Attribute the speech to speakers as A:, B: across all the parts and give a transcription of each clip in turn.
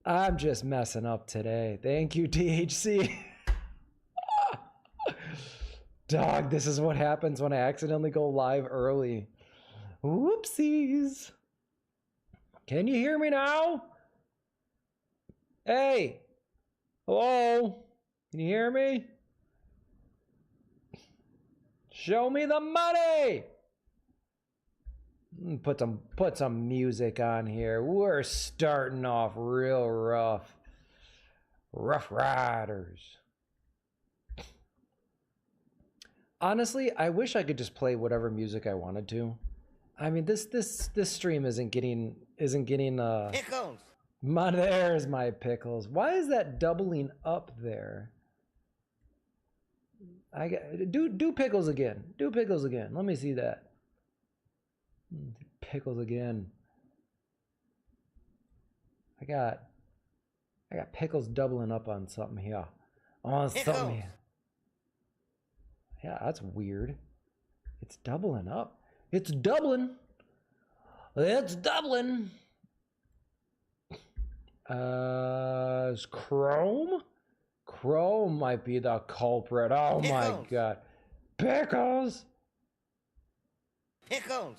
A: I'm just messing up today. Thank you, THC. Dog, this is what happens when I accidentally go live early. Whoopsies. Can you hear me now? Hey. Hello? Can you hear me? Show me the money. Put some music on here. We're starting off real rough. Rough Riders. Honestly, I wish I could just play whatever music I wanted to. I mean, this stream isn't getting
B: Pickles.
A: There's my pickles. Why is that doubling up there? Do pickles again. Do pickles again. Let me see that. Pickles again. I got pickles doubling up on something here. On something here. Yeah, that's weird. It's doubling up. It's doubling. It's doubling. Is Chrome? Chrome might be the culprit. Oh my god. Pickles!
B: Pickles.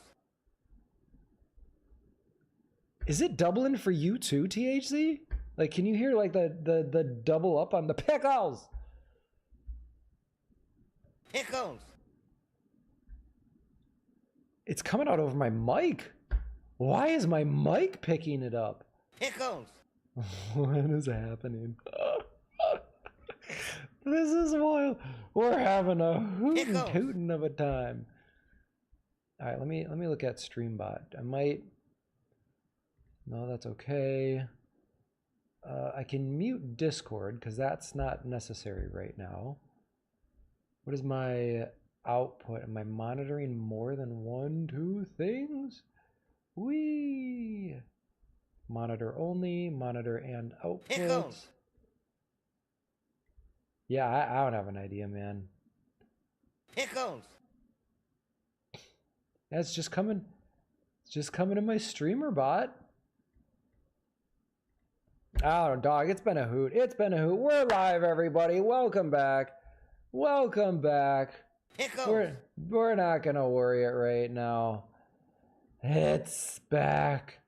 A: Is it doubling for you too, THC? Like, can you hear like the double up on the pickles?
B: Pickles.
A: It's coming out over my mic. Why is my mic picking it up?
B: Pickles.
A: What is happening? This is wild. We're having a hootin' tootin' of a time. All right, let me look at Streambot. I might. No, that's okay. I can mute Discord because that's not necessary right now. What is my output? Am I monitoring more than 1, 2 things? Wee. Monitor only, monitor and output.
B: Pickles.
A: Yeah, I don't have an idea, man.
B: Pickles.
A: That's just coming. It's just coming to my streamer bot. Oh, dog, it's been a hoot. It's been a hoot. We're live, everybody. Welcome back. Welcome back.
B: Pickles.
A: We're not gonna worry it right now. It's back.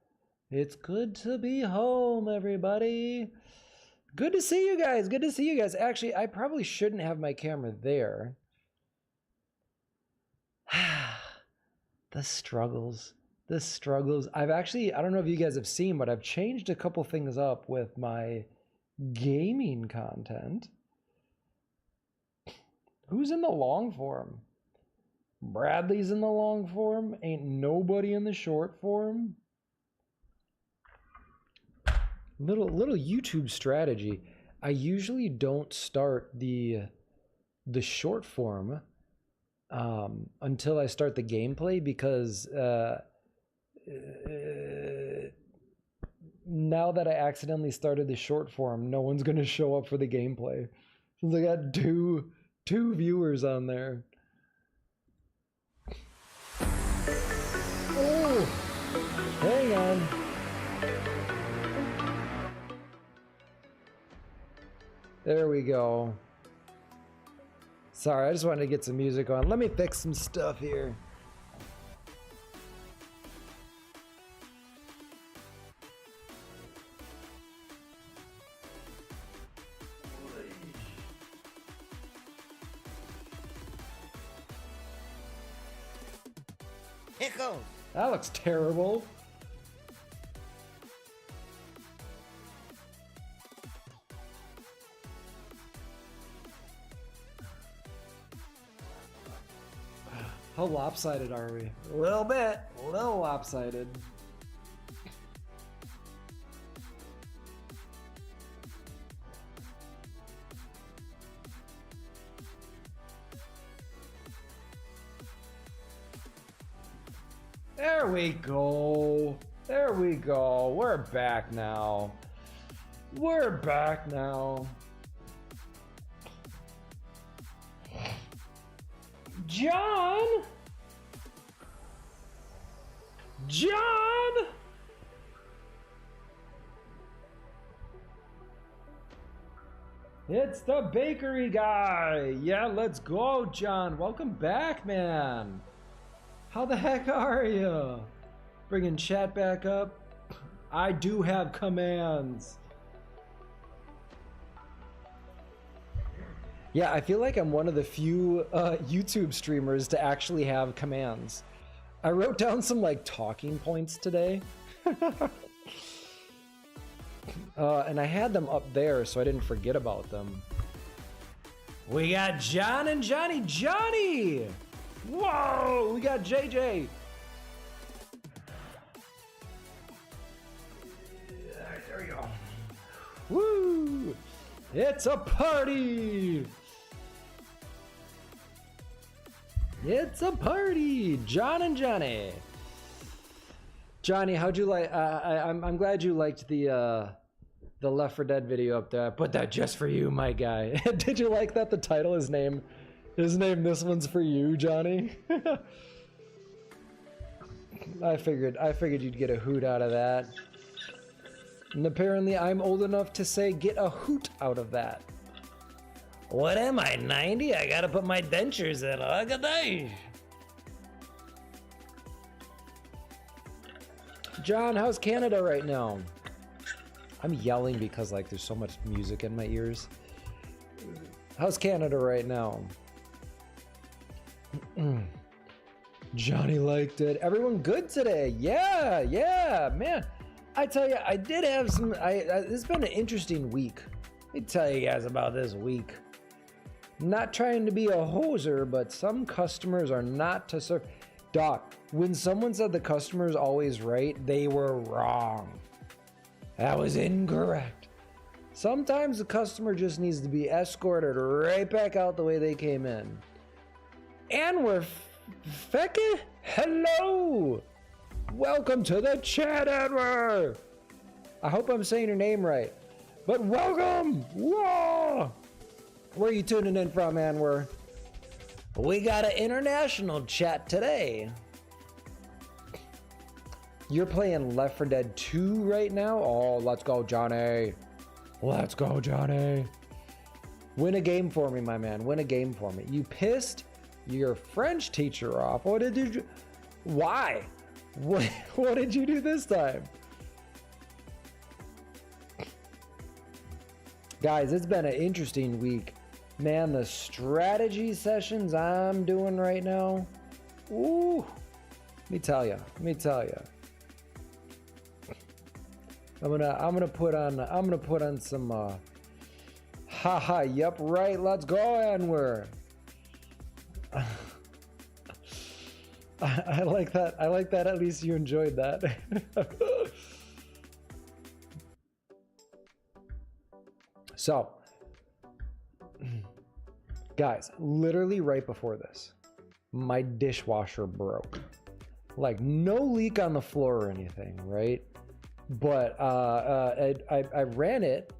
A: It's good to be home, everybody. Good to see you guys. Good to see you guys. Actually, I probably shouldn't have my camera there. The struggles. The struggles. I don't know if you guys have seen, but I've changed a couple things up with my gaming content. Who's in the long form? Bradley's in the long form. Ain't nobody in the short form. Little YouTube strategy. I usually don't start the short form until I start the gameplay because now that I accidentally started the short form, no one's gonna show up for the gameplay since I got two viewers on there. Oh, hang on. There we go. Sorry, I just wanted to get some music on. Let me fix some stuff here.
B: Pickles.
A: That looks terrible. How lopsided are we? A little bit. A little lopsided. There we go. There we go. We're back now. We're back now. John? John? It's the bakery guy. Yeah, let's go, John. Welcome back, man. How the heck are you? Bringing chat back up. I do have commands. Yeah, I feel like I'm one of the few YouTube streamers to actually have commands. I wrote down some like talking points today. And I had them up there so I didn't forget about them. We got John and Johnny. Johnny! Whoa! We got JJ. There we go. Woo! It's a party! It's a party! John and Johnny. Johnny, how'd you like? I'm glad you liked the Left 4 Dead video up there. I put that just for you, my guy. Did you like that? The title, his name. This one's for you, Johnny. I figured you'd get a hoot out of that. And apparently, I'm old enough to say get a hoot out of that. What am I, 90? I gotta put my dentures in. Look at that. John, how's Canada right now? I'm yelling because like there's so much music in my ears. How's Canada right now? Johnny liked it. Everyone good today? Yeah, man. I tell you, I did have some. It's been an interesting week. Let me tell you guys about this week. Not trying to be a hoser, but some customers are not to serve. Doc, when someone said the customer's always right, they were wrong. That was incorrect. Sometimes the customer just needs to be escorted right back out the way they came in. And we're Fecke? Hello! Welcome to the chat, Edward! I hope I'm saying your name right. But welcome! Whoa! Where are you tuning in from, Anwar? We got an international chat today. You're playing Left 4 Dead 2 right now? Oh, let's go, Johnny. Let's go, Johnny. Win a game for me, my man. Win a game for me. You pissed your French teacher off. What did you do? Why? What did you do this time? Guys, it's been an interesting week. Man, the strategy sessions I'm doing right now. Ooh. Let me tell you. I'm gonna put on some haha, yep, right, let's go, Anwar. I like that. At least you enjoyed that. So, guys, literally right before this, my dishwasher broke. Like, no leak on the floor or anything, right? But I ran it,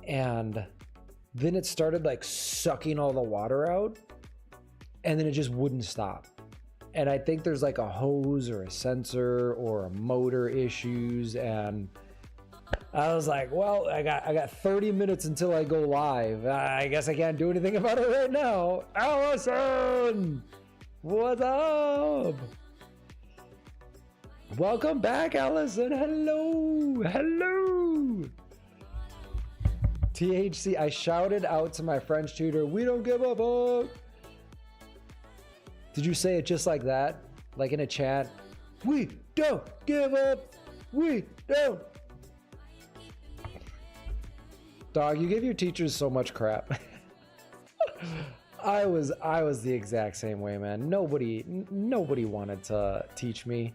A: and then it started like sucking all the water out, and then it just wouldn't stop. And I think there's like a hose or a sensor or a motor issues, and I was like, well, I got 30 minutes until I go live. I guess I can't do anything about it right now. Allison, what's up? Welcome back, Allison. Hello. THC, I shouted out to my French tutor, we don't give a fuck. Did you say it just like that? Like in a chat? We don't give up. We don't. Dog, you give your teachers so much crap. I was the exact same way, man. Nobody wanted to teach me.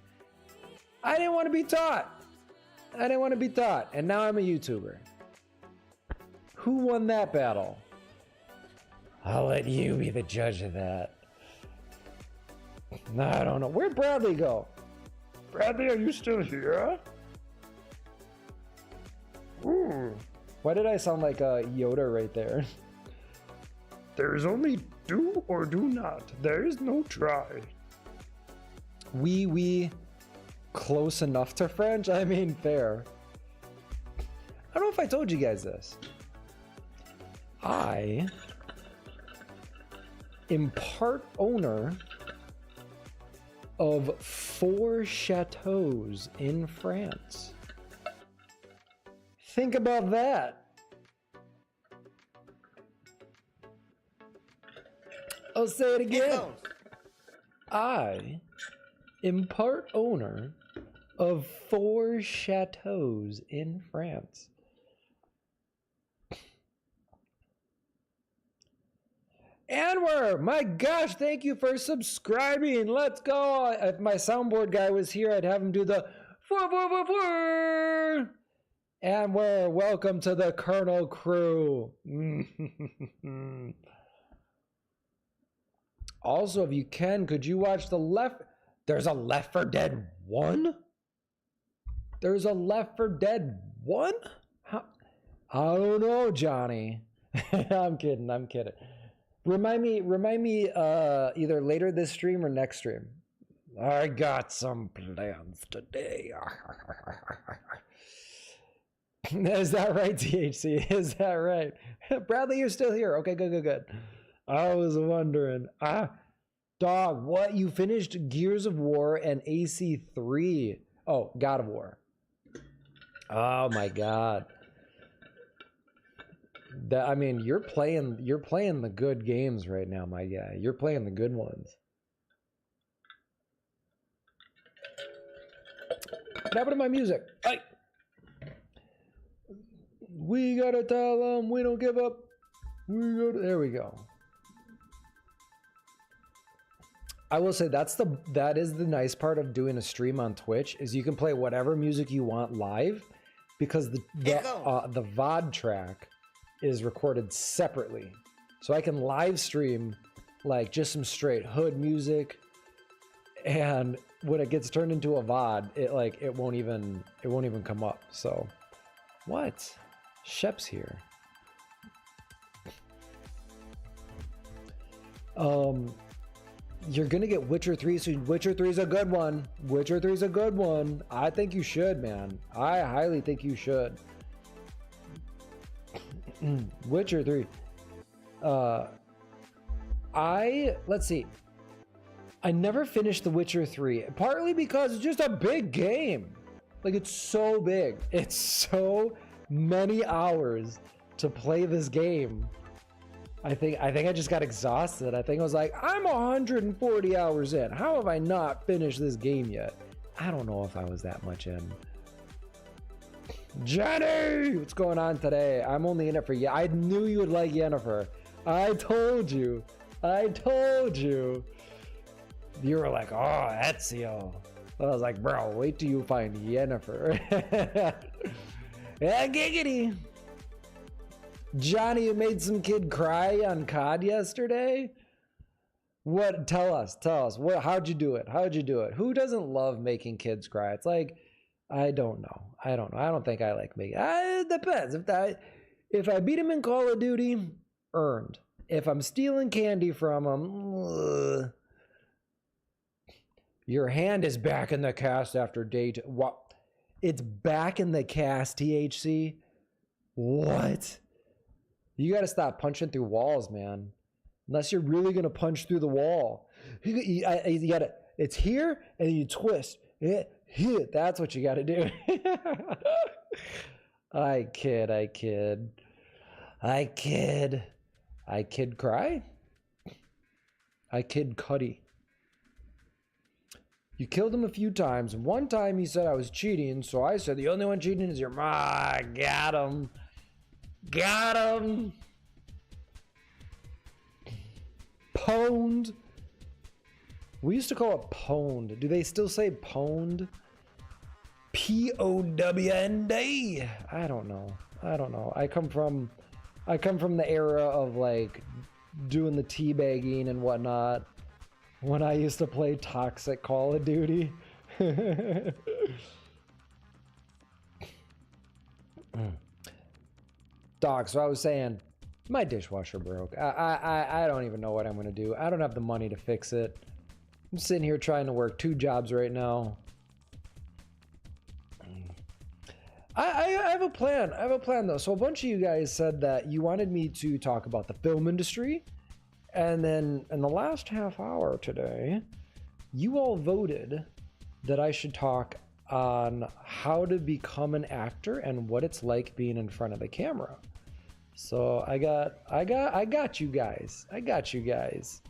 A: I didn't want to be taught. And now I'm a YouTuber. Who won that battle? I'll let you be the judge of that. No, I don't know. Where'd Bradley go? Bradley, are you still here? Ooh. Why did I sound like a Yoda right there? There's only do or do not. There is no try. We close enough to French? I mean, fair. I don't know if I told you guys this. I am part owner of 4 chateaus in France. Think about that. I'll say it again. I am part owner of 4 chateaus in France. Anwar, my gosh, thank you for subscribing. Let's go. If my soundboard guy was here, I'd have him do the 4. Anwar, welcome to the Colonel crew. Also, if you can, could you watch there's a Left 4 Dead 1? There's a Left 4 Dead 1? How? I don't know, Johnny. I'm kidding. Remind me either later this stream or next stream. I got some plans today. Is that right, THC? Is that right? Bradley, you're still here. Okay, good. I was wondering. Dog, what? You finished Gears of War and AC3. Oh, God of War. Oh my God. I mean, you're playing the good games right now, my guy. You're playing the good ones. What happened to my music? Hey! We gotta tell them we don't give up. There we go. I will say that is the nice part of doing a stream on Twitch is you can play whatever music you want live because the VOD track is recorded separately. So I can live stream like just some straight hood music, and when it gets turned into a VOD, it won't even come up. So what? Shep's here. You're gonna get Witcher 3 soon. Witcher 3 is a good one. Witcher 3 is a good one. I think you should, man. I highly think you should. Witcher 3. Let's see. I never finished The Witcher 3, partly because it's just a big game. Like, it's so big. It's so many hours to play this game. I think I just got exhausted. I think I was like, I'm 140 hours in. How have I not finished this game yet? I don't know if I was that much in. Jenny, what's going on today? I'm only in it for you. I knew you would like Yennefer. I told you. You were like, oh, Ezio. I was like, bro, wait till you find Yennefer. Yeah, giggity. Johnny, you made some kid cry on COD yesterday? What? Tell us. How'd you do it? Who doesn't love making kids cry? It's like, I don't know. I don't think I like making. It depends. If I beat him in Call of Duty, earned. If I'm stealing candy from him, your hand is back in the cast after day 2. What? It's back in the cast, THC? What? You got to stop punching through walls, man. Unless you're really going to punch through the wall. You got to, it's here and you twist. That's what you got to do. I kid cry. I kid Cuddy. You killed him a few times. One time he said I was cheating, so I said the only one cheating is your ma. Got him. Pwned. We used to call it pwned. Do they still say pwned? P-O-W-N-D. I don't know. I come from the era of like doing the teabagging and whatnot when I used to play toxic Call of Duty. Doc, so I was saying, my dishwasher broke. I don't even know what I'm gonna do. I don't have the money to fix it. I'm sitting here trying to work 2 jobs right now. I have a plan. I have a plan though. So a bunch of you guys said that you wanted me to talk about the film industry. And then in the last half hour today, you all voted that I should talk on how to become an actor and what it's like being in front of the camera. So I got you guys. I got you guys.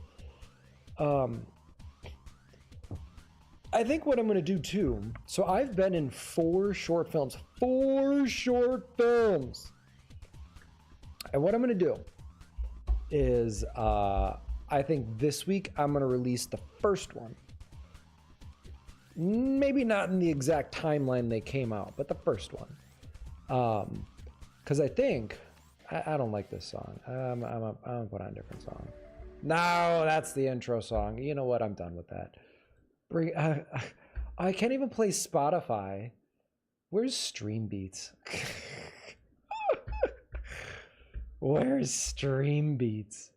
A: I think what I'm going to do too. So I've been in 4 short films. 4 short films. And what I'm going to do is I think this week I'm going to release the first one. Maybe not in the exact timeline they came out, but the first one. Because I think I don't like this song. I'm gonna put on a different song. No, that's the intro song. You know what? I'm done with that. I can't even play Spotify. Where's Stream Beats? Where's Stream Beats?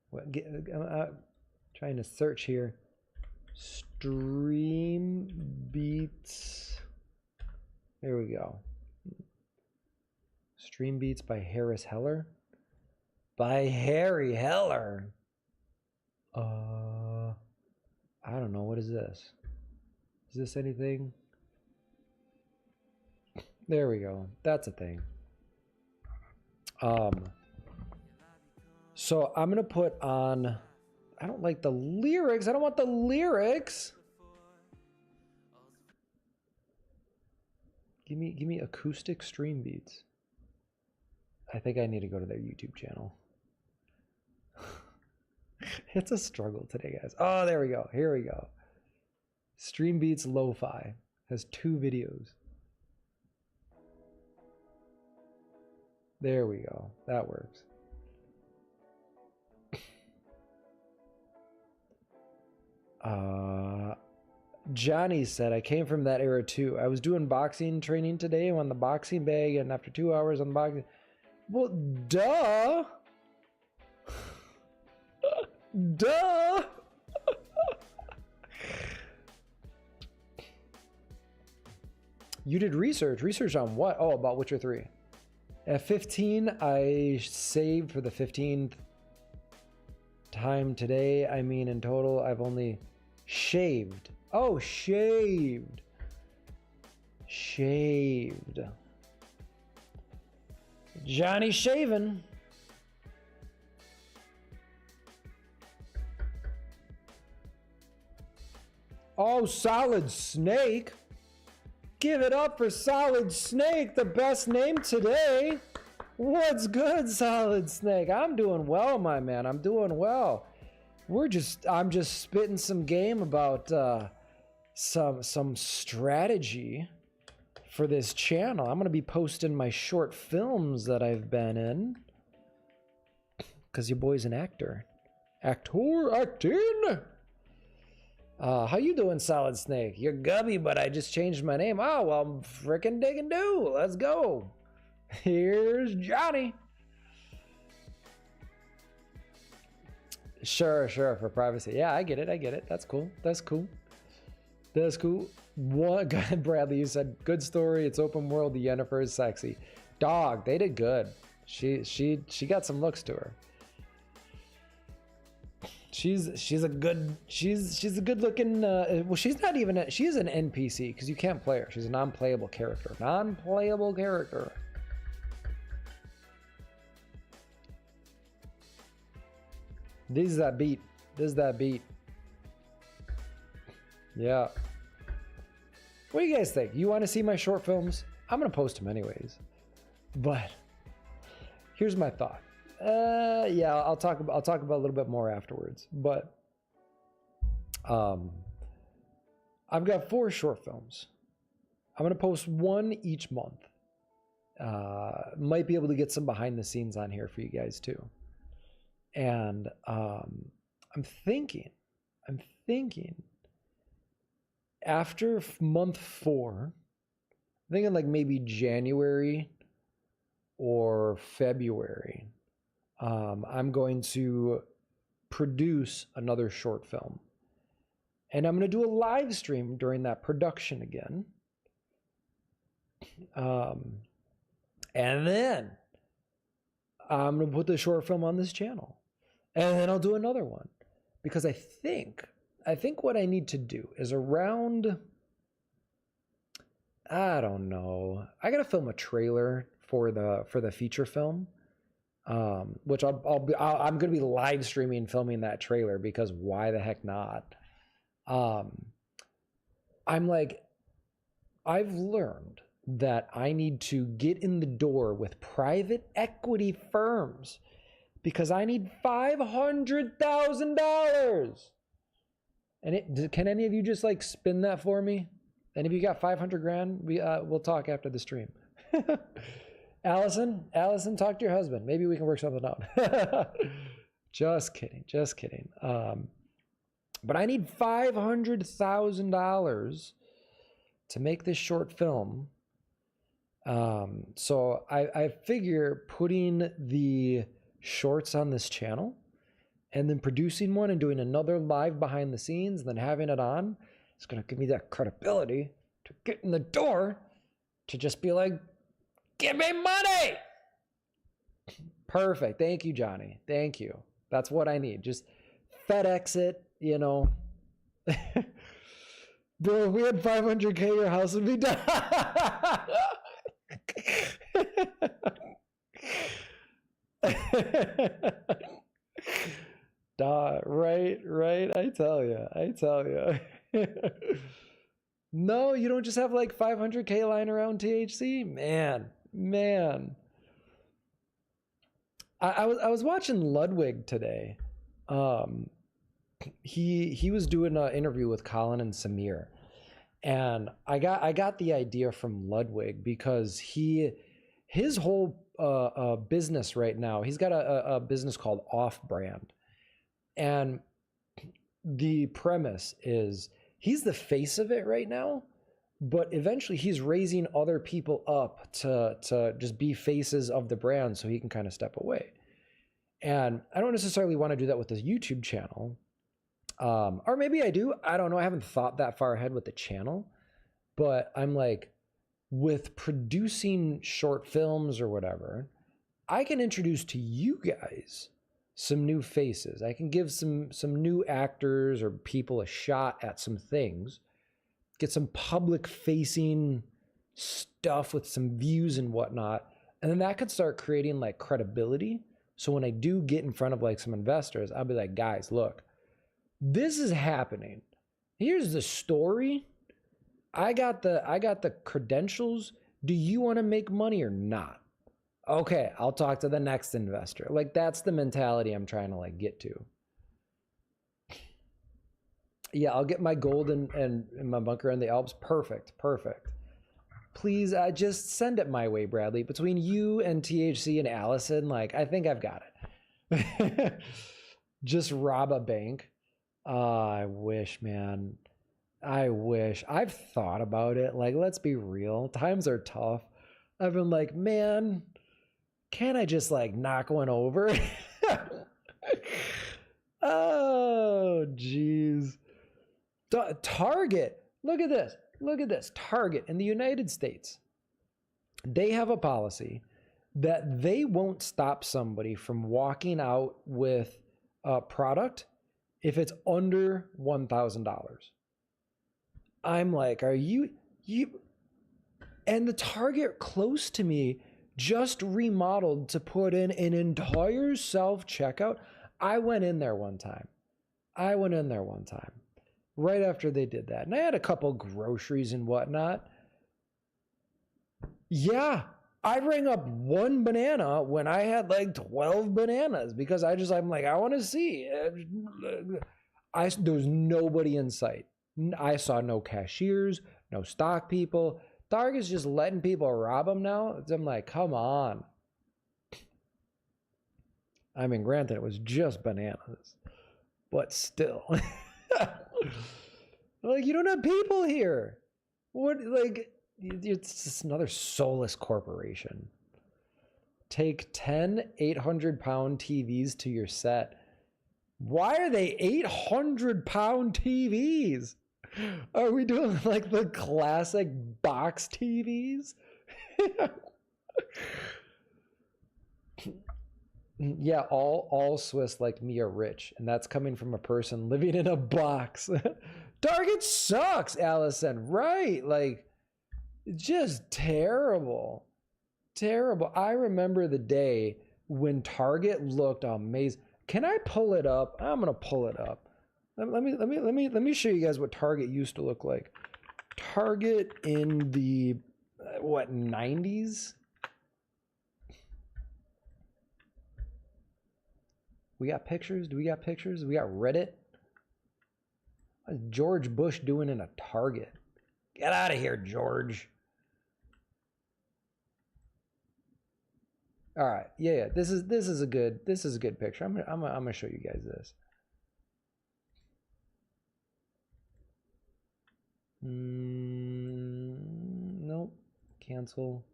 A: What? Trying to search here. Stream Beats. There we go. Stream Beats by Harris Heller. By Harry Heller. I don't know. What is this? Is this anything? There we go. That's a thing. So I'm gonna put on. I don't like the lyrics. I don't want the lyrics. Give me acoustic Stream Beats. I think I need to go to their YouTube channel. It's a struggle today, guys. Oh, there we go. Here we go. Stream Beats Lo-Fi has 2 videos. There we go. That works. Johnny said, I came from that era too. I was doing boxing training today, won the boxing bag, and after 2 hours on the boxing... Well, duh! Duh! You did research. Research on what? Oh, about Witcher 3. At 15, I saved for the 15th time today. I mean, in total, I've only shaved. Oh, shaved. Shaved. Johnny shaving. Oh, Solid Snake. Give it up for Solid Snake, the best name today. What's good, Solid Snake? I'm doing well, my man. I'm doing well. I'm just spitting some game about some strategy for this channel. I'm gonna be posting my short films that I've been in. Cause your boy's an actor. Acting. How you doing, Solid Snake? You're Gubby, but I just changed my name. Oh, well, I'm frickin' diggin' do. Let's go. Here's Johnny. Sure, for privacy. Yeah, I get it. That's cool. One guy, Bradley, you said, good story. It's open world. The Yennefer is sexy. Dog, they did good. She got some looks to her. She's a good looking. Well, she's not even. She's an NPC because you can't play her. She's a non-playable character. This is that beat. Yeah. What do you guys think? You want to see my short films? I'm gonna post them anyways. But here's my thought. Yeah, I'll talk about a little bit more afterwards. But I've got 4 short films. I'm gonna post 1 each month. Might be able to get some behind the scenes on here for you guys too. And I'm thinking after month 4, I'm thinking like maybe January or February, I'm going to produce another short film. And I'm going to do a live stream during that production again. And then I'm going to put the short film on this channel. And then I'll do another one. Because I think what I need to do is around, I don't know. I got to film a trailer for the feature film. Which I'm going to be live streaming filming that trailer, because why the heck not? I'm like, I've learned that I need to get in the door with private equity firms because I need $500,000. And can any of you just like spin that for me? And if you got 500 grand, we'll talk after the stream. Allison, talk to your husband. Maybe we can work something out. Just kidding. But I need $500,000 to make this short film. So I figure putting the shorts on this channel and then producing one and doing another live behind the scenes and then having it on, it's going to give me that credibility to get in the door to just be like, give me money. Perfect. Thank you, Johnny. Thank you. That's what I need. Just FedEx it, you know. Bro, if we had 500K, your house would be done. Right. I tell you. No, you don't just have like 500K lying around, THC? Man. I was watching Ludwig today. He was doing an interview with Colin and Samir, and I got the idea from Ludwig because his whole business right now, he's got a business called Off Brand, and the premise is he's the face of it right now, but eventually he's raising other people up to just be faces of the brand so he can kind of step away. And I don't necessarily want to do that with the YouTube channel. Or maybe I do. I don't know. I haven't thought that far ahead with the channel. But I'm like, with producing short films or whatever, I can introduce to you guys some new faces. I can give some new actors or people a shot at some things. Get some public-facing stuff with some views and whatnot. And then that could start creating like credibility. So when I do get in front of like some investors, I'll be like, guys, look, this is happening. Here's the story. I got the credentials. Do you want to make money or not? Okay, I'll talk to the next investor. Like, that's the mentality I'm trying to like get to. Yeah, I'll get my gold and my bunker in the Alps. Perfect. Please, just send it my way, Bradley. Between you and THC and Allison, like, I think I've got it. Just rob a bank. I wish, man. I wish. I've thought about it. Like, let's be real. Times are tough. I've been like, man, can't I just like knock one over? Oh, jeez. Target. Look at this. Target in the United States. They have a policy that they won't stop somebody from walking out with a product if it's under $1,000. I'm like, are you? And the Target close to me just remodeled to put in an entire self-checkout. I went in there one time. Right after they did that. And I had a couple groceries and whatnot. Yeah, I rang up one banana when I had like 12 bananas because I'm like, I want to see. There was nobody in sight. I saw no cashiers, no stock people. Target's just letting people rob them now. I'm like, come on. I mean, granted, it was just bananas, but still. Like, you don't have people here. What, like, it's just another soulless corporation. Take 10 800-pound TVs to your set Why are they 800-pound TVs? Are we doing like the classic box TVs? Yeah, all Swiss like me are rich, and that's coming from a person living in a box. Target sucks, Allison. Right? Like, just terrible. Terrible. I remember the day when Target looked amazing. Can I pull it up? I'm gonna pull it up. Let me show you guys what Target used to look like. Target in the what, 90s? We got pictures? Do we got pictures? We got Reddit? What's George Bush doing in a Target? Get out of here, George. All right. Yeah. This is a good picture. I'm gonna show you guys this. Nope. Cancel.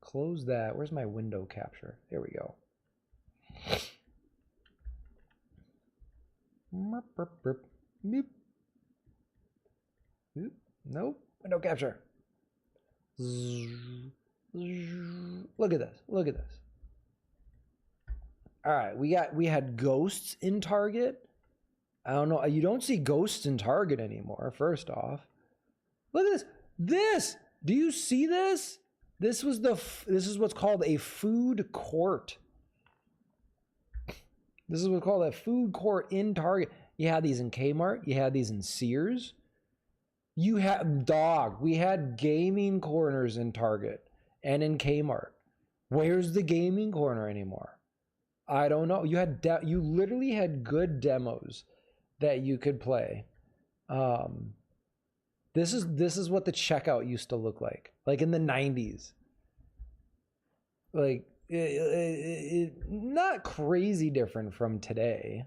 A: Close that. Where's my window capture? There we go. Nope. Window capture. Look at this. Look at this. All right, we had ghosts in Target. I don't know. You don't see ghosts in Target anymore. First off, look at this. This. Do you see this? This is what's called a food court. This is what's called a food court in Target. You had these in Kmart. You had these in Sears. You had we had gaming corners in Target and in Kmart. Where's the gaming corner anymore? I don't know. You had you literally had good demos that you could play. This is what the checkout used to look like in the 90s. Like not crazy different from today.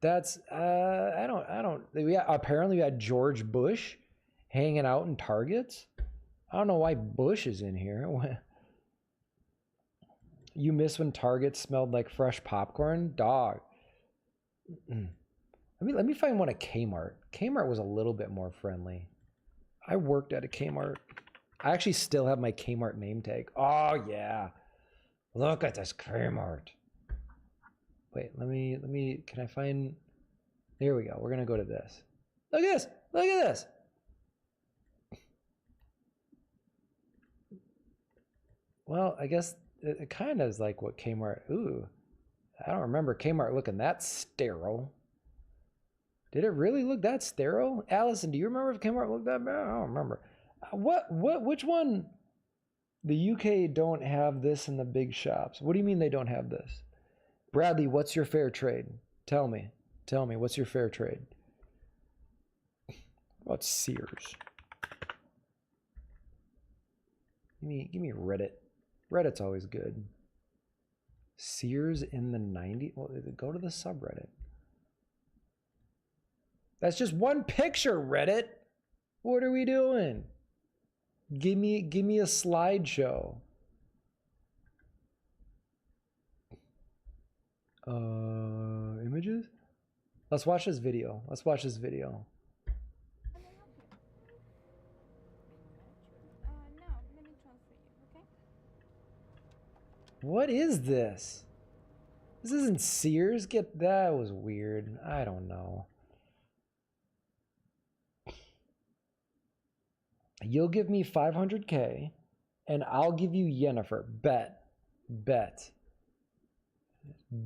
A: That's apparently we had George Bush hanging out in Targets. I don't know why Bush is in here. You miss when Target smelled like fresh popcorn? Dog. Let me find one at Kmart. Kmart was a little bit more friendly. I worked at a Kmart. I actually still have my Kmart name tag. Oh yeah. Look at this Kmart. Wait, can I find, there we go. We're gonna go to this. Look at this, look at this. Well, I guess it kind of is like what Kmart, ooh. I don't remember Kmart looking that sterile. Did it really look that sterile? Allison, do you remember if Kmart looked that bad? I don't remember. Which one? The UK don't have this in the big shops. What do you mean they don't have this? Bradley, what's your fair trade? Tell me, what's your fair trade? What about Sears? Give me Reddit. Reddit's always good. Sears in the 90s? Well, go to the subreddit. That's just one picture, Reddit. What are we doing? Give me a slideshow. Images? Let's watch this video.
C: No, let me transfer you, okay?
A: What is this? This isn't Sears. That was weird. I don't know. You'll give me 500K and I'll give you Yennefer. Bet.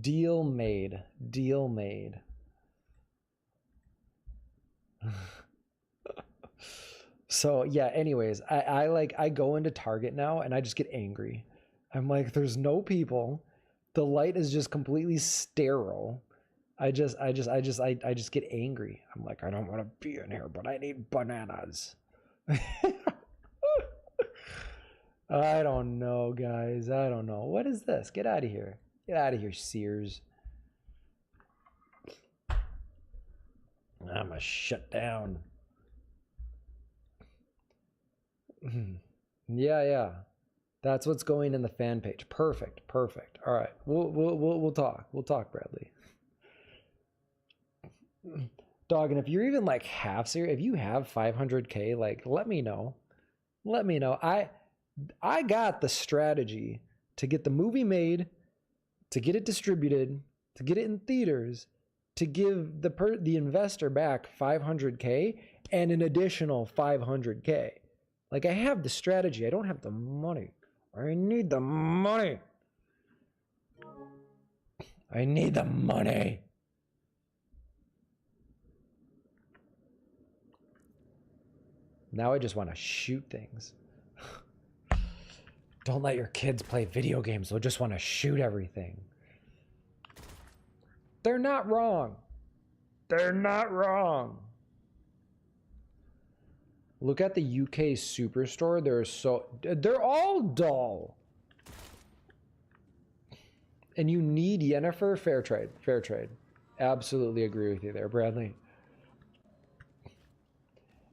A: Deal made. So yeah, anyways, I go into Target now and I just get angry. I'm like, there's no people. The light is just completely sterile. I just get angry. I'm like, I don't want to be in here, but I need bananas. I don't know, guys. I don't know. What is this? Get out of here. Get out of here, Sears. I'm gonna shut down. Yeah. That's what's going in the fan page. Perfect. Perfect. All right. We'll talk. We'll talk, Bradley. Dog, and if you're even like half serious, if you have 500K, like let me know. Let me know. I got the strategy to get the movie made, to get it distributed, to get it in theaters, to give the investor back 500K and an additional 500K. Like I have the strategy. I don't have the money. I need the money. I need the money. Now I just want to shoot things. Don't let your kids play video games. They'll just want to shoot everything. They're not wrong. They're not wrong. Look at the UK Superstore. They're all dull. And you need Yennefer. Fair trade. Fair trade. Absolutely agree with you there, Bradley.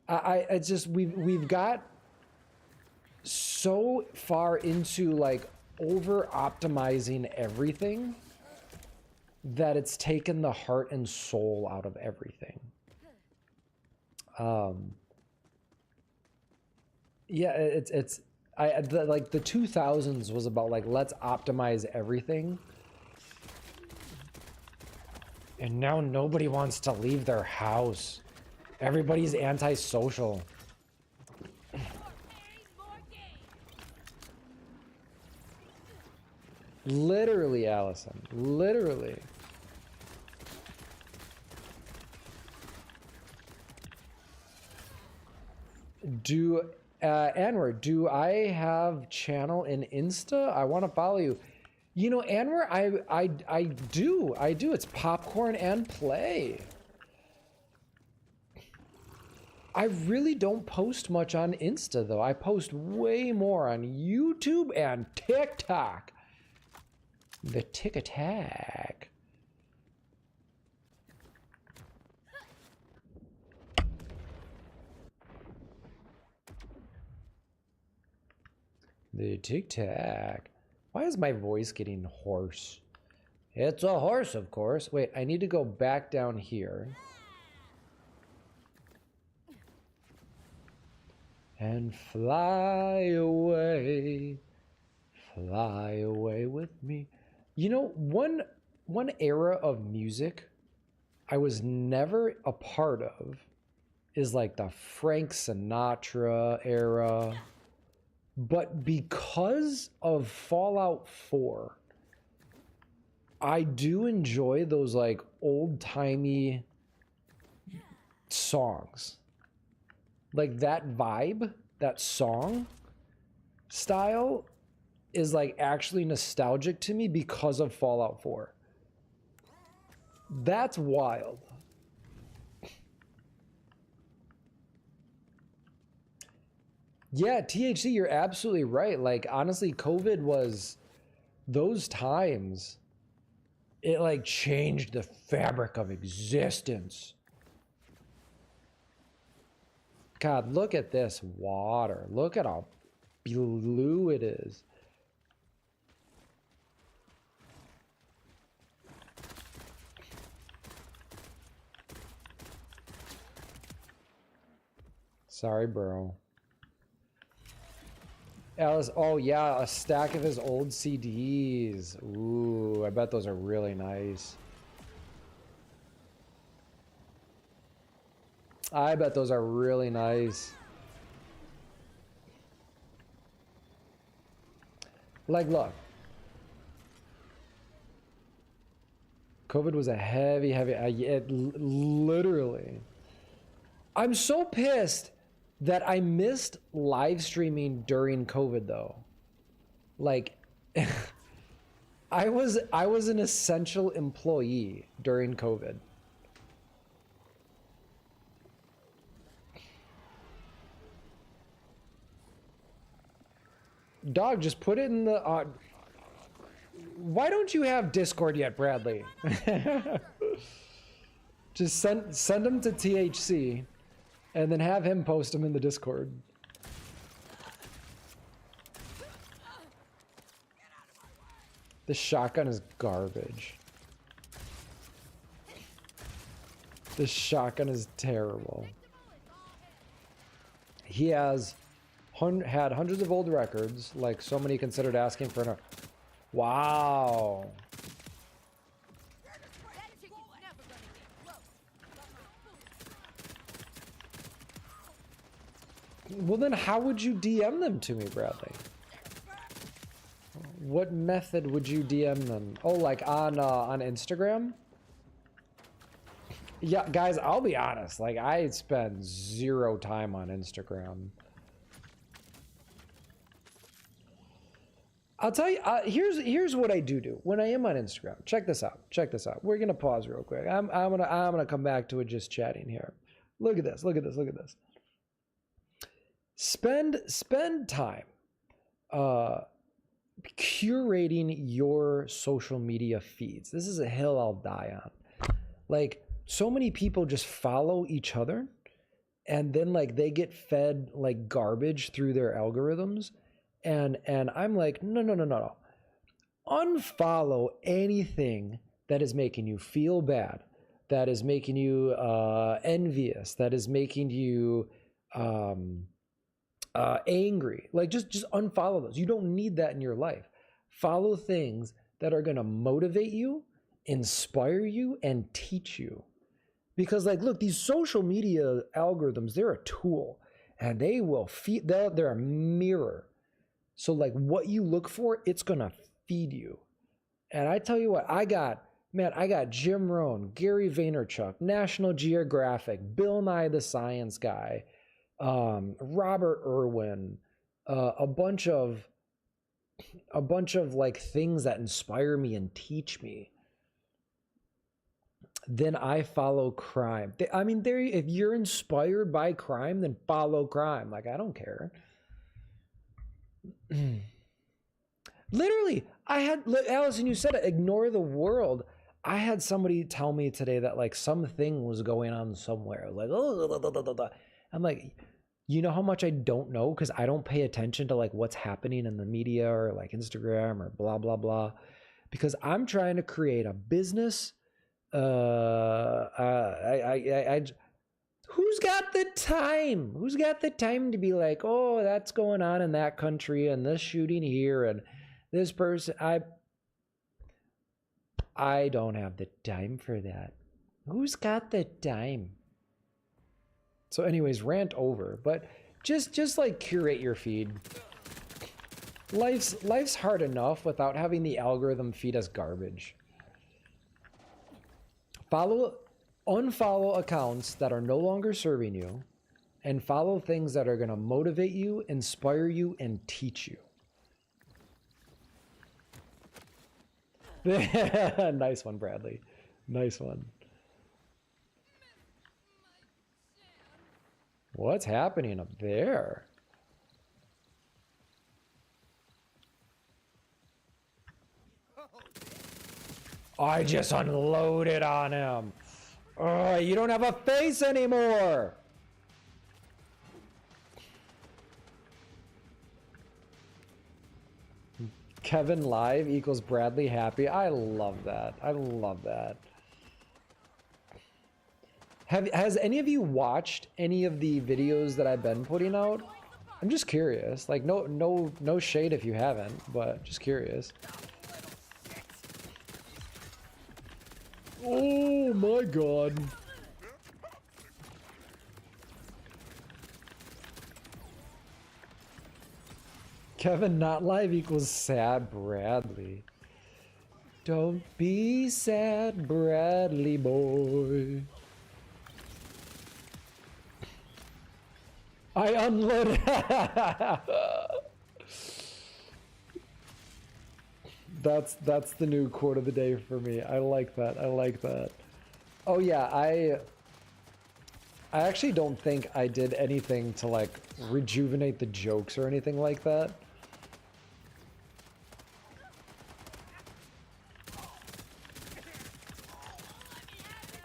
A: It's just we've got so far into like over optimizing everything that it's taken the heart and soul out of everything. Yeah, like the 2000s was about like let's optimize everything. And now nobody wants to leave their house. Everybody's antisocial. Literally, Allison. Literally. Anwar, do I have channel in Insta? I want to follow you. You know, Anwar, I do. It's Popcorn and Play. I really don't post much on Insta, though. I post way more on YouTube and TikTok. The Tic-a-Tac. The Tic-Tac. Why is my voice getting hoarse? It's a horse, of course. Wait, I need to go back down here. And fly away with me. You know, one era of music I was never a part of is like the Frank Sinatra era. But because of Fallout 4, I do enjoy those like old-timey songs. Like that vibe, that song style is like actually nostalgic to me because of Fallout 4. That's wild. Yeah, THC, you're absolutely right. Like, honestly, COVID was those times, it like changed the fabric of existence. God, look at this water. Look at how blue it is. Sorry, bro. Alice, oh yeah, a stack of his old CDs. Ooh, I bet those are really nice. I bet those are really nice. Like, look. COVID was a heavy, literally. I'm so pissed that I missed live streaming during COVID, though. Like, I was an essential employee during COVID. Dog, just put it in the... why don't you have Discord yet, Bradley? Just send him to THC, and then have him post them in the Discord. This shotgun is garbage. This shotgun is terrible. He has had hundreds of old records, like so many considered asking for an... Wow. Well, then how would you DM them to me, Bradley? What method would you DM them? Oh, like on Instagram? Yeah, guys, I'll be honest. Like, I spend 0 time on Instagram. I'll tell you, here's what I do when I am on Instagram. Check this out. Check this out. We're gonna pause real quick. I'm gonna come back to it just chatting here. Look at this. Look at this. Look at this. Spend time curating your social media feeds. This is a hill I'll die on. Like, so many people just follow each other and then like they get fed like garbage through their algorithms. And I'm like, no. Unfollow anything that is making you feel bad, that is making you envious, that is making you angry. Like, just unfollow those. You don't need that in your life. Follow things that are going to motivate you, inspire you, and teach you. Because, like, look, these social media algorithms, they're a tool, and they will feed, they're a mirror. So, like, what you look for, it's going to feed you. And I tell you what, I got Jim Rohn, Gary Vaynerchuk, National Geographic, Bill Nye the Science Guy, Robert Irwin, a bunch of like things that inspire me and teach me. Then I follow crime. I mean, if you're inspired by crime, then follow crime. Like, I don't care. Literally, Allison, you said it, ignore the world. I had somebody tell me today that like something was going on somewhere. Like, oh, I'm like, you know how much I don't know because I don't pay attention to like what's happening in the media or like Instagram or blah, blah, blah. Because I'm trying to create a business. Who's got the time? Who's got the time to be like, oh, that's going on in that country and this shooting here and this person? I don't have the time for that. Who's got the time? So anyways, rant over, but just like curate your feed. Life's hard enough without having the algorithm feed us garbage. Unfollow accounts that are no longer serving you and follow things that are going to motivate you, inspire you, and teach you. Nice one, Bradley. Nice one. What's happening up there? I just unloaded on him. Oh, you don't have a face anymore. Kevin live equals Bradley happy. I love that. I love that. Has any of you watched any of the videos that I've been putting out? I'm just curious. Like, no shade if you haven't, but just curious. Oh my god. Kevin not live equals sad Bradley. Don't be sad, Bradley boy. I unloaded. That's the new quote of the day for me. I like that. I like that. Oh yeah, I actually don't think I did anything to like rejuvenate the jokes or anything like that.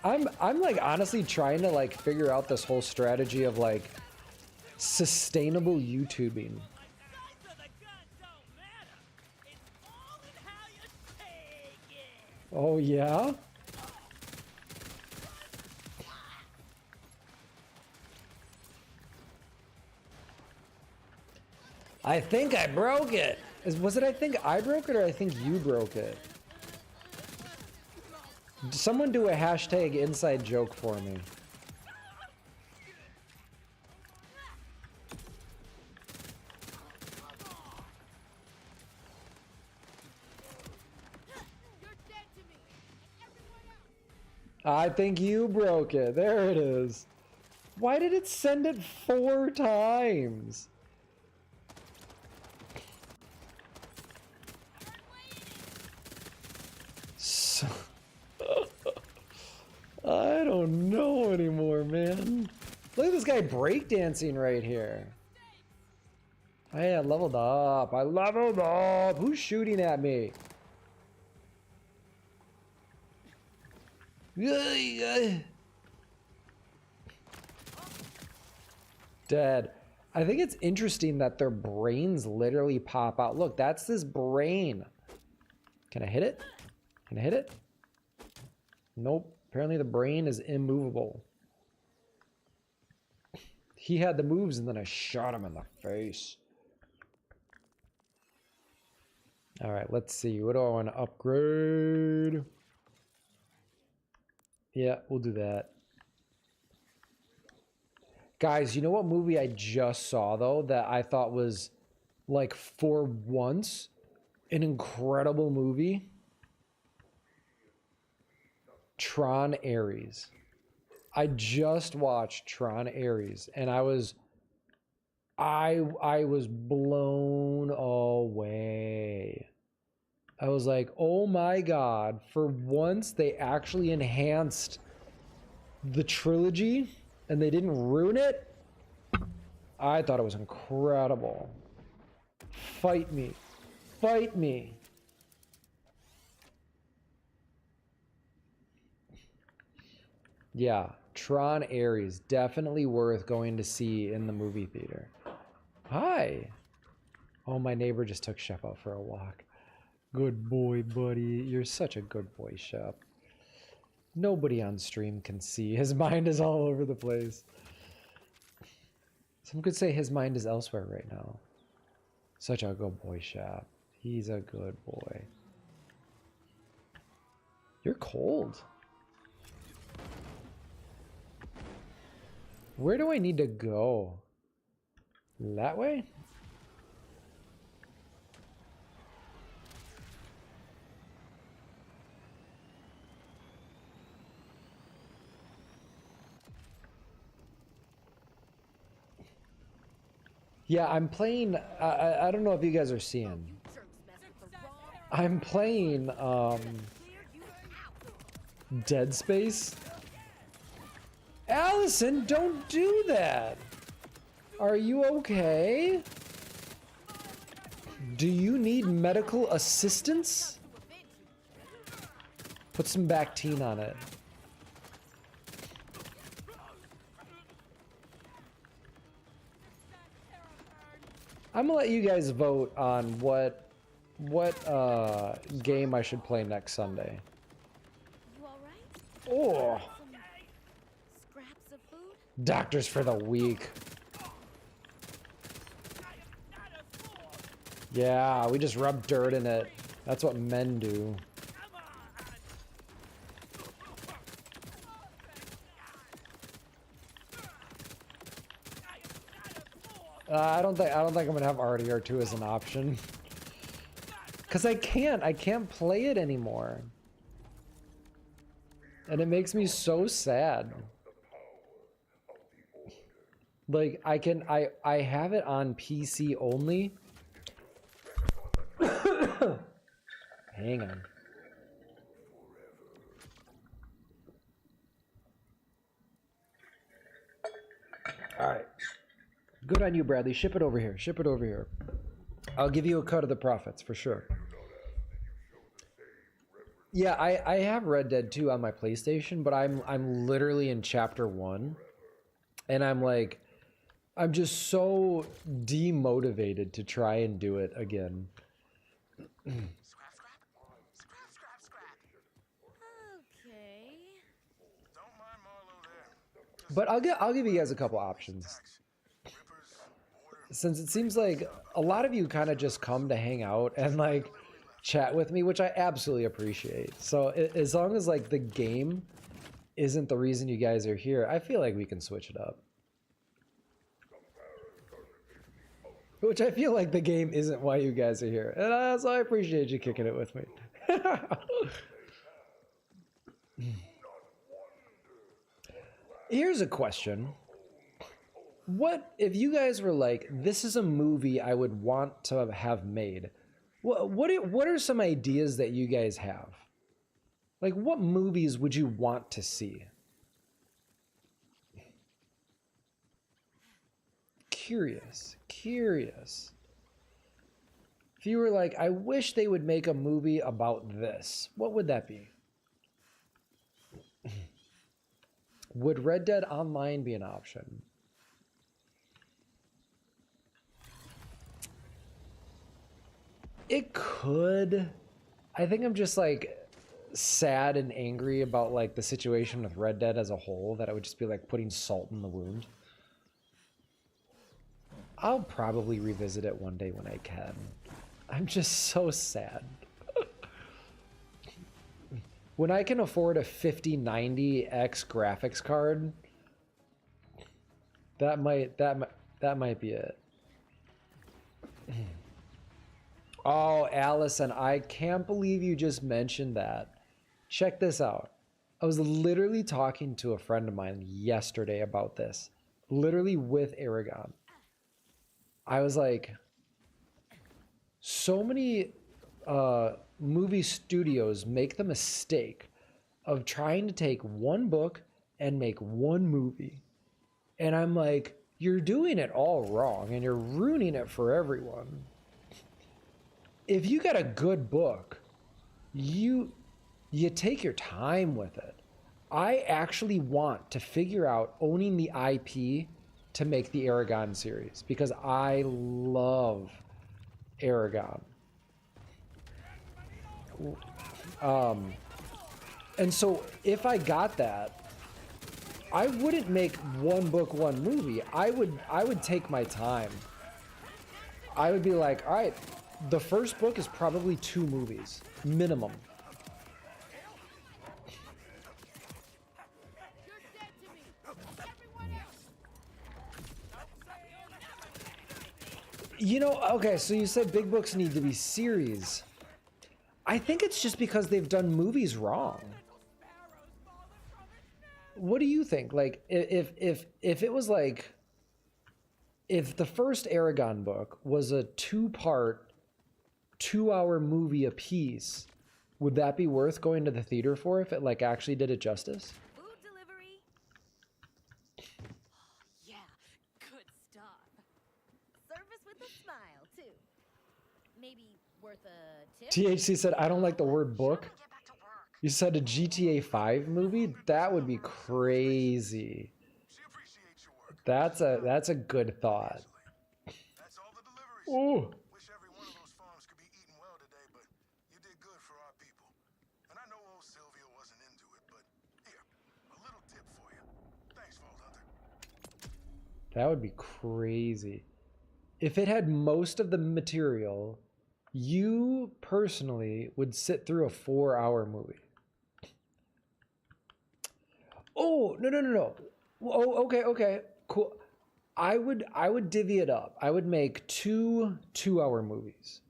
A: I'm like honestly trying to like figure out this whole strategy of like sustainable YouTubing. Oh, yeah? I think I broke it. Was it I think I broke it or I think you broke it? Someone do a hashtag inside joke for me. I think you broke it. There it is. Why did it send it 4 times? So I don't know anymore, man. Look at this guy breakdancing right here. Hey, I leveled up. I leveled up. Who's shooting at me? Dead. I think it's interesting that their brains literally pop out. Look, that's this brain. Can I hit it? Can I hit it? Nope. Apparently the brain is immovable. He had the moves and then I shot him in the face. All right, let's see. What do I want to upgrade? Yeah, we'll do that. Guys, you know what movie I just saw, though, that I thought was, like, for once, an incredible movie? Tron Ares. I just watched Tron Ares, and I was blown away. I was like, oh my God, for once they actually enhanced the trilogy and they didn't ruin it. I thought it was incredible. Fight me. Fight me. Yeah, Tron Ares, definitely worth going to see in the movie theater. Hi. Oh, my neighbor just took Shep out for a walk. Good boy, buddy. You're such a good boy, Shep. Nobody on stream can see. His mind is all over the place. Some could say his mind is elsewhere right now. Such a good boy, Shep. He's a good boy. You're cold. Where do I need to go? That way? Yeah, I'm playing, I don't know if you guys are seeing. I'm playing, Dead Space. Allison, don't do that! Are you okay? Do you need medical assistance? Put some Bactine on it. I'm gonna let you guys vote on what game I should play next Sunday.
D: You all right?
A: Oh,
D: Scraps of food?
A: doctors for the weak. Yeah, we just rub dirt in it. That's what men do. I don't think I'm gonna have RDR2 as an option. Cause I can't play it anymore. And it makes me so sad. Like I have it on PC only. Hang on. All right. Good on you, Bradley. Ship it over here. Ship it over here. I'll give you a cut of the profits for sure. Yeah, I have Red Dead 2 on my PlayStation, but I'm literally in chapter 1, and I'm just so demotivated to try and do it again. But I'll give you guys a couple options. Since it seems like a lot of you kind of just come to hang out and like chat with me, which I absolutely appreciate. So as long as like the game isn't the reason you guys are here, I feel like we can switch it up. Which I feel like the game isn't why you guys are here. And so I appreciate you kicking it with me. Here's a question. What if you guys were like, this is a movie I would want to have made? What are some ideas that you guys have? Like, what movies would you want to see? Curious. If you were like, I wish they would make a movie about this, what would that be? Would Red Dead Online be an option? It could. I think I'm just like sad and angry about like the situation with Red Dead as a whole, that I would just be like putting salt in the wound. I'll probably revisit it one day when I can. I'm just so sad. When I can afford a 5090X graphics card, that might be it. Oh, Allison, I can't believe you just mentioned that. Check this out. I was literally talking to a friend of mine yesterday about this. Literally with Aragon. I was like, so many movie studios make the mistake of trying to take one book and make one movie. And I'm like, you're doing it all wrong and you're ruining it for everyone. If you got a good book, you take your time with it. I actually want to figure out owning the IP to make the Aragon series because I love Aragon. And so if I got that, I wouldn't make one book, one movie. I would take my time. I would be like, all right, the first book is probably 2 movies, minimum. You know, okay, so you said big books need to be series. I think it's just because they've done movies wrong. What do you think? Like, if it was like, if the first Aragon book was a 2-part, 2-hour movie a piece, would that be worth going to the theater for if it like actually did it justice?
D: Food delivery. Yeah, good stuff. Service with a smile too. Maybe worth a tip.
A: THC said, I don't like the word book. You said a GTA 5 movie? That would be crazy. That's a good thought. Ooh. That would be crazy. If it had most of the material, you personally would sit through a 4-hour movie. Oh, no. Oh, okay, cool. I would divvy it up. I would make 2 2-hour movies.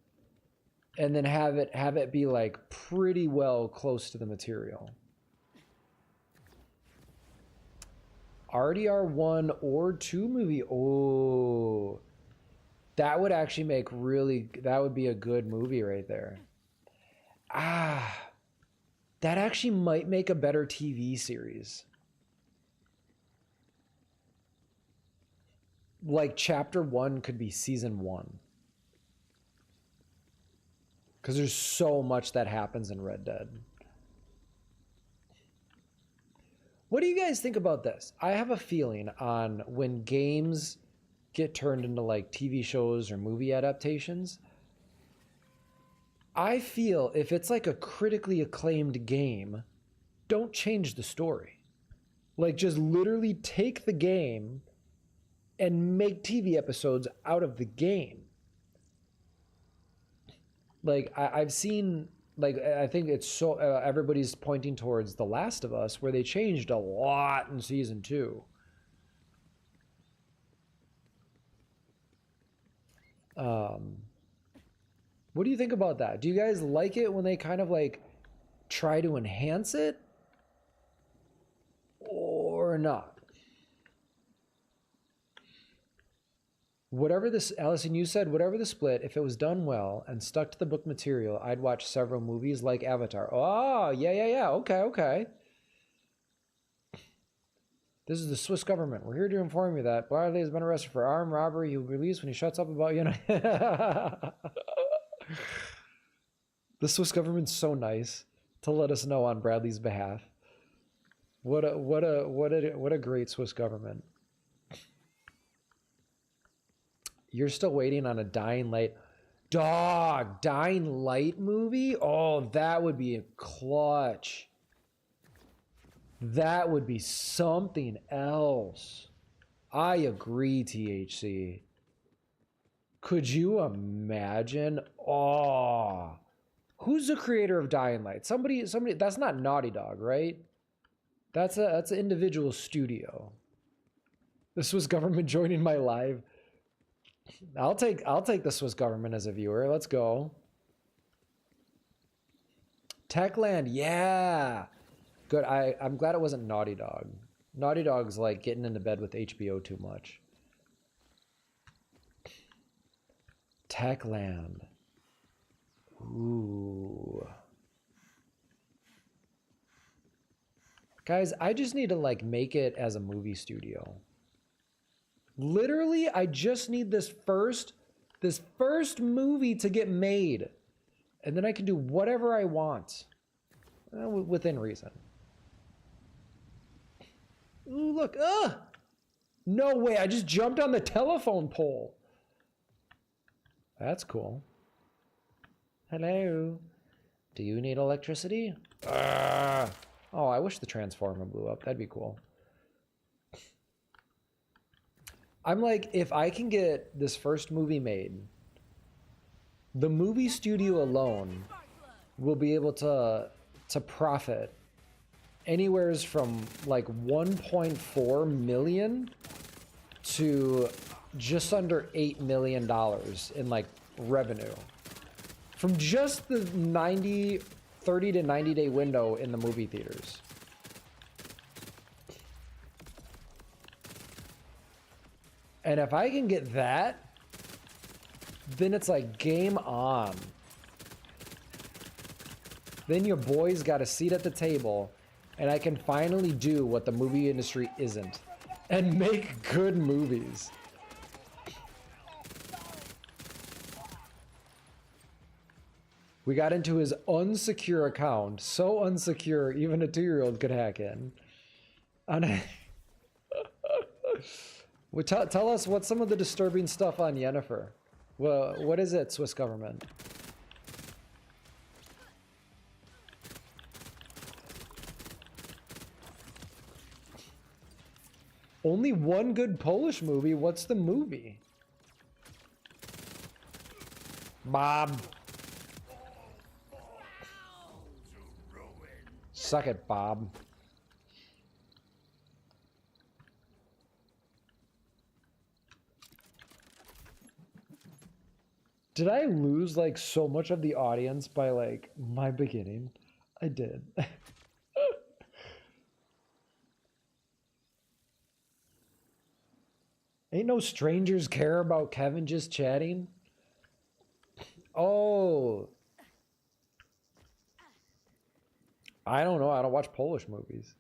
A: And then have it be like pretty well close to the material. RDR1 or 2 movie. Oh, that would actually make that would be a good movie right there. That actually might make a better TV series. Like chapter 1 could be season 1. Because there's so much that happens in Red Dead. What do you guys think about this? I have a feeling on when games get turned into like TV shows or movie adaptations, I feel if it's like a critically acclaimed game, don't change the story. Like, just literally take the game and make TV episodes out of the game. Like, I've seen, like, I think it's so, everybody's pointing towards The Last of Us, where they changed a lot in season 2. What do you think about that? Do you guys like it when they kind of like try to enhance it or not? Whatever this, Allison, you said, whatever the split, if it was done well and stuck to the book material, I'd watch several movies like Avatar. Oh, yeah. Okay. This is the Swiss government. We're here to inform you that Bradley has been arrested for armed robbery. He'll be released when he shuts up about, you know. The Swiss government's so nice to let us know on Bradley's behalf. What a great Swiss government. You're still waiting on a Dying Light. Dog, Dying Light movie? Oh, that would be a clutch. That would be something else. I agree, THC. Could you imagine? Oh, who's the creator of Dying Light? Somebody. That's not Naughty Dog, right? That's an individual studio. The Swiss government joining my live. I'll take the Swiss government as a viewer. Let's go. Techland, yeah. Good. I'm glad it wasn't Naughty Dog. Naughty Dog's like getting into bed with HBO too much. Techland. Ooh. Guys, I just need to like make it as a movie studio. Literally, I just need this first movie to get made. And then I can do whatever I want. Within reason. Ooh, look. No way, I just jumped on the telephone pole. That's cool. Hello. Do you need electricity? Oh, I wish the transformer blew up. That'd be cool. I'm like, if I can get this first movie made, the movie studio alone will be able to profit anywhere from like 1.4 million to just under $8 million in like revenue from just the 30 to 90 day window in the movie theaters. And if I can get that, then it's like game on. Then your boy's got a seat at the table, and I can finally do what the movie industry isn't, and make good movies. We got into his unsecure account, so unsecure even a 2-year-old could hack in. Well, tell us what's some of the disturbing stuff on Yennefer. Well, what is it, Swiss government? Only one good Polish movie? What's the movie? Bob. Suck it, Bob. Did I lose like so much of the audience by like my beginning? I did. Ain't no strangers care about Kevin just chatting. Oh. I don't know. I don't watch Polish movies.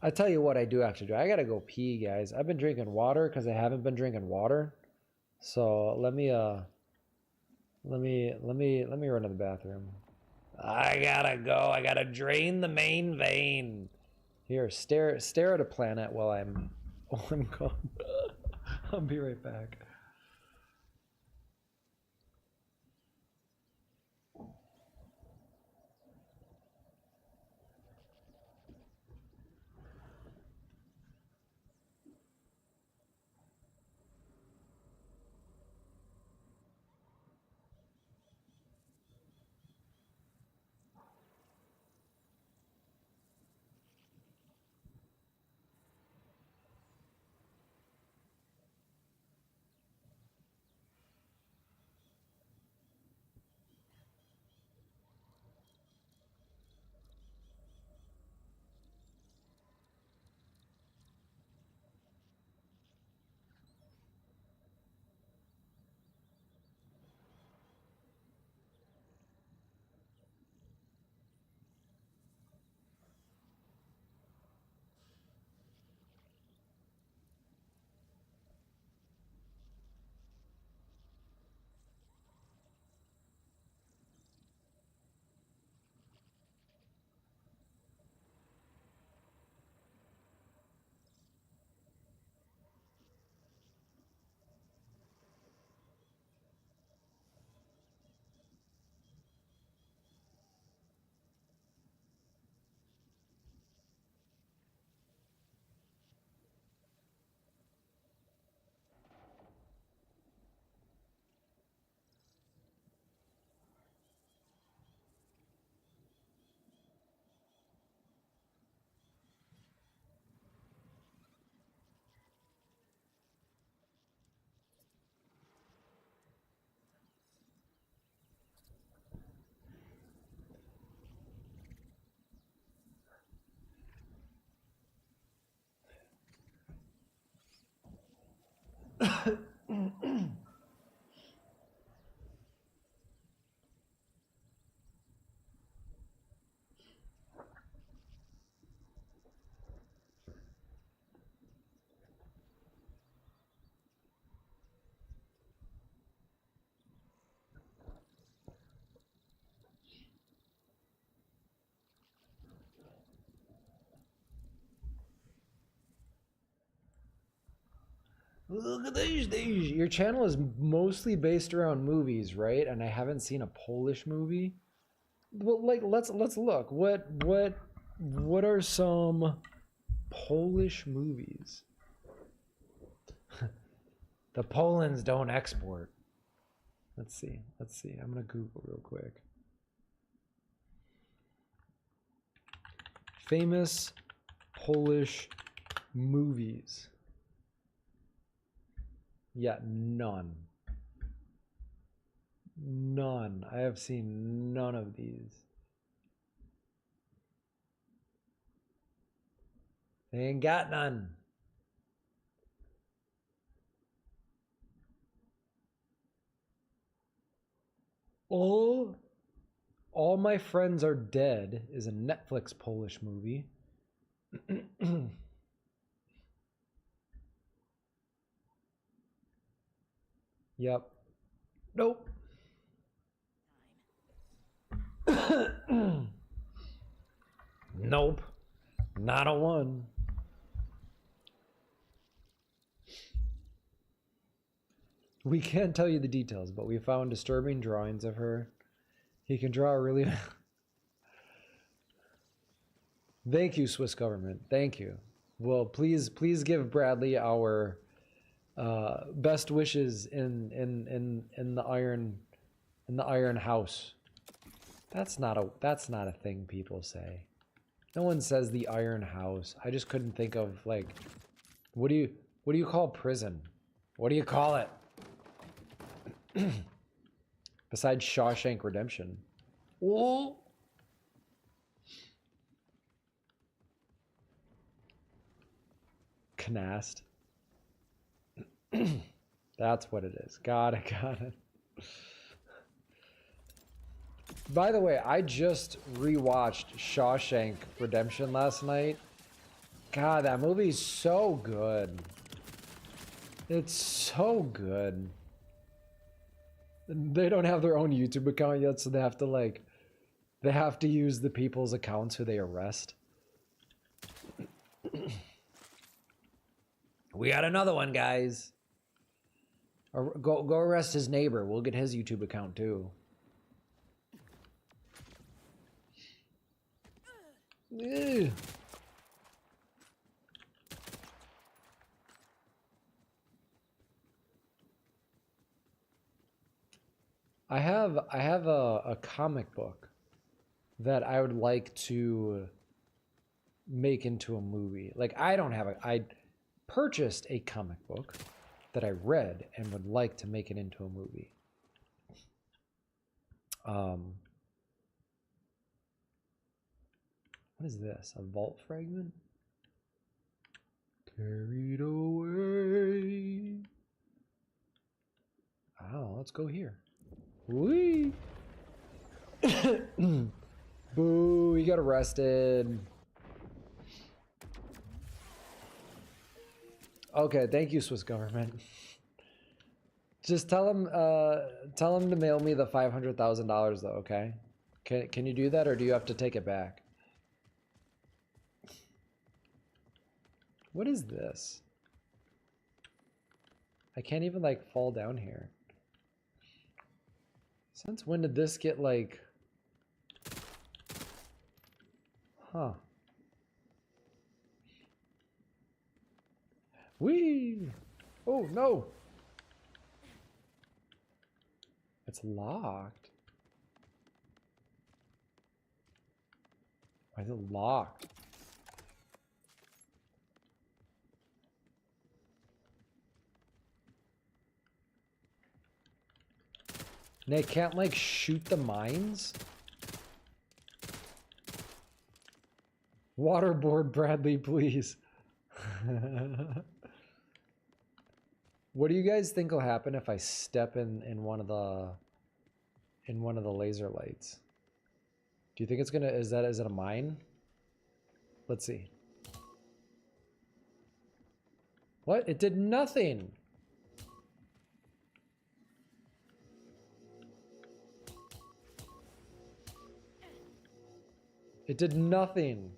A: I tell you what I do have to do. I gotta go pee, guys. I've been drinking water because I haven't been drinking water. So let me run to the bathroom. I gotta go. I gotta drain the main vein. Here, stare at a planet while I'm gone. I'll be right back. Look at these. Your channel is mostly based around movies, right? And I haven't seen a Polish movie. Well, like let's look. What are some Polish movies? The Polands don't export. Let's see. I'm gonna Google real quick. Famous Polish movies. Yeah, none. None. I have seen none of these. They ain't got none. All My Friends Are Dead is a Netflix Polish movie. Yep. Nope. Nope. Not a one. We can't tell you the details, but we found disturbing drawings of her. He can draw really... Thank you, Swiss government. Thank you. Well, please give Bradley our best wishes in the Iron House. That's not a thing people say. No one says the Iron House. I just couldn't think of, like, what do you call prison? What do you call it? Besides Shawshank Redemption. Oh. Knast. That's what it is. Got it. By the way, I just rewatched Shawshank Redemption last night. God, that movie's so good. It's so good. They don't have their own YouTube account yet, so they have to use the people's accounts who they arrest. We got another one, guys. Go arrest his neighbor. We'll get his YouTube account too. Ew. I have a comic book that I would like to make into a movie. Like, I purchased a comic book that I read and would like to make it into a movie. What is this? A vault fragment? Carried away. Oh, let's go here. Whee! Boo, he got arrested. Okay, thank you, Swiss government. Just tell him to mail me the $500,000 though, okay? Can you do that, or do you have to take it back? What is this? I can't even, like, fall down here. Since when did this get, like... Huh. Whee! Oh, no! It's locked. Why is it locked? And they can't, like, shoot the mines? Waterboard Bradley, please. What do you guys think will happen if I step in one of the laser lights? Do you think it's gonna, is it a mine? Let's see. What? It did nothing. It did nothing.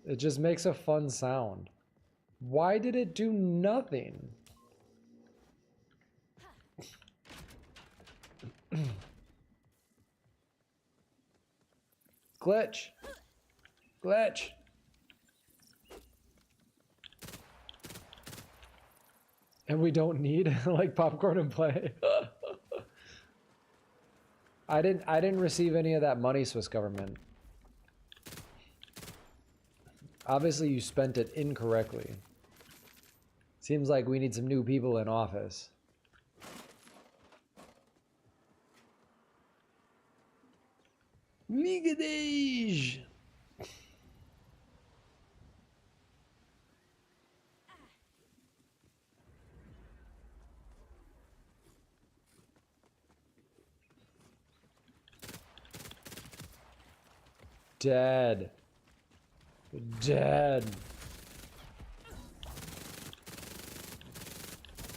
A: It just makes a fun sound. Why did it do nothing? Glitch. Glitch. And we don't need like popcorn and play. I didn't receive any of that money, Swiss government. Obviously you spent it incorrectly. Seems like we need some new people in office. Migadej! Dead. Dead.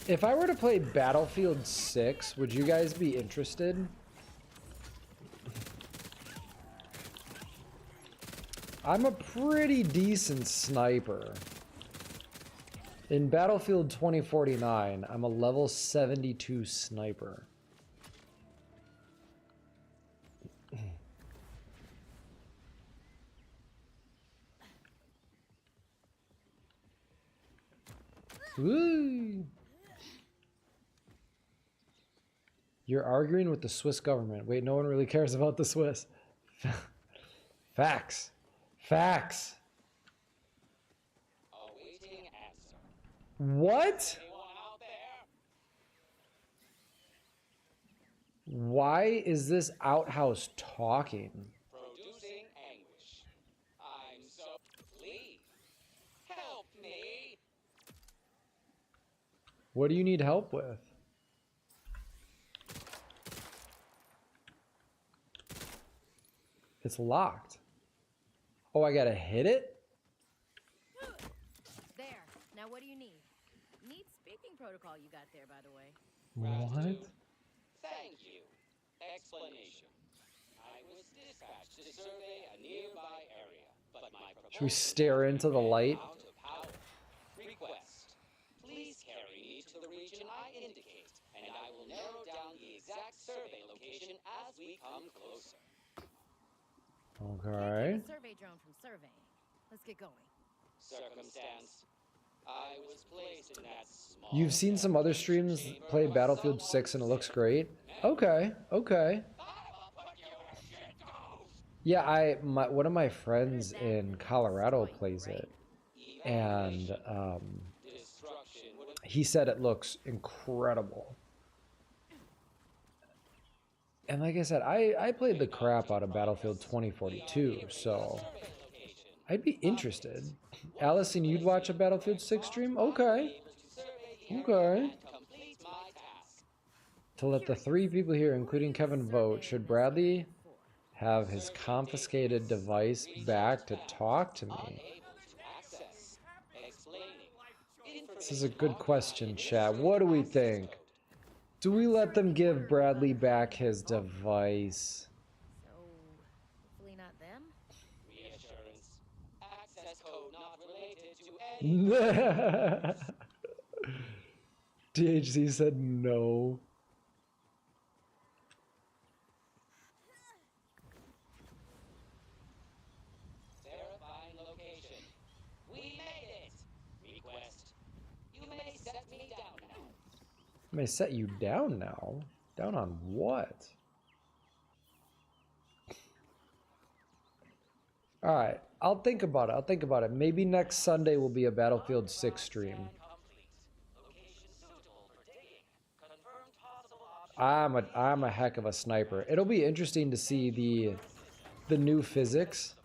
A: If I were to play Battlefield 6, would you guys be interested? I'm a pretty decent sniper. In Battlefield 2049, I'm a level 72 sniper. Woo! You're arguing with the Swiss government. Wait, no one really cares about the Swiss. Facts. Facts.
E: Awaiting answer.
A: What?
E: Anyone out there?
A: Why is this outhouse talking?
E: Producing anguish. I'm so... Please. Help me.
A: What do you need help with? It's locked. Oh, I gotta hit it?
D: There. Now what do you need? Neat speaking protocol you got there, by the way.
A: What?
E: Thank you. Explanation. I was dispatched to survey a nearby area, but my
A: Should we
E: proposal
A: stare into the light?
E: out of power. Request. Please carry me to the region I indicate, and I will narrow down the exact survey location as we come closer.
A: Okay.
D: Take a survey drone from surveying. Let's get going.
E: Circumstance. I was placed in that small...
A: You've seen some other streams play Battlefield 6 and it looks great. Okay, okay. Yeah, one of my friends in Colorado plays it, and he said it looks incredible. And like I said, I played the crap out of Battlefield 2042, so I'd be interested. Allison, you'd watch a Battlefield 6 stream? Okay. Okay. To let the 3 people here, including Kevin, vote, should Bradley have his confiscated device back to talk to me? This is a good question, chat. What do we think? Do we let them give Bradley back his device?
D: So, hopefully not them?
E: Reassurance. Access code not related to any...
A: DHC said no.
E: Verifying location. We made it! Request. You may set me down now.
A: I may set you down now. Down on what? Alright, I'll think about it. I'll think about it. Maybe next Sunday will be a Battlefield 6 stream. I'm a heck of a sniper. It'll be interesting to see the new physics.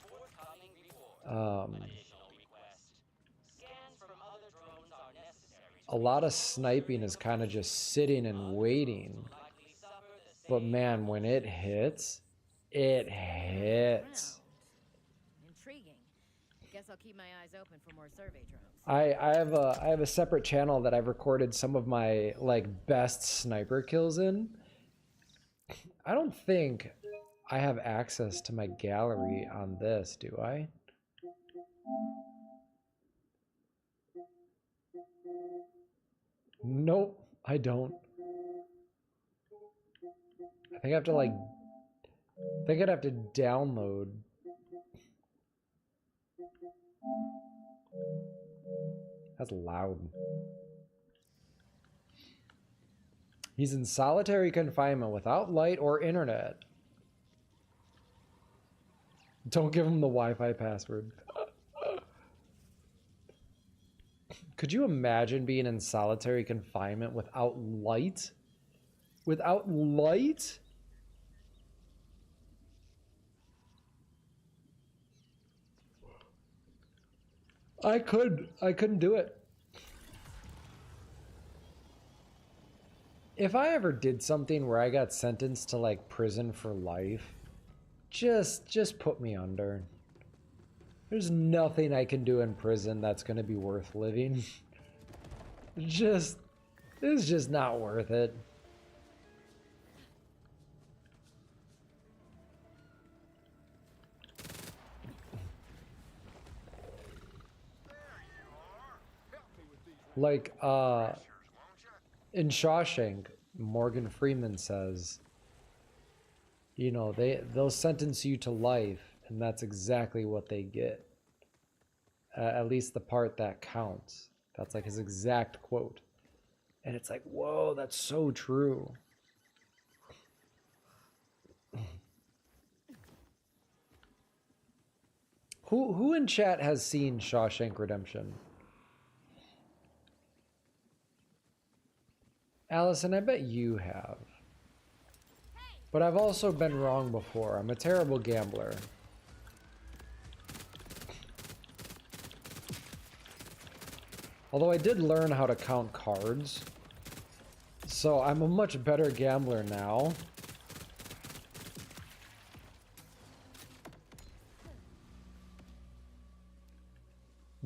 A: a lot of sniping is kind of just sitting and waiting. But man, when it hits, it hits.
D: Intriguing. Guess I'll keep my eyes open for more survey drones.
A: I have a separate channel that I've recorded some of my like best sniper kills in. I don't think I have access to my gallery on this, do I? Nope, I don't. I think I have to like, I think I'd have to download. That's loud. He's in solitary confinement without light or internet. Don't give him the Wi-Fi password. Could you imagine being in solitary confinement without light? Without light? I couldn't do it. If I ever did something where I got sentenced to like prison for life, just put me under. There's nothing I can do in prison that's going to be worth living. It's just not worth it. Like, in Shawshank, Morgan Freeman says, you know, they'll sentence you to life, and that's exactly what they get. At least the part that counts. That's like his exact quote. And it's like, whoa, that's so true. Who in chat has seen Shawshank Redemption? Allison, I bet you have. But I've also been wrong before. I'm a terrible gambler. Although I did learn how to count cards. So I'm a much better gambler now.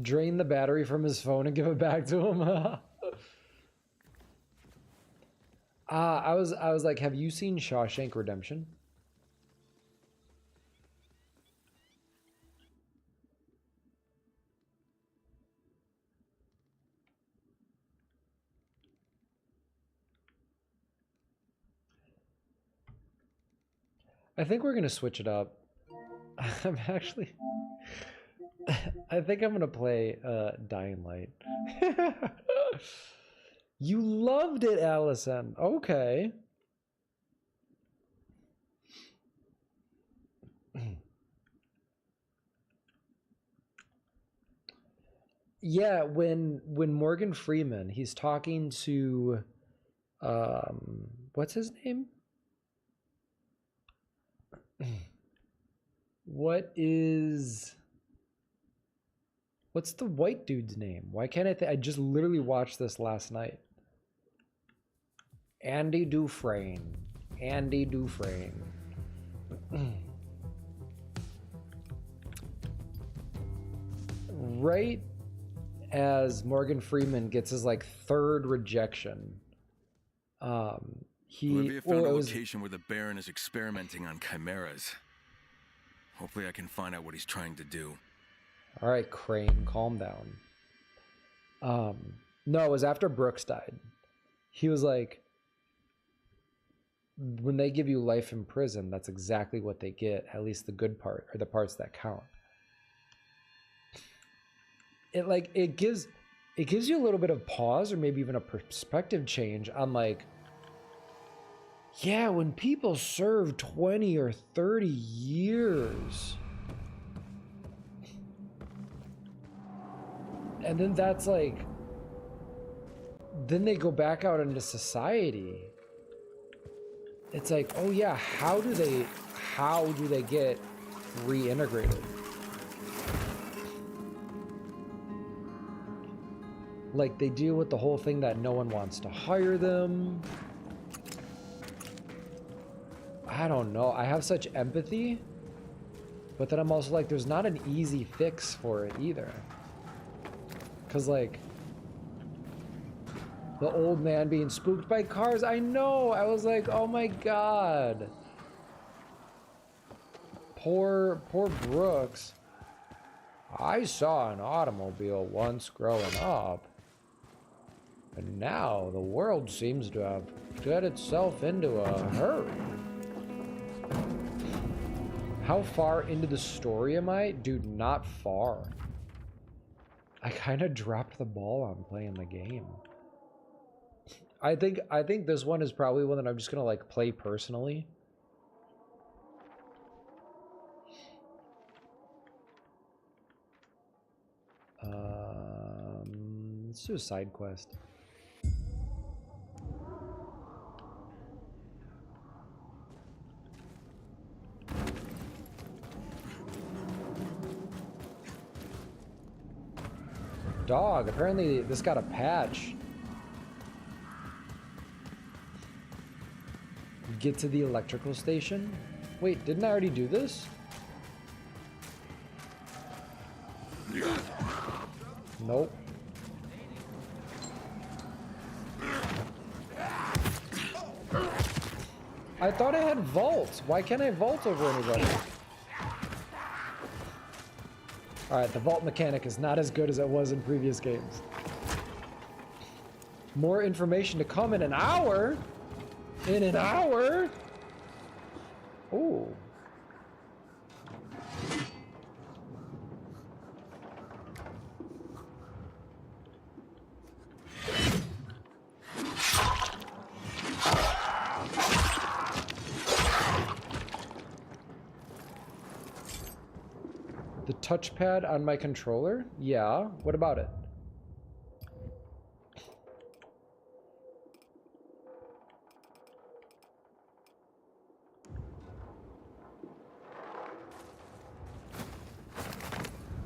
A: Drain the battery from his phone and give it back to him. I was like, have you seen Shawshank Redemption? I think we're gonna switch it up. I'm actually I think I'm gonna play Dying Light. You loved it, Allison. Okay. Yeah, when Morgan Freeman, he's talking to what's his name? What's the white dude's name? Why can't I just literally watched this last night. Andy Dufresne. Andy Dufresne. Right as Morgan Freeman gets his like third rejection,
F: Olivia found a location where the Baron is experimenting on chimeras. Hopefully I can find out what he's trying to do.
A: All right, Crane, calm down. No, it was after Brooks died. He was like, when they give you life in prison, that's exactly what they get. At least the good part, or the parts that count. It gives you a little bit of pause, or maybe even a perspective change on like, yeah, when people serve 20 or 30 years, and then that's like, then they go back out into society. It's like, oh yeah, how do they get reintegrated? Like, they deal with the whole thing that no one wants to hire them. I don't know. I have such empathy. But then I'm also like, there's not an easy fix for it either. Because, like, the old man being spooked by cars. I know. I was like, oh my God. Poor Brooks. I saw an automobile once growing up. And now the world seems to have got itself into a hurry. How far into the story am I? Dude, not far. I kind of dropped the ball on playing the game. I think this one is probably one that I'm just gonna like play personally. Let's do a side quest. Dog, apparently this got a patch. Get to the electrical station. Wait, didn't I already do this? Nope. I thought I had vaults. Why can't I vault over anybody? Alright, the vault mechanic is not as good as it was in previous games. More information to come in an hour? In an hour? Ooh. The touchpad on my controller? Yeah. What about it?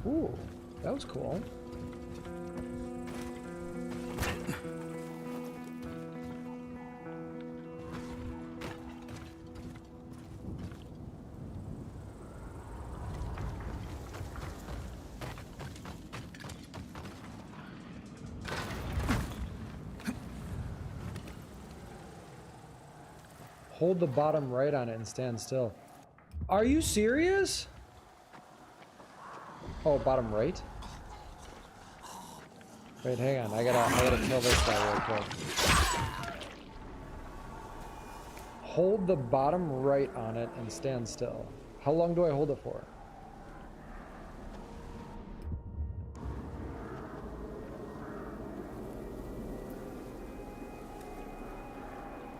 A: Ooh, that was cool. Hold the bottom right on it and stand still. Are you serious? Oh, bottom right? Wait, hang on. I gotta kill this guy real quick. Hold the bottom right on it and stand still. How long do I hold it for?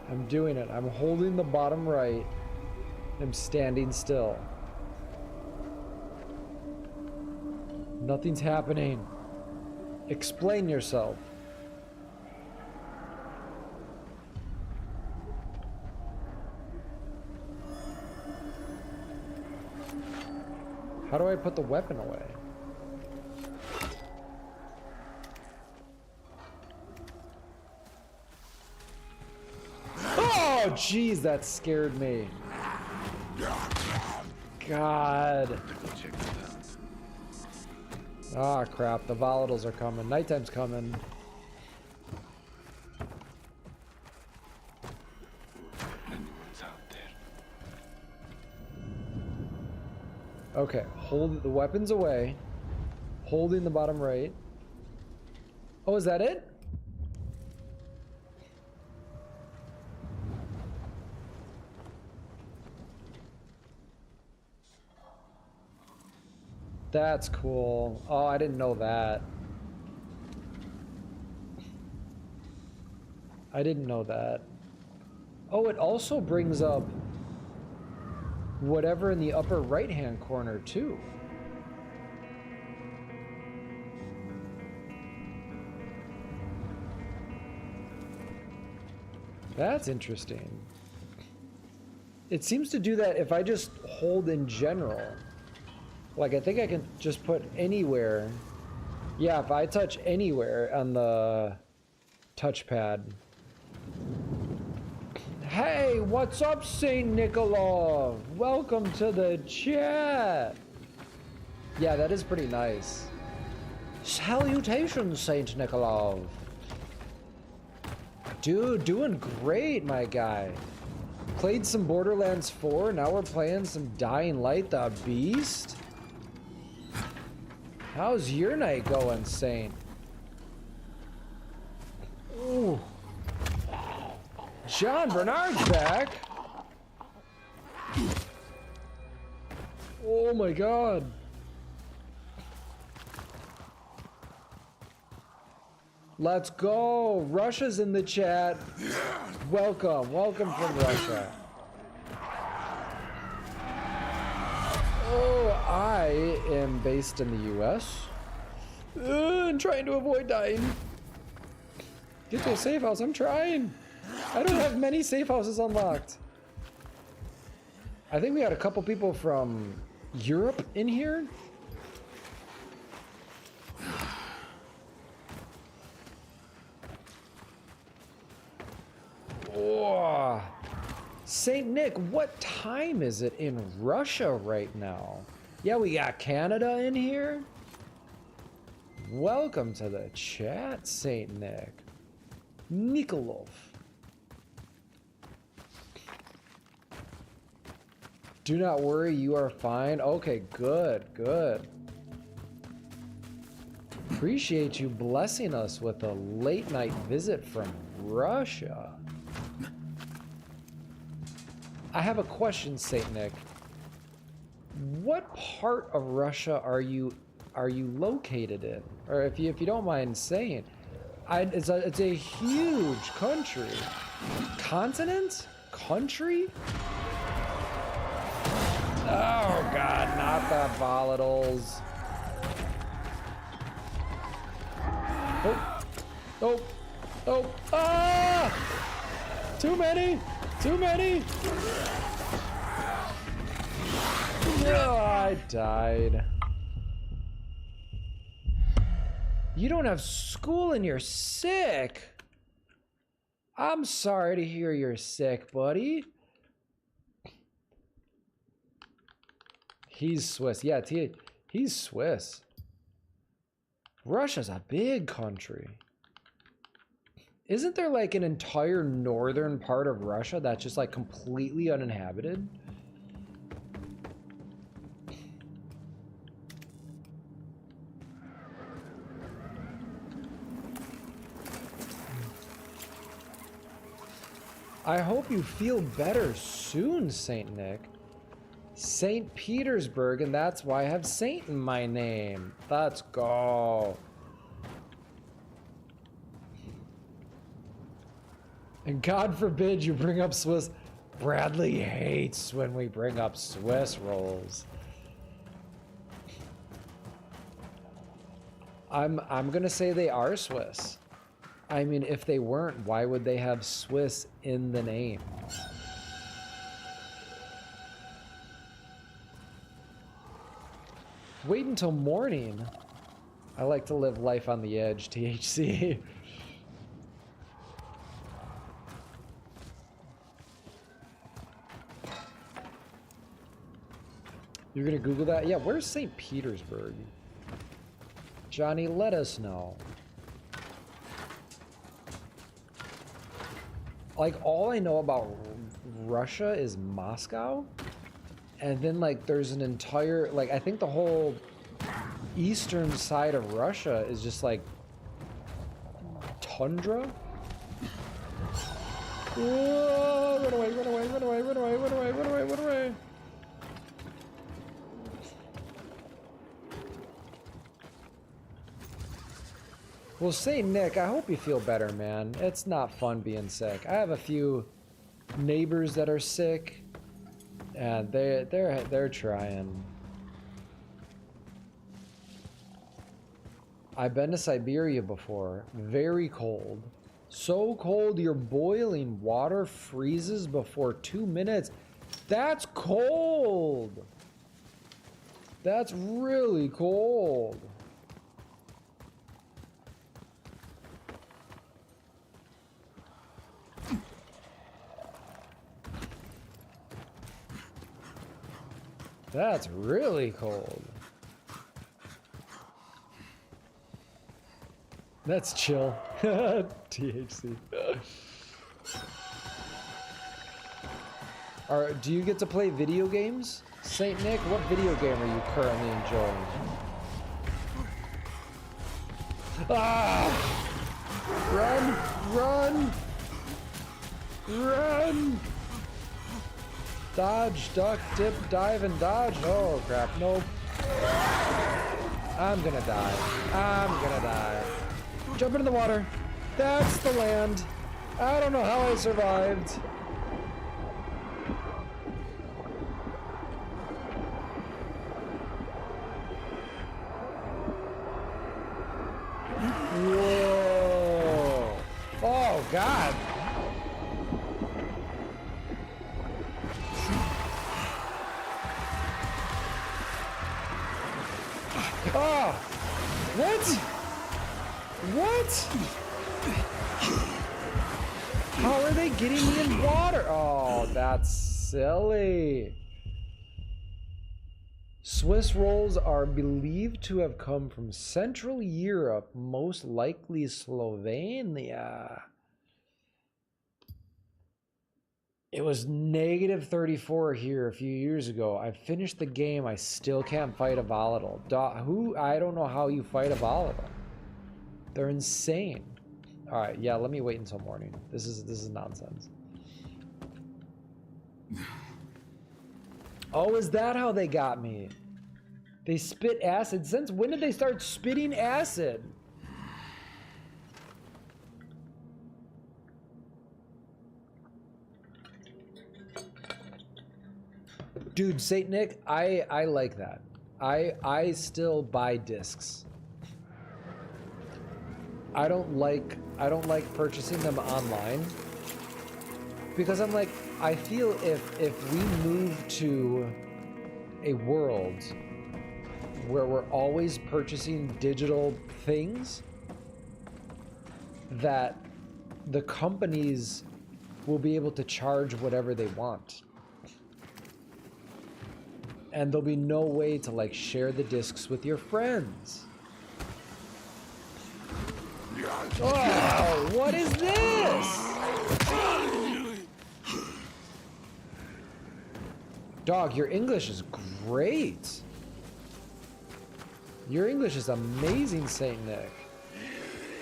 A: I'm doing it. I'm holding the bottom right. I'm standing still. Nothing's happening. Explain yourself. How do I put the weapon away? Oh, jeez, that scared me. God. Ah, crap. The volatiles are coming. Nighttime's coming. Okay, hold the weapons away. Holding the bottom right. Oh, is that it? That's cool. Oh, I didn't know that. I didn't know that. Oh, it also brings up whatever in the upper right-hand corner, too. That's interesting. It seems to do that if I just hold in general. Like, I think I can just put anywhere Yeah, if I touch anywhere on the touchpad. Hey, what's up, Saint Nikolov? Welcome to the chat. Yeah, that is pretty nice. Salutations, Saint Nikolov. Dude, doing great, my guy. Played some Borderlands 4, now we're playing some Dying Light the Beast. How's your night going, Saint? Ooh. John Bernard's back. Oh my god. Let's go. Russia's in the chat. Welcome. Welcome from Russia. Oh, I am based in the US. And trying to avoid dying. Get to a safe house. I'm trying. I don't have many safe houses unlocked. I think we had a couple people from Europe in here. Oh. Saint Nick, what time is it in Russia right now? Yeah, we got Canada in here. Welcome to the chat, Saint Nick. Nikolov. Do not worry, you are fine. Okay, good, good. Appreciate you blessing us with a late night visit from Russia. I have a question, Saint Nick. What part of Russia are you located in? Or if you don't mind saying. It's a huge country. Continent? Country? Oh god, not the volatiles. Oh, oh, oh, ah! Too many! Too many! Oh, I died. You don't have school and you're sick. I'm sorry to hear you're sick, buddy. He's Swiss. Yeah, he's Swiss. Russia's a big country. Isn't there like an entire northern part of Russia that's just like completely uninhabited? I hope you feel better soon, Saint Nick. St. Petersburg, and that's why I have Saint in my name. Let's go. And God forbid you bring up Swiss. Bradley hates when we bring up Swiss rolls. I'm gonna say they are Swiss. I mean, if they weren't, why would they have Swiss in the name? Wait until morning. I like to live life on the edge, THC. You're gonna Google that? Yeah, where's St. Petersburg? Johnny, let us know. Like, all I know about Russia is Moscow. And then, like, there's an entire, like, I think the whole eastern side of Russia is just, like, tundra. Whoa, run away, run away, run away, run away, run away, run away, run away. Well, Saint Nick, I hope you feel better, man. It's not fun being sick. I have a few neighbors that are sick. And they're trying. I've been to Siberia before. Very cold. So cold your boiling water freezes before 2 minutes. That's cold. That's really cold. That's really cold. That's chill. THC. Do you get to play video games? Saint Nick, what video game are you currently enjoying? Ah! Run! Run! Run! Dodge, duck, dip, dive, and dodge. Oh crap, nope. I'm gonna die. Jump into the water. That's the land. I don't know how I survived. Whoa. Oh God. Oh! What? What? How are they getting me in water? Oh, that's silly. Swiss rolls are believed to have come from Central Europe, most likely Slovenia. It was negative 34 here a few years ago. I finished the game. I still can't fight a volatile. I don't know how you fight a volatile. They're insane. All right, yeah, let me wait until morning. This is nonsense. Oh, is that how they got me? They spit acid. Since when did they start spitting acid? Dude, Saint Nick, I like that. I still buy discs. I don't like purchasing them online because I'm like, I feel if we move to a world where we're always purchasing digital things, that the companies will be able to charge whatever they want. And there'll be no way to like share the discs with your friends. Oh, what is this? Dog, your English is great. Your English is amazing, Saint Nick.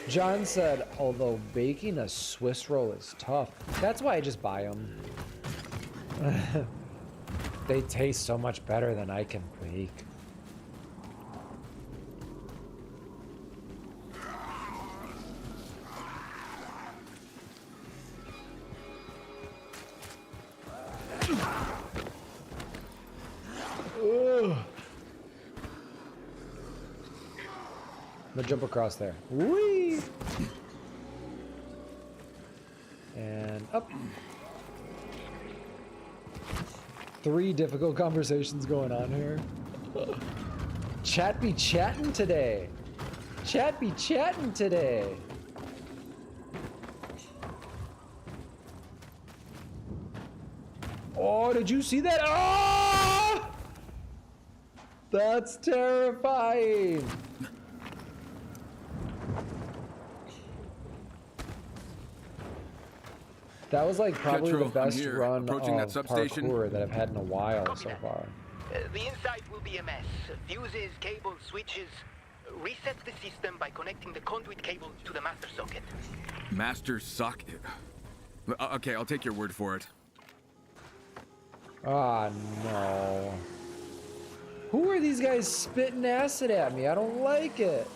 A: John said, although baking a Swiss roll is tough, that's why I just buy them. They taste so much better than I can bake. I'm gonna jump across there. Whee! And up. 3 difficult conversations going on here. Chat be chatting today. Chat be chatting today. Oh, did you see that? Oh! That's terrifying. That was like probably the best run of parkour that I've had in a while so far.
G: The inside will be a mess. Fuses, cables, switches. Reset the system by connecting the conduit cable to the master socket.
F: Master socket? Okay, I'll take your word for it.
A: Ah, no. Who are these guys spitting acid at me? I don't like it.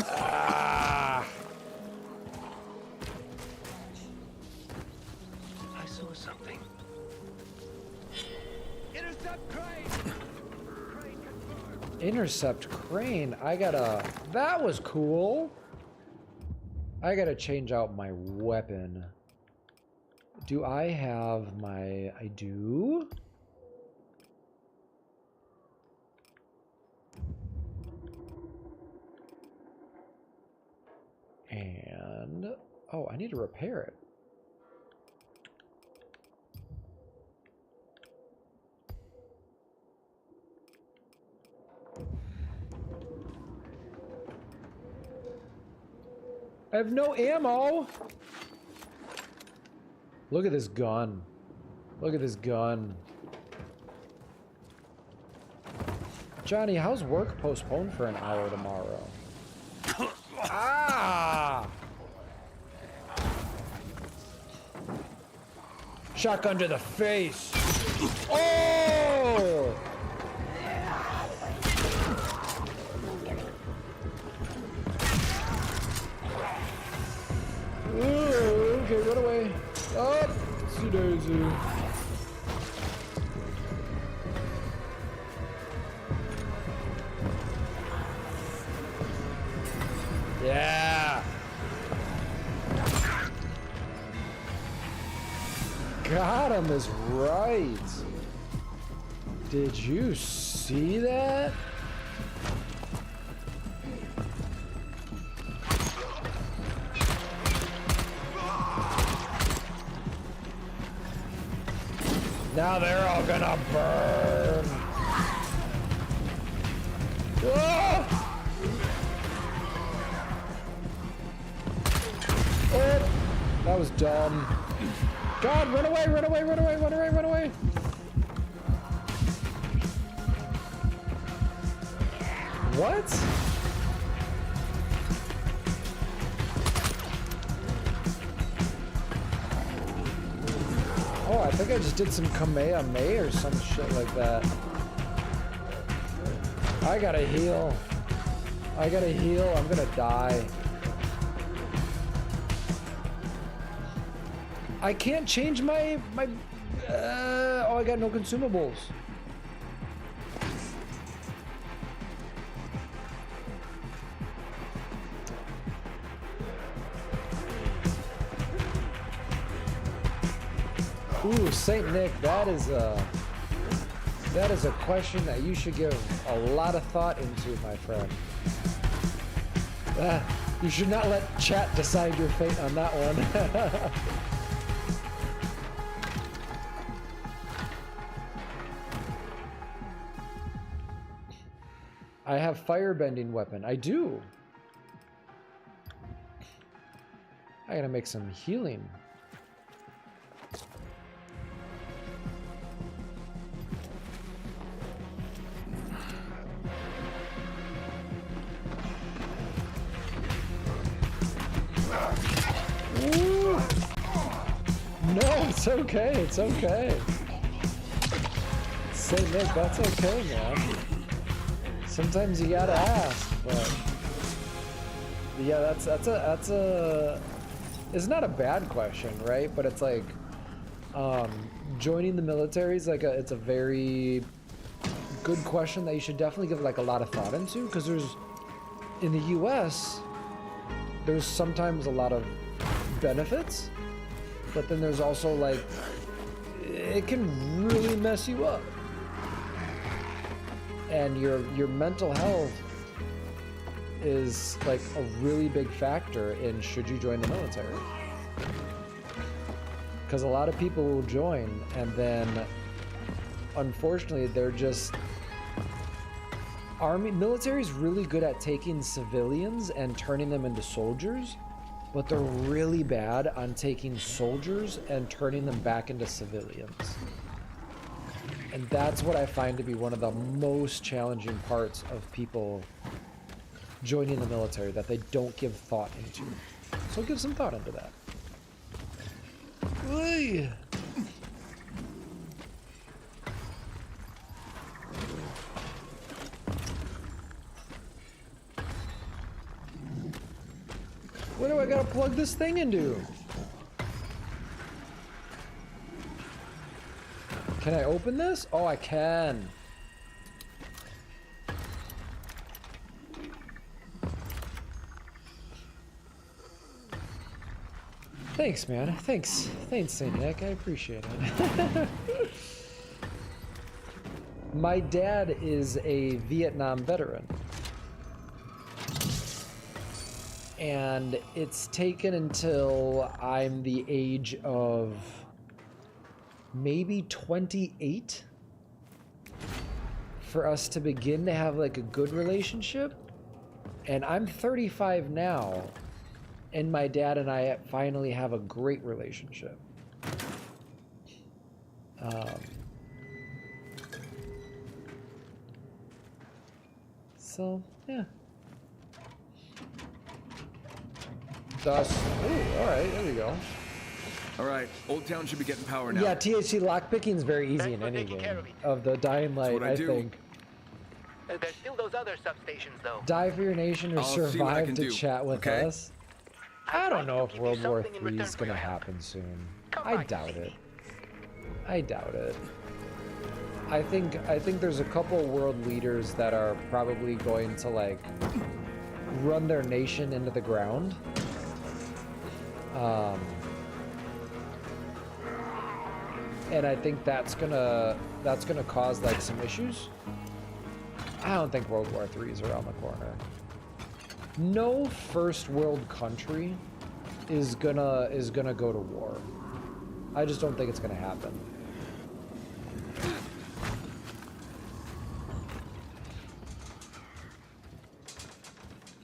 A: Ah.
G: I saw something.
B: Intercept crane!
A: Intercept crane. That was cool. I gotta change out my weapon. Do I have my... I do? And... oh, I need to repair it. I have no ammo. Look at this gun. Look at this gun. Johnny, how's work postponed for an hour tomorrow? Ah! Shotgun to the face. Oh! Ooh, okay, run away. Oh, Daisy. Yeah. Got him is right. Did you see that? Now they're all gonna burn. Whoa! Oh, that was dumb. God, run away, run away, run away, run away, run away. What? Oh, I think I just did some Kamehameha or some shit like that. I gotta heal. I gotta heal. I'm gonna die. I can't change my oh, I got no consumables. Ooh, Saint Nick, that is a question that you should give a lot of thought into, my friend. You should not let chat decide your fate on that one. I have firebending weapon. I do. I gotta make some healing. Ooh. No, it's okay. It's okay. Say, Nick, that's okay, man. Sometimes you gotta ask, but yeah, that's a. It's not a bad question, right? But it's like, joining the military is like it's a very good question that you should definitely give like a lot of thought into, because in the U.S. there's sometimes a lot of benefits, but then there's also like it can really mess you up. And your mental health is like a really big factor in should you join the military. Because a lot of people will join and then unfortunately they're just military is really good at taking civilians and turning them into soldiers, but they're really bad on taking soldiers and turning them back into civilians. And that's what I find to be one of the most challenging parts of people joining the military, that they don't give thought into. So give some thought into that. Oy. Where do I gotta plug this thing into? Can I open this? Oh, I can. Thanks, man. Thanks, Saint Nick. I appreciate it. My dad is a Vietnam veteran. And it's taken until I'm the age of maybe 28 for us to begin to have like a good relationship. And I'm 35 now. and my dad and I finally have a great relationship. So, yeah. Dust. Ooh, alright, there we go.
F: Alright, Old Town should be getting power now.
A: Yeah, THC lockpicking is very easy in any game. Of the Dying Light, I think.
G: There's still those other substations, though.
A: Die for your nation or survive to chat with us. I don't know if World War III is gonna happen soon. I doubt it. I doubt it. I think there's a couple world leaders that are probably going to like run their nation into the ground. And I think that's gonna cause like some issues. I don't think World War III is around the corner. No first world country is gonna go to war. I just don't think it's gonna happen.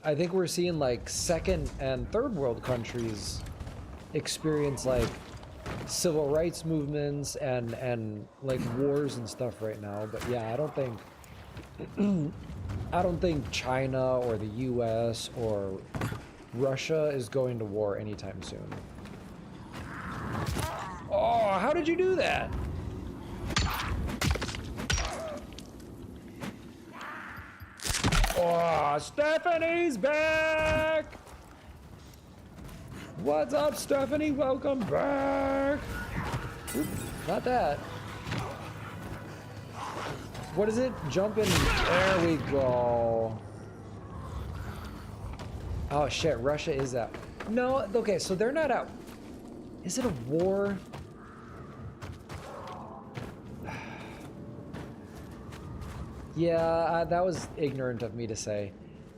A: I think we're seeing like second and third world countries experience like civil rights movements and like wars and stuff right now. But yeah, I don't think China or the US or Russia is going to war anytime soon. Oh, how did you do that? Oh, Stephanie's back! What's up, Stephanie? Welcome back! Oop, not that. What is it? Jump in. There we go. Oh shit, Russia is out. No, okay, so they're not out. Is it a war? Yeah, that was ignorant of me to say.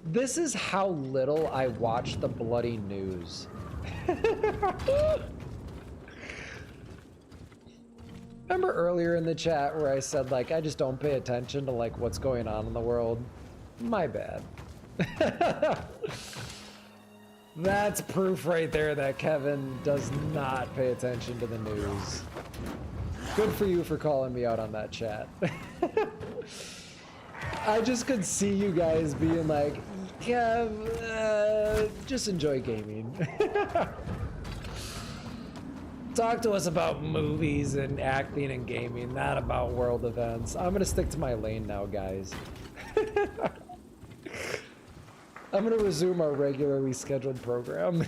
A: This is how little I watch the bloody news. Remember earlier in the chat where I said, like, I just don't pay attention to, like, what's going on in the world? My bad. That's proof right there that Kevin does not pay attention to the news. Good for you for calling me out on that, chat. I just could see you guys being like, Kev, just enjoy gaming. Talk to us about movies and acting and gaming, not about world events. I'm gonna stick to my lane now, guys. I'm gonna resume our regularly scheduled program.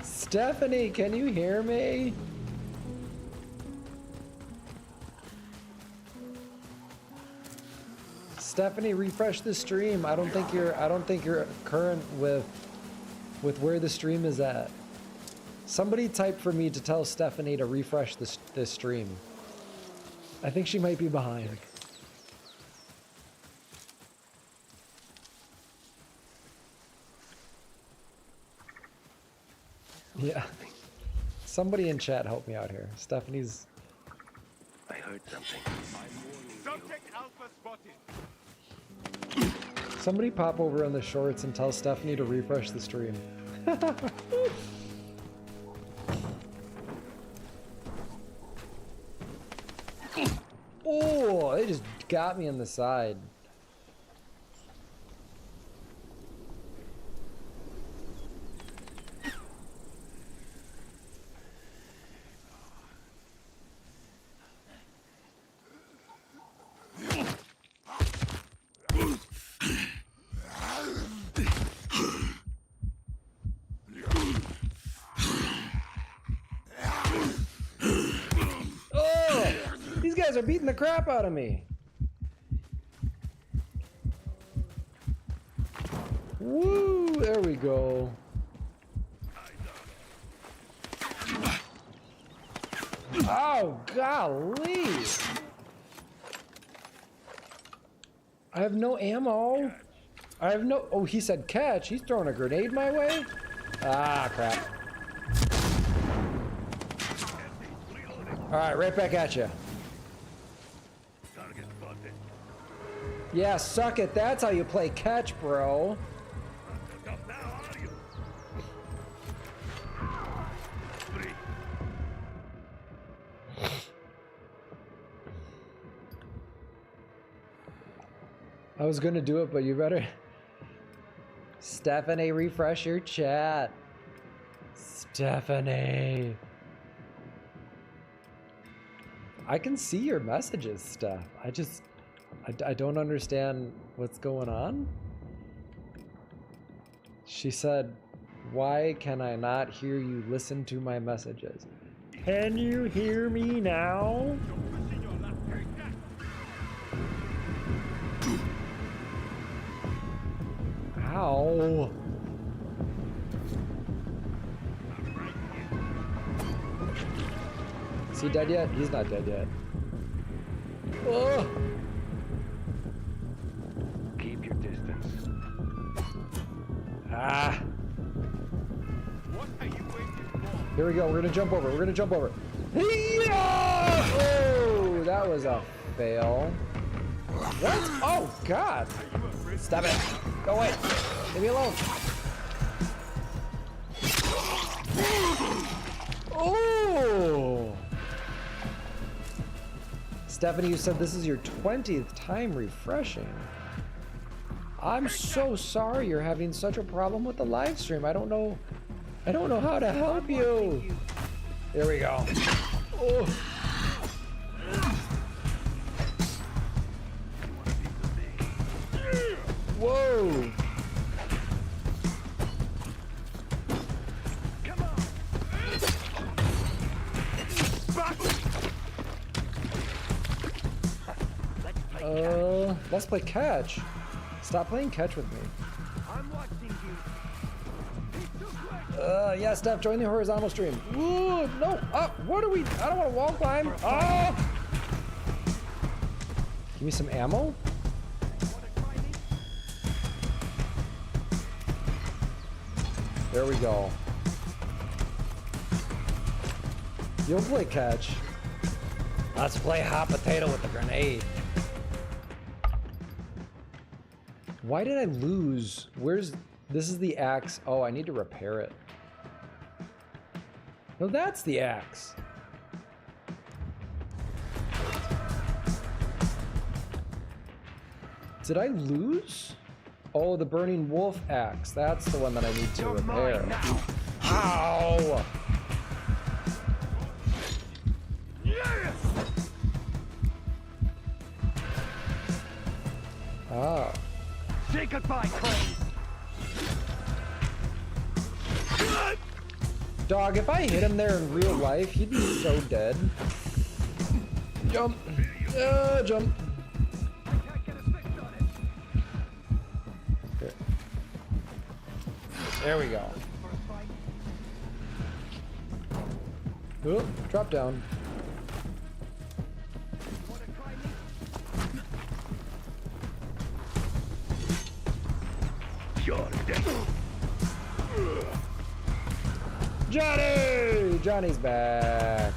A: Stephanie, can you hear me? Stephanie, refresh the stream. I don't think you're current with where the stream is at. Somebody type for me to tell Stephanie to refresh this stream. I think she might be behind. Yeah. Somebody in chat help me out here. Stephanie's...
H: I heard something.
I: Subject Alpha spotted.
A: Somebody pop over on the shorts and tell Stephanie to refresh the stream. Oh, it just got me in the side. Are beating the crap out of me. Woo, there we go. Oh, golly. I have no ammo. I have no... Oh, he said catch. He's throwing a grenade my way? Ah, crap. Alright, right back at you. Yeah, suck it. That's how you play catch, bro. I was gonna do it, but you better... Stephanie, refresh your chat. Stephanie. I can see your messages, Steph. I don't understand what's going on. She said, why can I not hear you listen to my messages? Can you hear me now? Ow. Is he dead yet? He's not dead yet. Oh.
H: Keep your distance.
A: Ah.
I: What are you waiting for?
A: Here we go. We're gonna jump over. We're gonna jump over. Yeah! Oh, that was a fail. What? Oh, God. Stop it. Go away. Leave me alone. Oh. Stephanie, you said this is your 20th time refreshing. I'm so sorry you're having such a problem with the live stream. I don't know how to help you. There we go. Oh. Whoa. Let's play catch. Stop playing catch with me.
G: I'm watching you.
A: Yeah, Steph, join the horizontal stream. Ooh, no. What are we? I don't want to wall climb. Oh! Give me some ammo. There we go. You'll play catch. Let's play hot potato with the grenade. Why did I lose? This is the axe. Oh, I need to repair it. No, that's the axe. Did I lose? Oh, the burning wolf axe. That's the one that I need to repair. Ow! Ah.
G: Say goodbye, Crane.
A: Dog, if I hit him there in real life, he'd be so dead. Jump. Jump. Okay. There we go. Oh, drop down. Johnny! Johnny's back.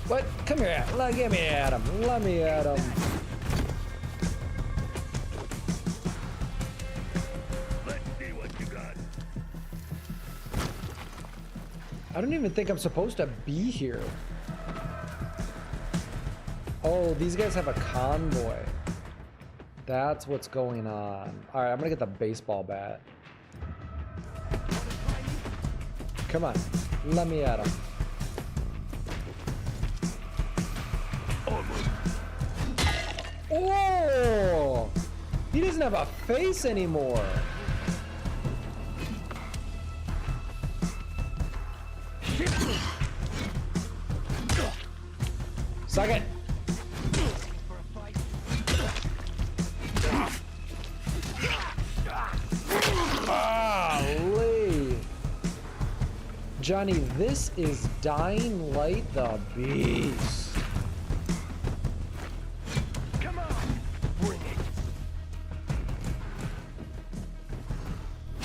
A: What? Come here. Get me at him. Let me at him. I don't even think I'm supposed to be here. Oh, these guys have a convoy. That's what's going on. All right, I'm gonna get the baseball bat. Come on, let me at him. Oh! He doesn't have a face anymore. Suck it. Johnny, this is Dying Light the Beast.
I: Come on, bring it.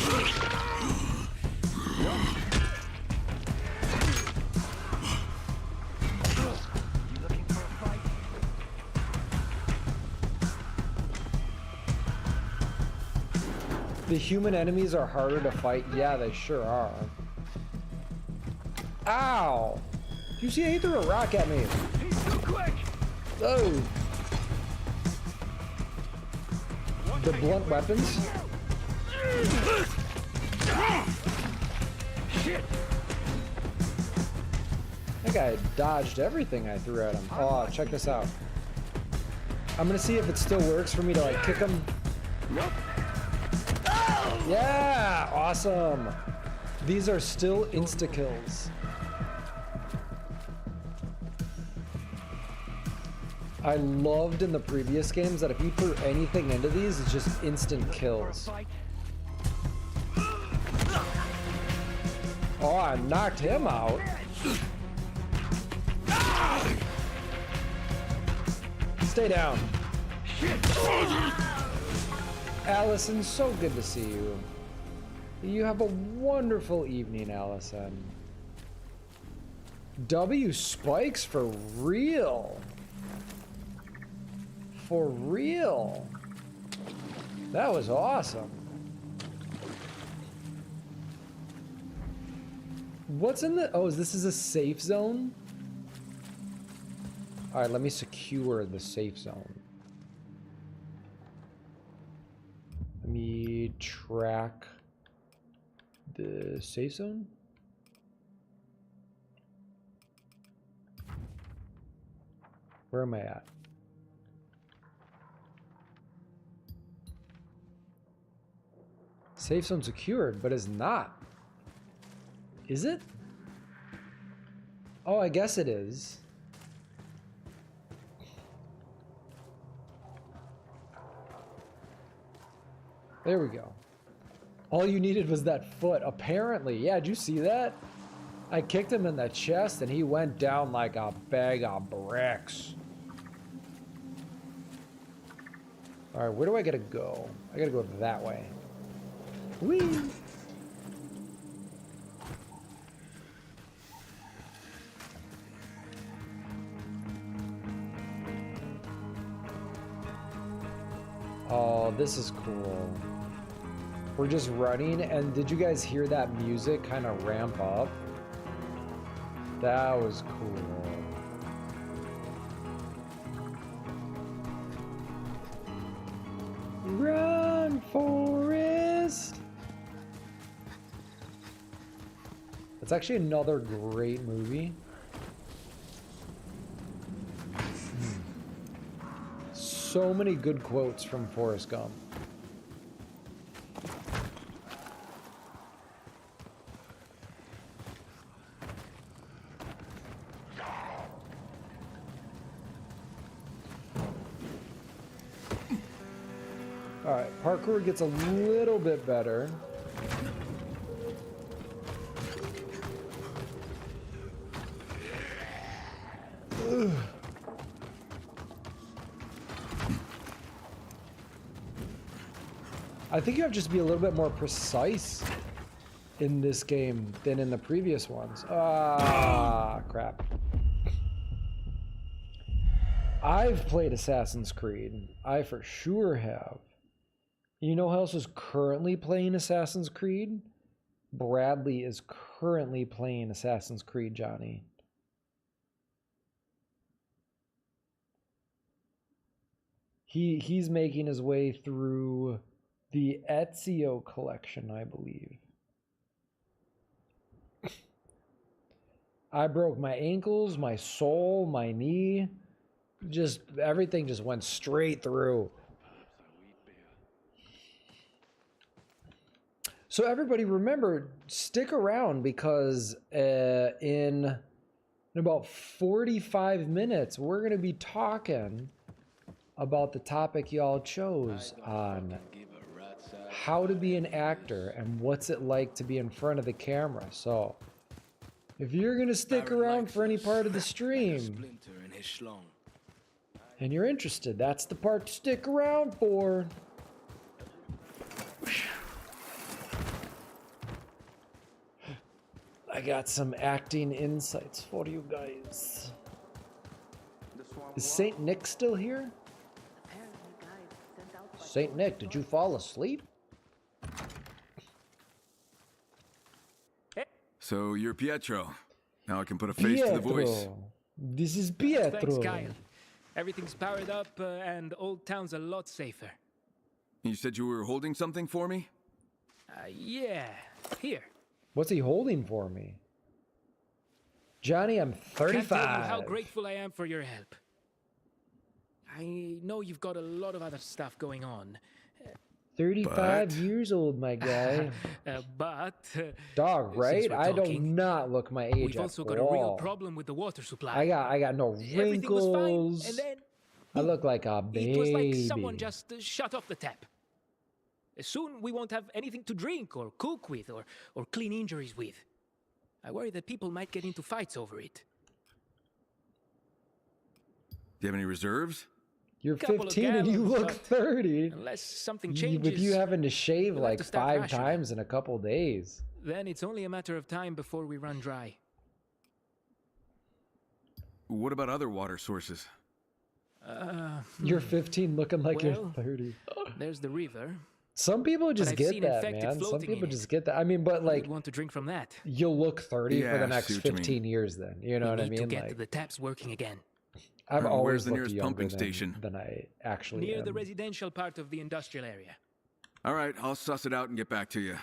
I: You looking for a fight?
A: The human enemies are harder to fight. Yeah, they sure are. Ow! Did you see he threw a rock at me?
I: He's so quick.
A: Oh! The blunt weapons?
I: Shit.
A: That guy dodged everything I threw at him. Oh, check this out. I'm gonna see if it still works for me to like kick him.
I: Nope.
A: Yeah! Awesome! These are still insta-kills. I loved in the previous games that if you threw anything into these, it's just instant kills. Oh, I knocked him out. Stay down. Allison, so good to see you. You have a wonderful evening, Allison. W spikes for real. For real. That was awesome. What's in the... Oh, this is a safe zone? Alright, let me secure the safe zone. Let me track the safe zone. Where am I at? Safe zone secured, but it's not. Is it? Oh, I guess it is. There we go. All you needed was that foot, apparently. Yeah, did you see that? I kicked him in the chest and he went down like a bag of bricks. Alright, where do I gotta go? I gotta go that way. Whee! Oh, this is cool. We're just running, and did you guys hear that music kind of ramp up? That was cool. Run, Forrest! It's actually another great movie. So many good quotes from Forrest Gump. Alright, parkour gets a little bit better. Ugh. I think you have to just be a little bit more precise in this game than in the previous ones. Ah, crap. I've played Assassin's Creed. I for sure have. You know who else is currently playing Assassin's Creed? Bradley is currently playing Assassin's Creed, Johnny. He's making his way through the Ezio collection, I believe. I broke my ankles, my soul, my knee. Just everything just went straight through. So everybody remember, stick around because in about 45 minutes, we're going to be talking about the topic y'all chose on how to be an actor and what's it like to be in front of the camera. So If you're gonna stick around for any part of the stream, and you're interested, that's the part to stick around for. I got some acting insights for you guys. Is Saint Nick still here? Saint Nick, did you fall asleep?
F: So you're Pietro. Now I can put a face to the voice.
A: This is Pietro.
J: Thanks, Kyle. Everything's powered up and Old Town's a lot safer.
F: You said you were holding something for me?
J: Yeah. Here.
A: What's he holding for me? Johnny, I'm 35.
J: Can't tell you how grateful I am for your help. I know you've got a lot of other stuff going on.
A: 35 years old, my guy. Dog, right? I do not look my age.
J: We've also got a real problem with the water supply.
A: I got no wrinkles.
J: Everything was fine, and then
A: I look like a baby.
J: It was like someone just shut off the tap. Soon we won't have anything to drink or cook with or clean injuries with. I worry that people might get into fights over it.
F: Do you have any reserves?
A: You're 15 and you look 30.
J: Unless something changes.
A: With you having to shave like 5 times in a couple days.
J: Then it's only a matter of time before we run dry.
F: What about other water sources?
A: You're 15 looking like you're 30.
J: There's the river.
A: Some people just get that, man. Some people just get that. I mean, but like,
J: want to drink from that.
A: You'll look 30 for the next 15 years then. You know what I mean?
J: To get the taps working again.
A: I've always
F: the
A: looked
F: nearest
A: younger
F: pumping station
A: than I actually
J: Near
A: am.
J: the residential part of the industrial area.
F: All right, I'll suss it out and get back to you.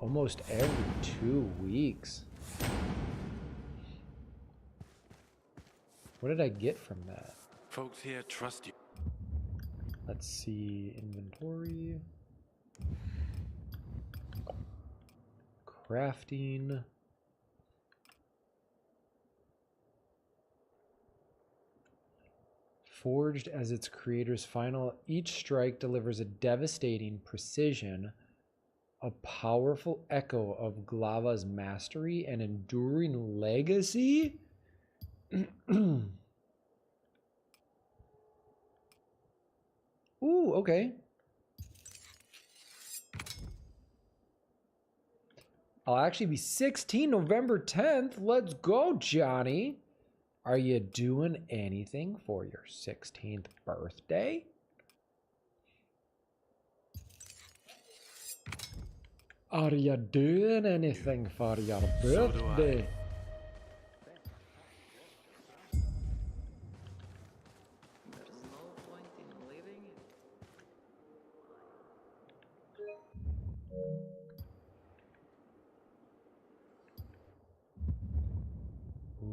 A: Almost every 2 weeks. What did I get from that?
H: Folks here trust you.
A: Let's see, inventory. Crafting. Forged as its creator's final, each strike delivers a devastating precision, a powerful echo of Glava's mastery, and enduring legacy? Ooh, okay. I'll actually be 16 November 10th. Let's go, Johnny. Are you doing anything for your 16th birthday? Are you doing anything for your birthday?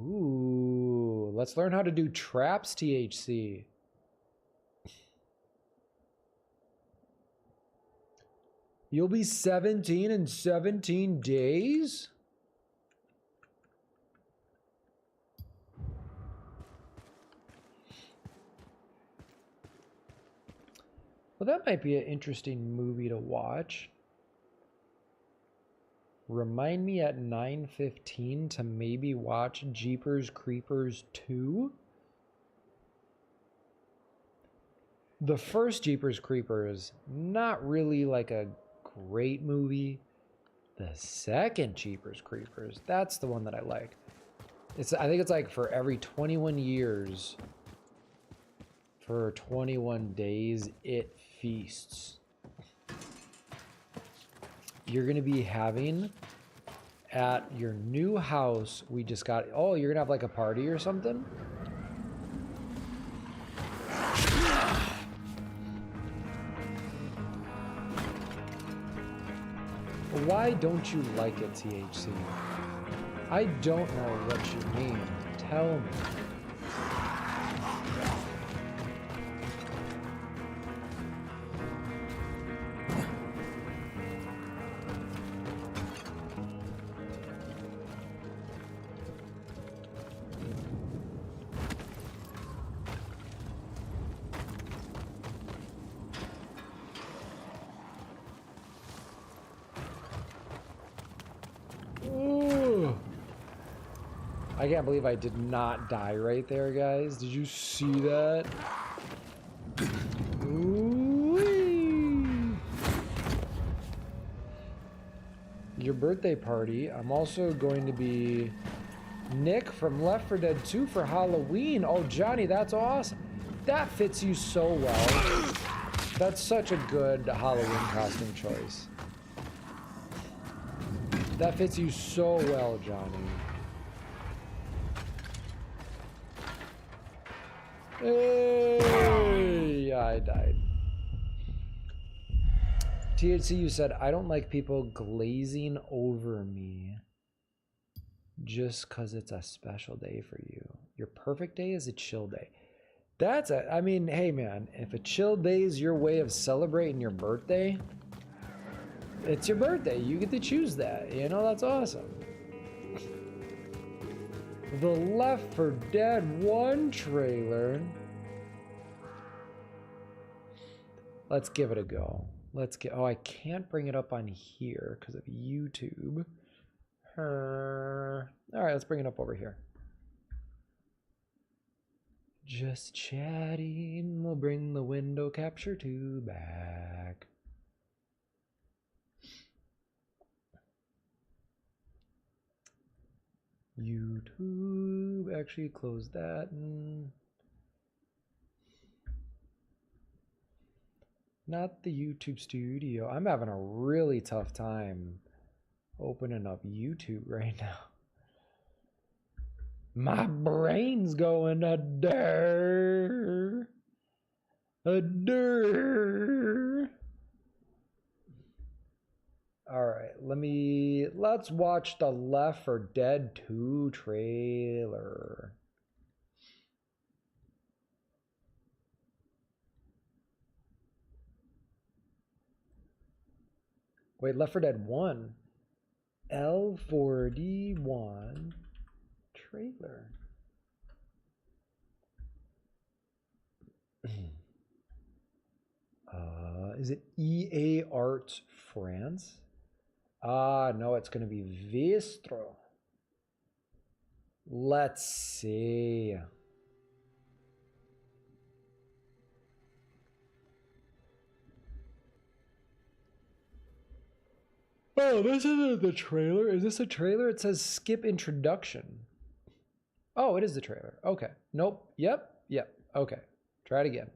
A: Ooh, let's learn how to do traps, THC. You'll be 17 in 17 days? Well, that might be an interesting movie to watch. Remind me at 9:15 to maybe watch Jeepers Creepers 2. The first Jeepers Creepers, not really like a great movie. The second Jeepers Creepers, that's the one that I like. I think it's like for every 21 years, for 21 days, it feasts. You're going to be having at your new house, we just got, oh, you're going to have like a party or something? Why don't you like it, THC? I don't know what you mean. Tell me. I can't believe I did not die right there, guys. Did you see that? Ooh-wee. Your birthday party. I'm also going to be Nick from Left 4 Dead 2 for Halloween. Oh, Johnny, that's awesome. That fits you so well. That's such a good Halloween costume choice. That fits you so well, Johnny. Hey, I died. THCU said, I don't like people glazing over me just because it's a special day for you. Your perfect day is a chill day. That's a, I mean, hey man, if a chill day is your way of celebrating your birthday, it's your birthday. You get to choose that. You know, that's awesome. The Left 4 Dead 1 trailer. Let's give it a go. Let's get, oh, I can't bring it up on here because of YouTube. All right, let's bring it up over here. Just chatting. We'll bring the window capture to back. YouTube, actually close that. Not the YouTube studio. I'm having a really tough time opening up YouTube right now. My brain's going a dur. A dur. All right, let's watch the Left 4 Dead 2 trailer. Wait, Left 4 Dead 1. L4D1 trailer. Is it EA Arts France? No, it's going to be Vistro. Let's see. Oh, this isn't the trailer. Is this a trailer? It says skip introduction. Oh, it is the trailer. Okay. Nope. Yep. Okay. Try it again.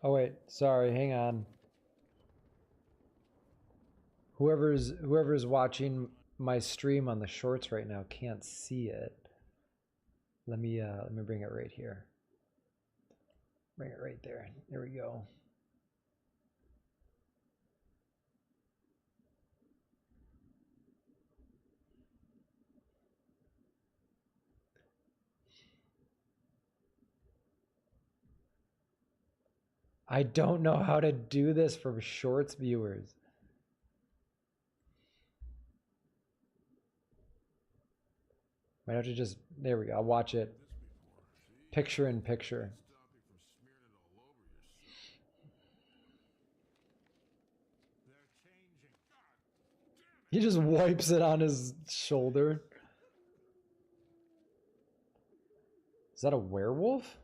A: Oh wait, sorry, hang on. Whoever's watching my stream on the shorts right now can't see it. Let me bring it right here. Bring it right there. There we go. I don't know how to do this for shorts viewers. Might have to just, there we go, I'll watch it. Picture in picture. He just wipes it on his shoulder. Is that a werewolf?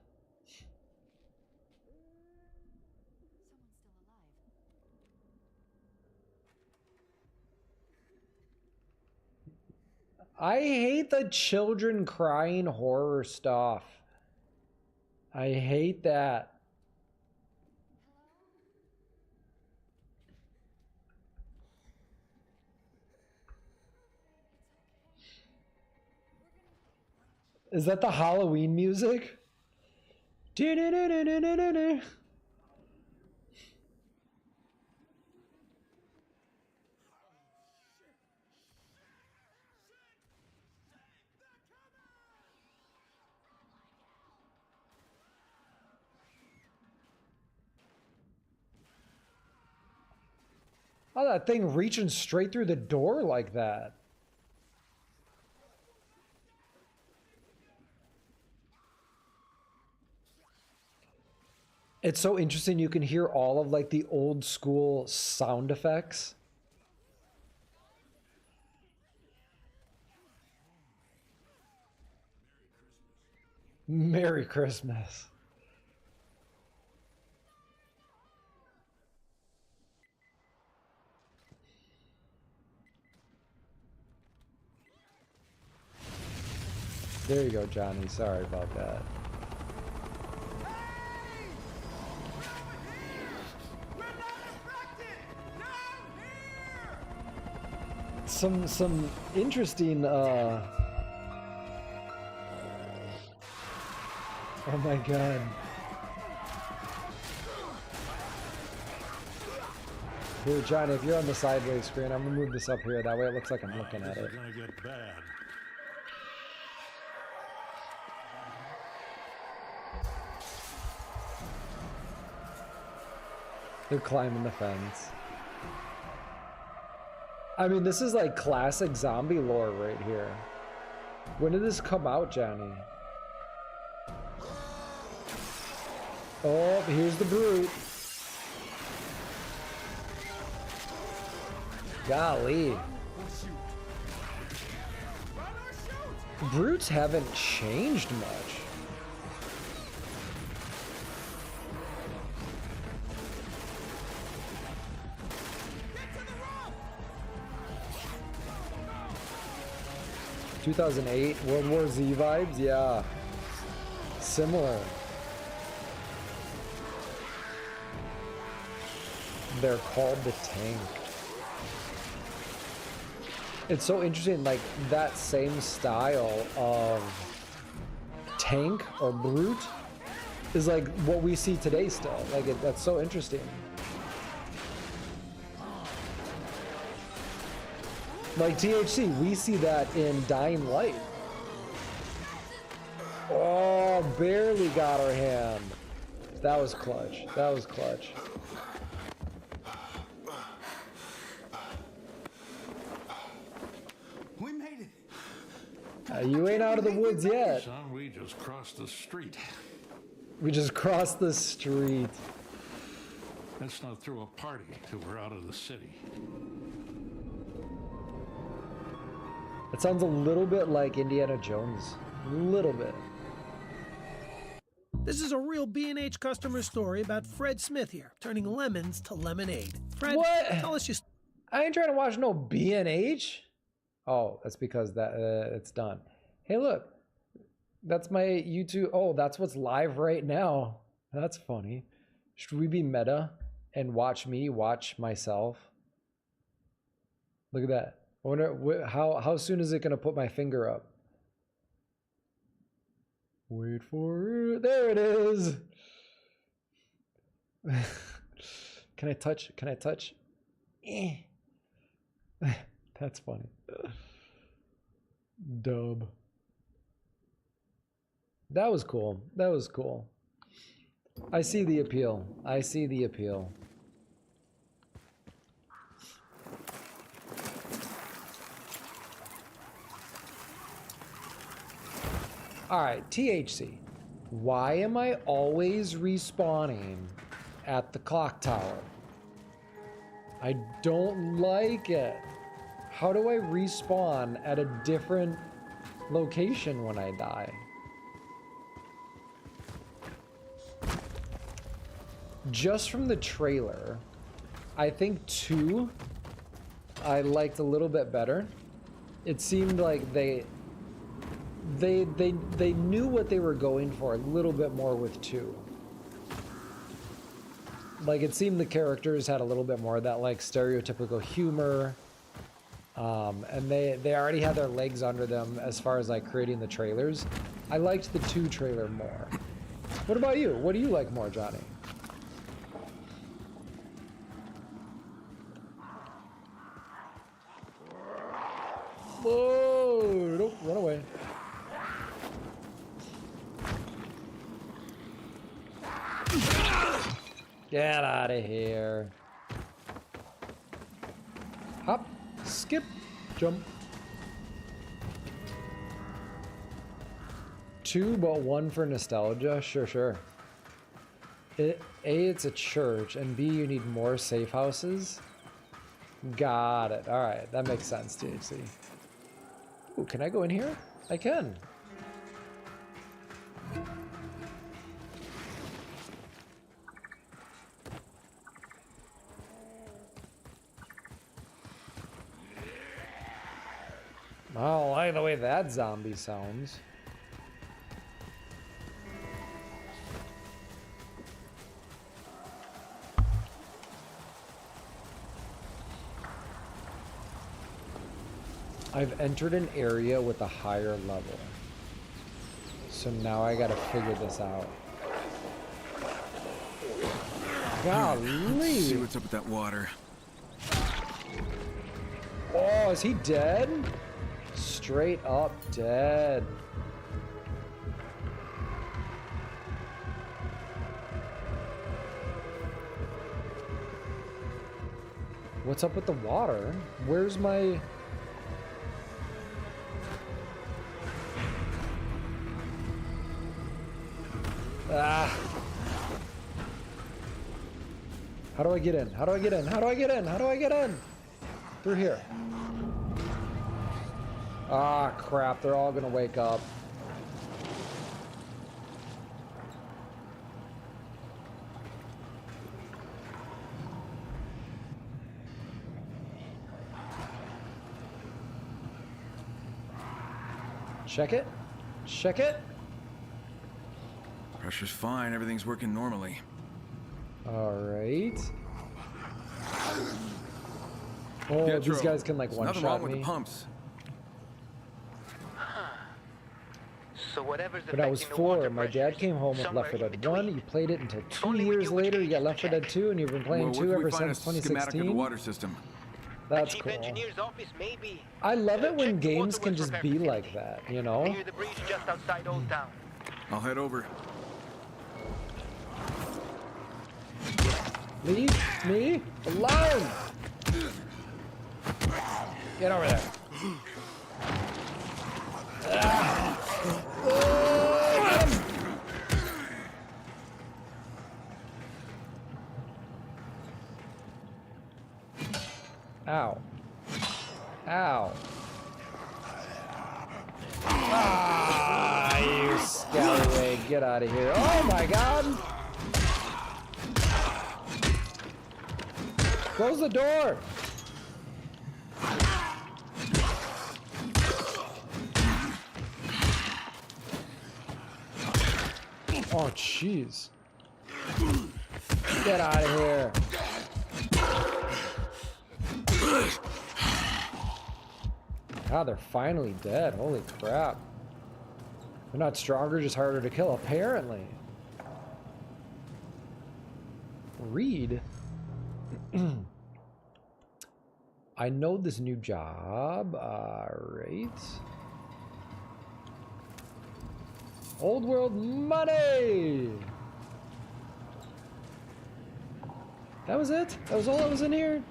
A: I hate the children crying horror stuff. I hate that. Is that the Halloween music? Oh, that thing reaching straight through the door like that. It's so interesting. You can hear all of like the old school sound effects. Merry Christmas. There you go, Johnny. Sorry about that. Some interesting oh my god. Here, Johnny, if you're on the sideways screen, I'm gonna move this up here. That way it looks like I'm looking at it.
I: It's gonna get bad.
A: They're climbing the fence. I mean, this is like classic zombie lore right here. When did this come out, Johnny? Oh, here's the brute. Golly. Brutes haven't changed much. (2008) World War Z vibes, yeah. Similar. They're called the Tank. It's so interesting, like that same style of tank or brute is like what we see today still. Like that's so interesting. Like THC, we see that in Dying Light. Oh, barely got her hand. That was clutch. That was clutch.
I: We made it.
A: You ain't out of the woods yet.
I: Son, we just crossed the street.
A: We just crossed the street.
I: Let's not throw a party till we're out of the city.
A: It sounds a little bit like Indiana Jones. A little bit.
K: This is a real B&H customer story about Fred Smith here, turning lemons to lemonade. Fred,
A: what?
K: Tell us your...
A: I ain't trying to watch no B&H. Oh, that's because that it's done. Hey, look. That's my YouTube. Oh, that's what's live right now. That's funny. Should we be meta and watch me watch myself? Look at that. I wonder how soon is it going to put my finger up? Wait for it. There it is. Can I touch? Can I touch? That's funny. Dub. That was cool. That was cool. I see the appeal. I see the appeal. Alright, THC. Why am I always respawning at the clock tower? I don't like it. How do I respawn at a different location when I die? Just from the trailer, I think 2 I liked a little bit better. It seemed like they knew what they were going for a little bit more with 2. Like it seemed the characters had a little bit more of that like stereotypical humor. And they already had their legs under them as far as like creating the trailers. I liked the 2 trailer more. What about you? What do you like more, Johnny? Whoa! Nope, run away. Get out of here. Hop, skip, jump. 2, but 1 for nostalgia? Sure, sure. A, it's a church, and B, you need more safe houses. Got it. All right, that makes sense, THC. Ooh, can I go in here? I can. I don't like the way that zombie sounds. I've entered an area with a higher level. So now I gotta figure this out. Golly!
F: Let's see what's up with that water.
A: Oh, is he dead? Straight up dead. What's up with the water? Where's my... Ah. How do I get in? How do I get in? How do I get in? How do I get in? Through here. Ah, crap. They're all gonna wake up. Check it. Check it.
F: Pressure's fine. Everything's working normally.
A: All right. Oh,
F: Pietro,
A: these guys can like
F: there's
A: one-shot
F: nothing wrong with
A: me.
F: the pumps.
G: So whatever's
A: When I was
G: affecting the water
A: 4, my
G: pressure
A: dad
G: is
A: came home with
G: somewhere
A: Left 4
G: in
A: Dead
G: between.
A: 1. You played it until 2
G: Only with
A: years
G: you which
A: later. You got
G: gauges
A: Left 4
G: to
A: Dead 2, and you've been playing
F: Well,
A: 2
F: where can
A: ever
F: we find
A: since
F: a schematic of the
A: 2016.
F: water system?
A: That's
G: Chief
A: cool.
G: engineer's office, maybe.
A: I love it when
G: Check the
A: games can
G: waterworks
A: just
G: repair
A: be
G: facility.
A: like that, you know?
G: Near the bridge just outside Old Town.
F: I'll head over.
A: Leave me alone! Get over there. Ah. Ow. Ow. Ah, you scallywag. Get out of here. Oh my god! Close the door! Oh, jeez. Get out of here. God, they're finally dead. Holy crap. They're not stronger, just harder to kill, apparently. Read? I know this new job. Alright. Old world money! That was it? That was all that was in here?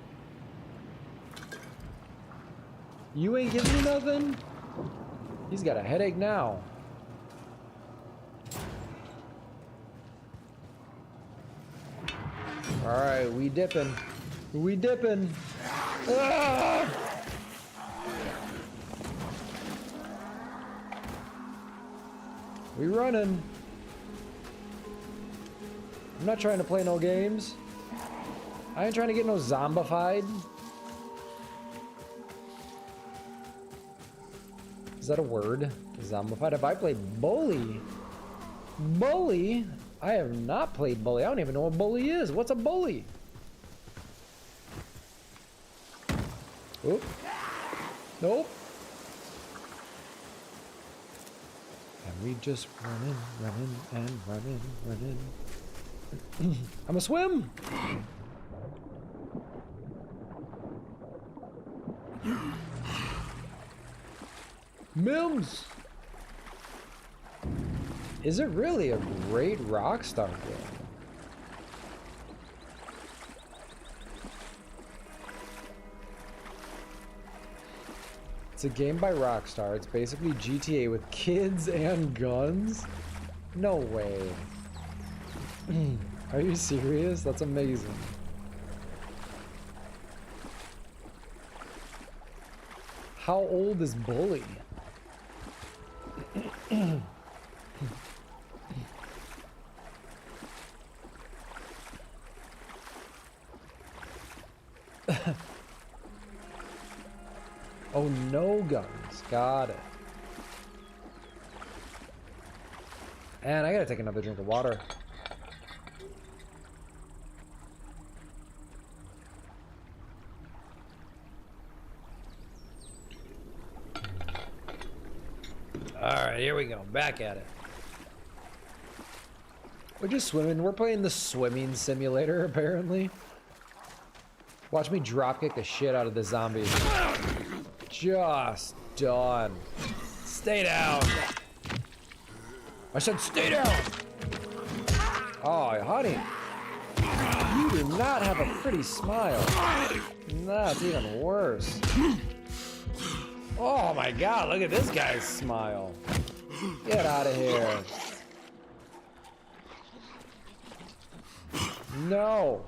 A: You ain't giving me nothing? He's got a headache now. Alright, we dipping. We dipping. Ah! We running. I'm not trying to play no games. I ain't trying to get no zombified. Is that a word? Zombified? Have I played Bully? Bully? I have not played Bully. I don't even know what Bully is. What's a bully? Oop. Nope. And we just running, and running. I'm a swim. Mims. Is it really a great Rockstar game? It's a game by Rockstar. It's basically GTA with kids and guns? No way. Are you serious? That's amazing. How old is Bully? Oh, no guns. Got it. And I gotta take another drink of water. Alright, here we go. Back at it. We're just swimming. We're playing the swimming simulator, apparently. Watch me dropkick the shit out of the zombies. Just done. Stay down. I said stay down. Oh, honey. You do not have a pretty smile. That's even worse. Oh my god, look at this guy's smile. Get out of here. No.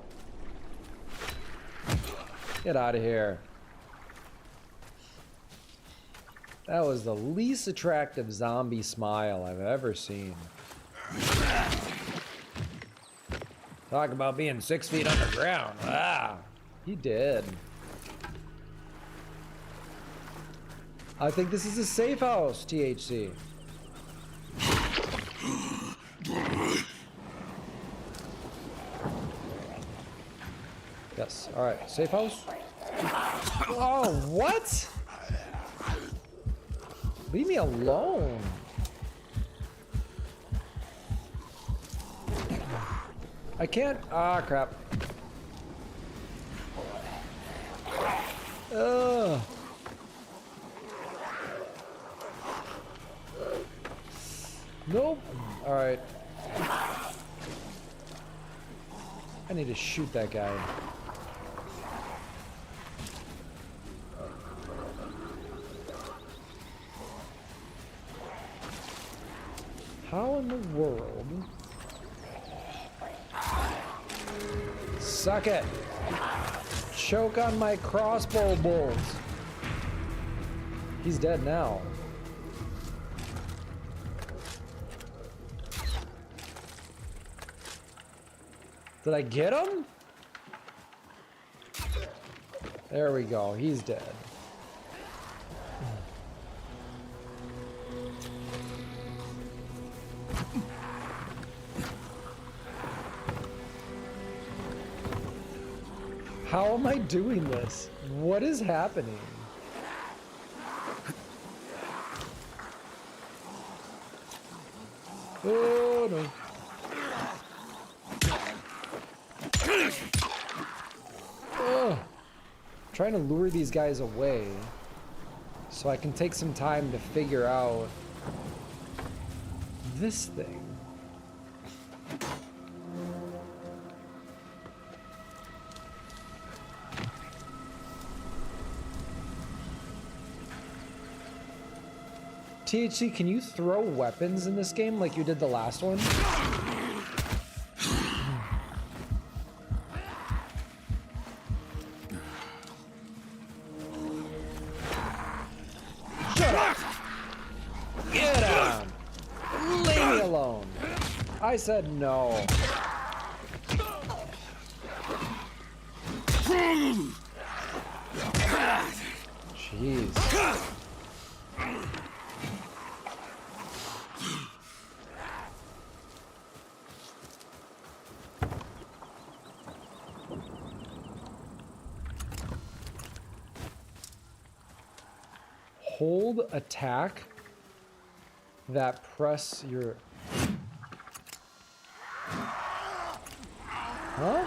A: Get out of here. That was the least attractive zombie smile I've ever seen. Talk about being 6 feet underground. Ah, he did. I think this is a safe house, THC. Yes, alright, safe house. Oh, what? Leave me alone. I can't. Ah, crap. Ugh. Nope. All right. I need to shoot that guy. How in the world? Suck it. Choke on my crossbow bolts. He's dead now. Did I get him? There we go. He's dead. How am I doing this? What is happening? Oh no. Oh. Trying to lure these guys away so I can take some time to figure out this thing. THC, can you throw weapons in this game like you did the last one? Shut up! Get down! Leave me alone! I said no. Jeez. Hold attack that press your... Huh?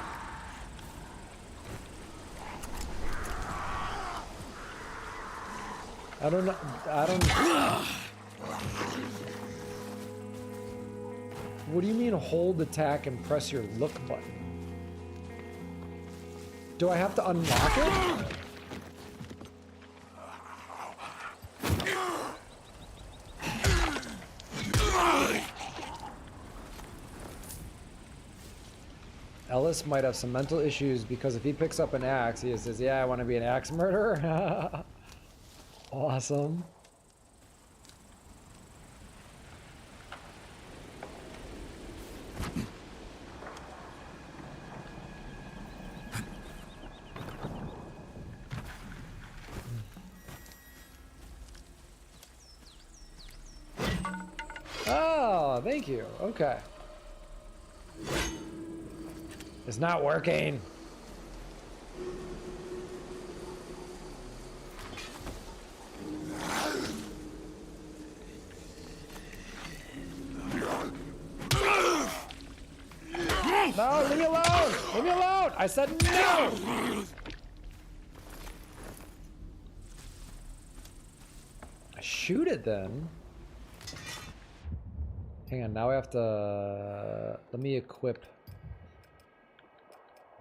A: I don't know. What do you mean hold attack and press your look button? Do I have to unlock it? Ellis might have some mental issues because if he picks up an axe, he says, yeah, I want to be an axe murderer. Awesome. Oh, thank you. Okay. It's not working. No, leave me alone! Leave me alone! I said no! Shoot it then. Hang on, now I have to... Let me equip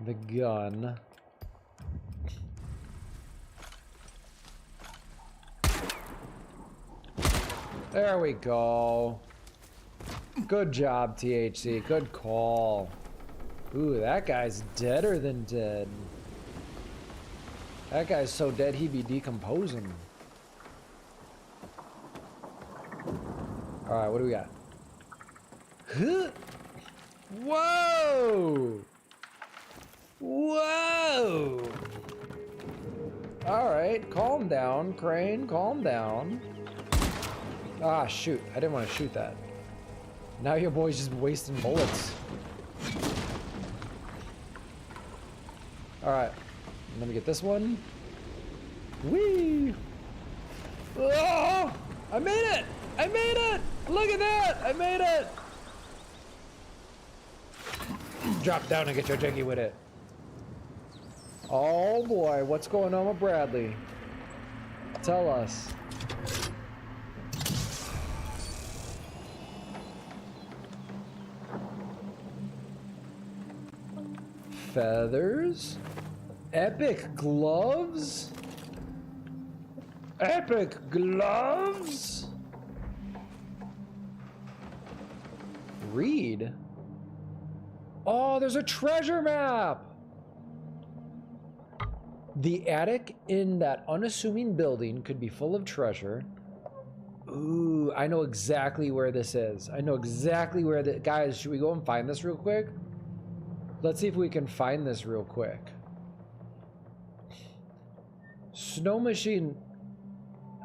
A: the gun. There we go. Good job, THC. Good call. Ooh, that guy's deader than dead. That guy's so dead he be decomposing. Alright, what do we got? Huh? Whoa! Whoa! Alright, calm down, Crane, calm down. Ah, shoot. I didn't want to shoot that. Now your boy's just wasting bullets. Alright. Let me get this one. Whee! Oh! I made it! I made it! Look at that! I made it! Drop down and get your jiggy with it. Oh boy, what's going on with Bradley? Tell us. Feathers? Epic gloves? Epic gloves? Read? Oh, there's a treasure map! The attic in that unassuming building could be full of treasure. Ooh, I know exactly where this is. I know exactly where the... Guys, should we go and find this real quick? Let's see if we can find this real quick. Snow Machine,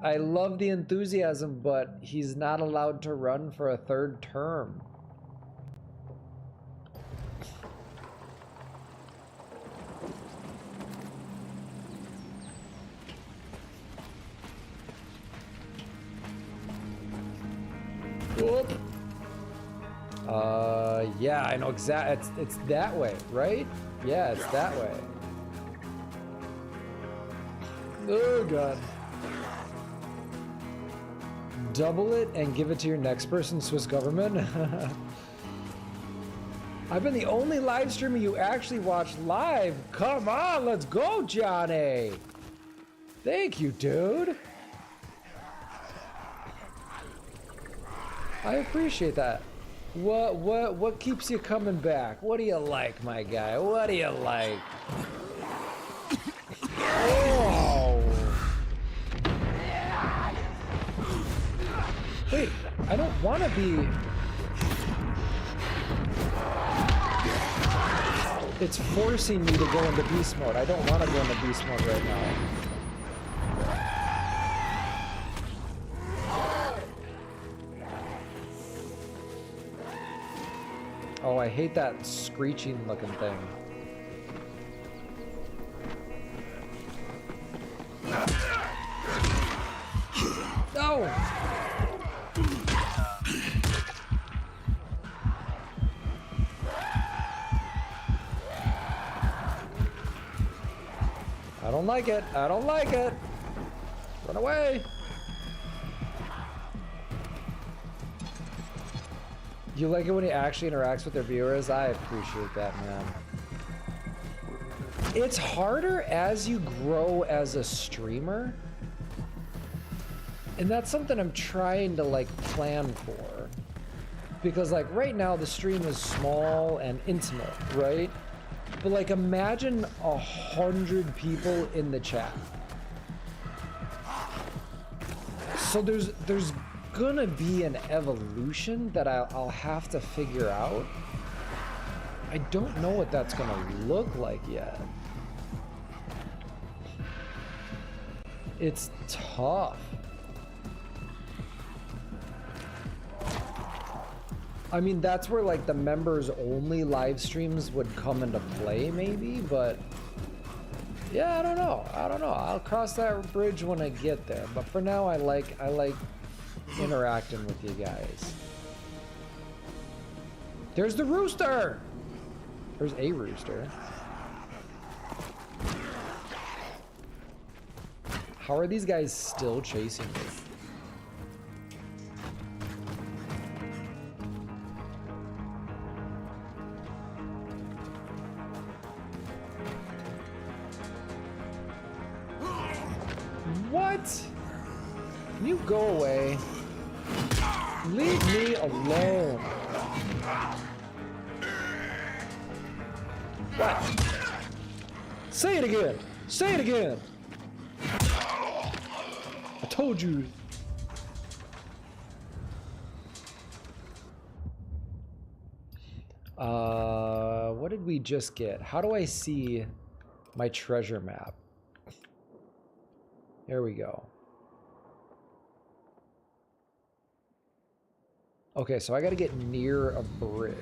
A: I love the enthusiasm, but he's not allowed to run for a third term. Whoop. Yeah, I know exactly. It's that way, right? Yeah, it's that way. Oh, God. Double it and give it to your next person, Swiss government. I've been the only live streamer you actually watch live. Come on, let's go, Johnny. Thank you, dude. I appreciate that. What keeps you coming back? What do you like, my guy? What do you like? Oh. Wait, I don't want to be... It's forcing me to go into beast mode. I don't want to go into beast mode right now. Oh, I hate that screeching looking thing. No! I don't like it. I don't like it. Run away. You like it when he actually interacts with their viewers? I appreciate that, man. It's harder as you grow as a streamer. And that's something I'm trying to like plan for. Because like right now the stream is small and intimate, right? But like, imagine 100 people in the chat. So there's gonna be an evolution that I'll have to figure out. I don't know what that's gonna look like yet. It's tough. I mean, that's where like the members only live streams would come into play maybe, but yeah, I don't know. I'll cross that bridge when I get there. But for now, I like interacting with you guys. There's the rooster! There's a rooster. How are these guys still chasing me? What? Can you go away? Leave me alone. What? Say it again. Say it again. I told you. What did we just get? How do I see my treasure map? There we go. Okay, so I gotta get near a bridge.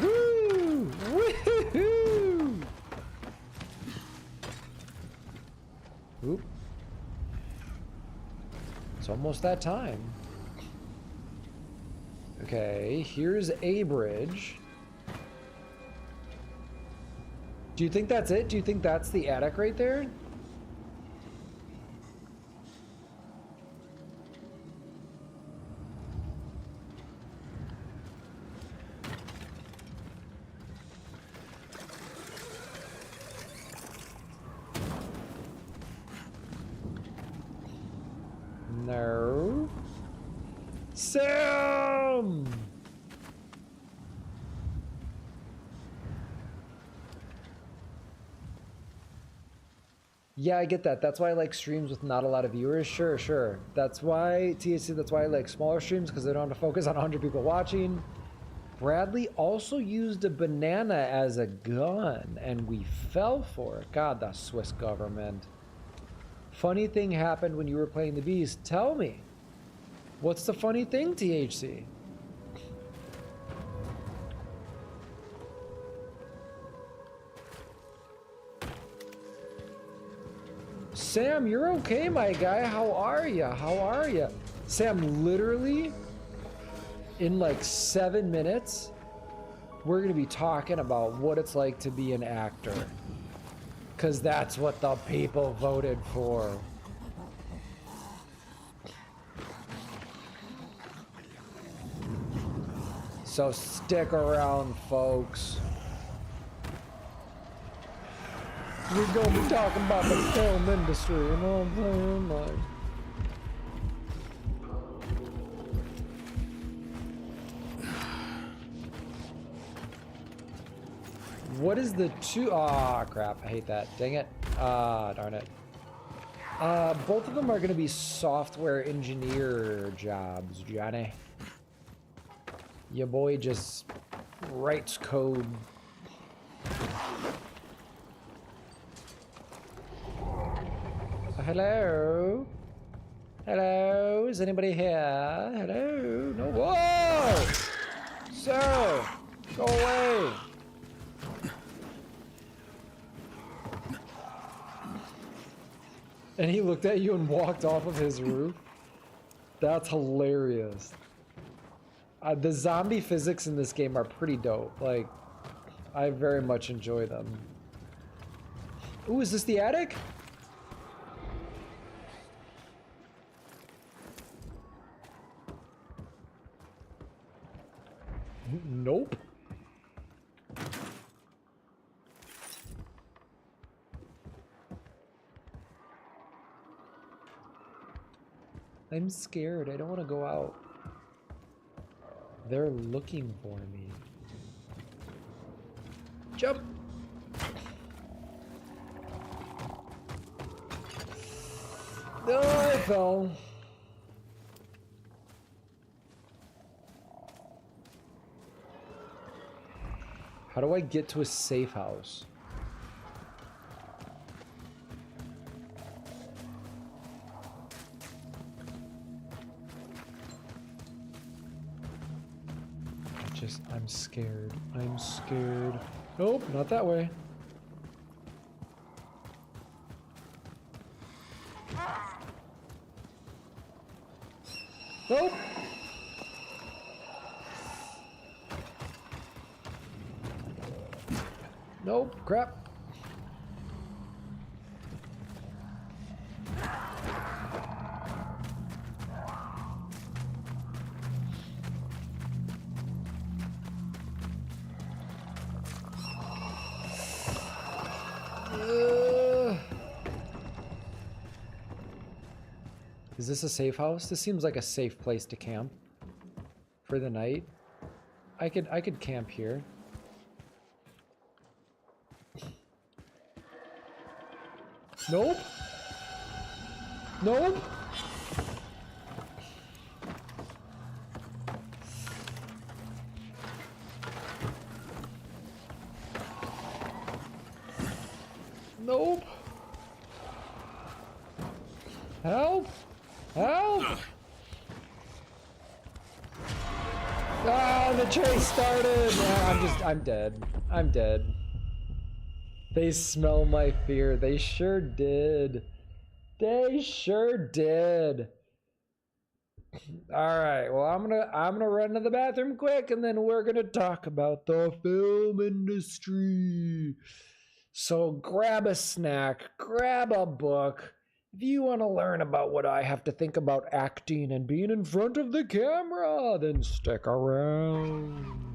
A: Woo! Woohoo! Oop. It's almost that time. Okay, here's a bridge. Do you think that's it? Do you think that's the attic right there? No. Sam! Yeah, I get that. That's why I like streams with not a lot of viewers. Sure, sure. That's why, THC, that's why I like smaller streams, because they don't have to focus on 100 people watching. Bradley also used a banana as a gun, and we fell for it. God, the Swiss government. Funny thing happened when you were playing the Beast. Tell me. What's the funny thing, THC? Sam, you're okay, my guy. How are you? How are you? Sam, literally, in like 7 minutes, we're going to be talking about what it's like to be an actor. Because that's what the people voted for. So stick around, folks. We're gonna be talking about the film industry, you know what I'm saying? Like, what is the two? Ah, crap! I hate that. Dang it! Ah, darn it. Both of them are gonna be software engineer jobs, Johnny. Your boy just writes code. Hello? Hello? Is anybody here? Hello? No. Whoa! Sir! Go away! And he looked at you and walked off of his roof? That's hilarious. The zombie physics in this game are pretty dope. Like, I very much enjoy them. Ooh, is this the attic? Nope. I'm scared. I don't want to go out. They're looking for me. Jump! No, I fell. How do I get to a safe house? I'm scared. I'm scared. Nope, not that way. Nope. Nope, crap. Is this a safe house? This seems like a safe place to camp for the night. I could camp here. Nope. Nope. Nope. Help! Help! Ah, the chase started! Yeah, I'm dead. I'm dead. They smell my fear. They sure did. They sure did. Alright, well I'm gonna run to the bathroom quick and then we're gonna talk about the film industry. So grab a snack, grab a book. If you want to learn about what I have to think about acting and being in front of the camera, then stick around.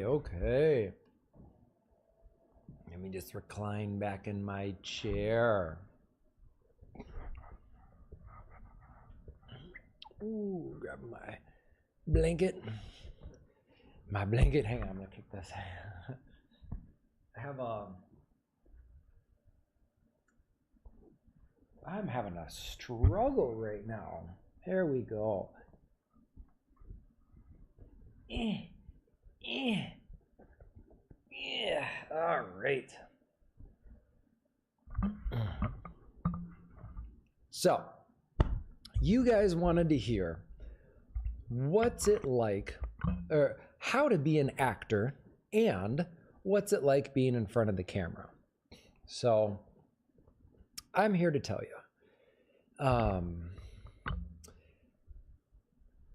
A: Okay. Let me just recline back in my chair. Ooh, grab my blanket. My blanket. Hang on, I'm gonna kick this. I have I'm having a struggle right now. There we go. Yeah. All right. So, you guys wanted to hear what's it like, or how to be an actor, and what's it like being in front of the camera. So, I'm here to tell you.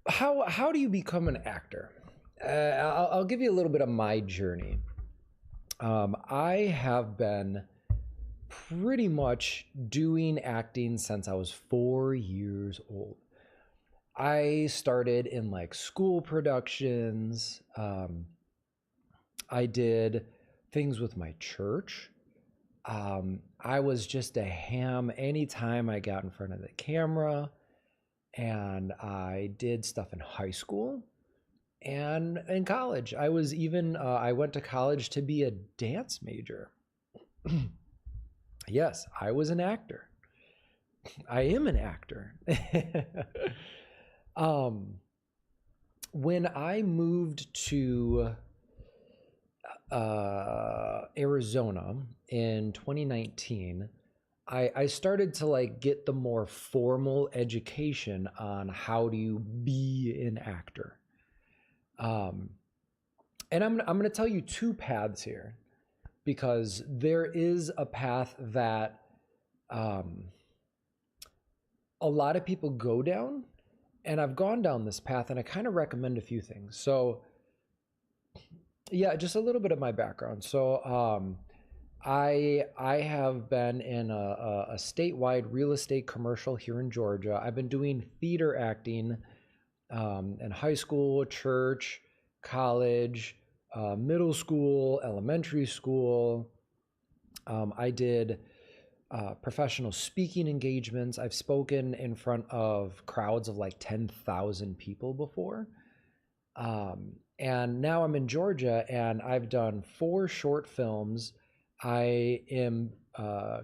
A: How do you become an actor? I'll give you a little bit of my journey. I have been pretty much doing acting since I was 4 years old. I started in like school productions. I did things with my church. I was just a ham anytime I got in front of the camera, and I did stuff in high school and in college. I was even, I went to college to be a dance major. Yes, I was an actor. I am an actor. When I moved to Arizona in 2019, I started to like get the more formal education on how do you be an actor. And I'm going to tell you two paths here, because there is a path that a lot of people go down, and I've gone down this path, and I kind of recommend a few things. So yeah, just a little bit of my background. So I have been in a statewide real estate commercial here in Georgia. I've been doing theater acting in high school, church, college, middle school, elementary school. I did professional speaking engagements. I've spoken in front of crowds of like 10,000 people before. And now I'm in Georgia, and I've done 4 short films. I am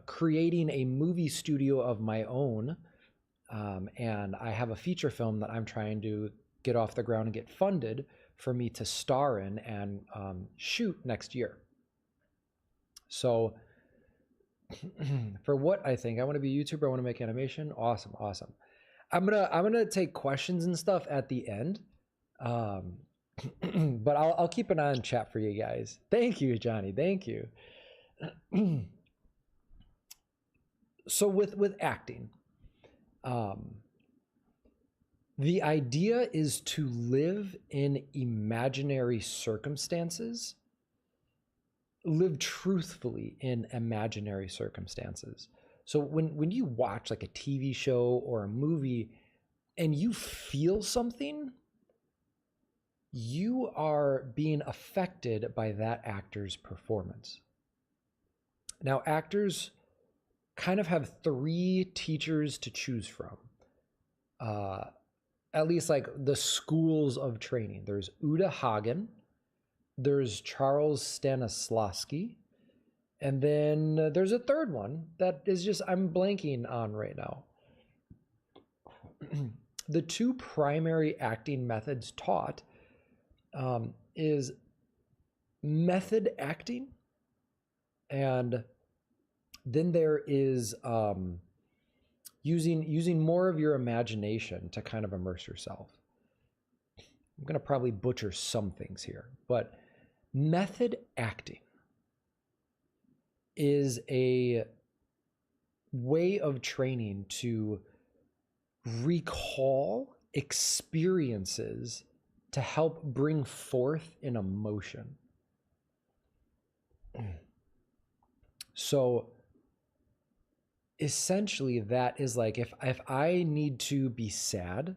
A: creating a movie studio of my own. And I have a feature film that I'm trying to get off the ground and get funded for me to star in and shoot next year. So for what I think, I want to be a YouTuber. I want to make animation. Awesome. I'm gonna take questions and stuff at the end. But I'll keep an eye on chat for you guys. Thank you, Johnny. Thank you. So with acting, the idea is to live in imaginary circumstances, live truthfully in imaginary circumstances. So when you watch like a TV show or a movie and you feel something, you are being affected by that actor's performance. Now, actors kind of have 3 teachers to choose from. At least like the schools of training. There's Uta Hagen, there's Charles Stanislavski, and then there's a third one that is just, I'm blanking on right now. The 2 primary acting methods taught is method acting, and then there is using more of your imagination to kind of immerse yourself. I'm going to probably butcher some things here, but method acting is a way of training to recall experiences to help bring forth an emotion. So essentially that is like, if I need to be sad,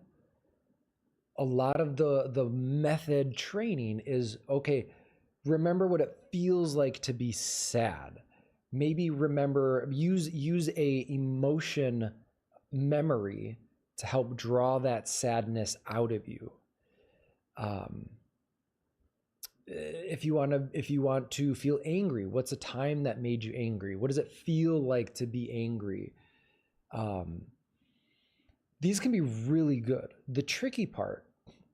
A: a lot of the method training is, okay, remember what it feels like to be sad. Maybe remember, use a emotion memory to help draw that sadness out of you. If you want to feel angry, what's a time that made you angry? What does it feel like to be angry? These can be really good. The tricky part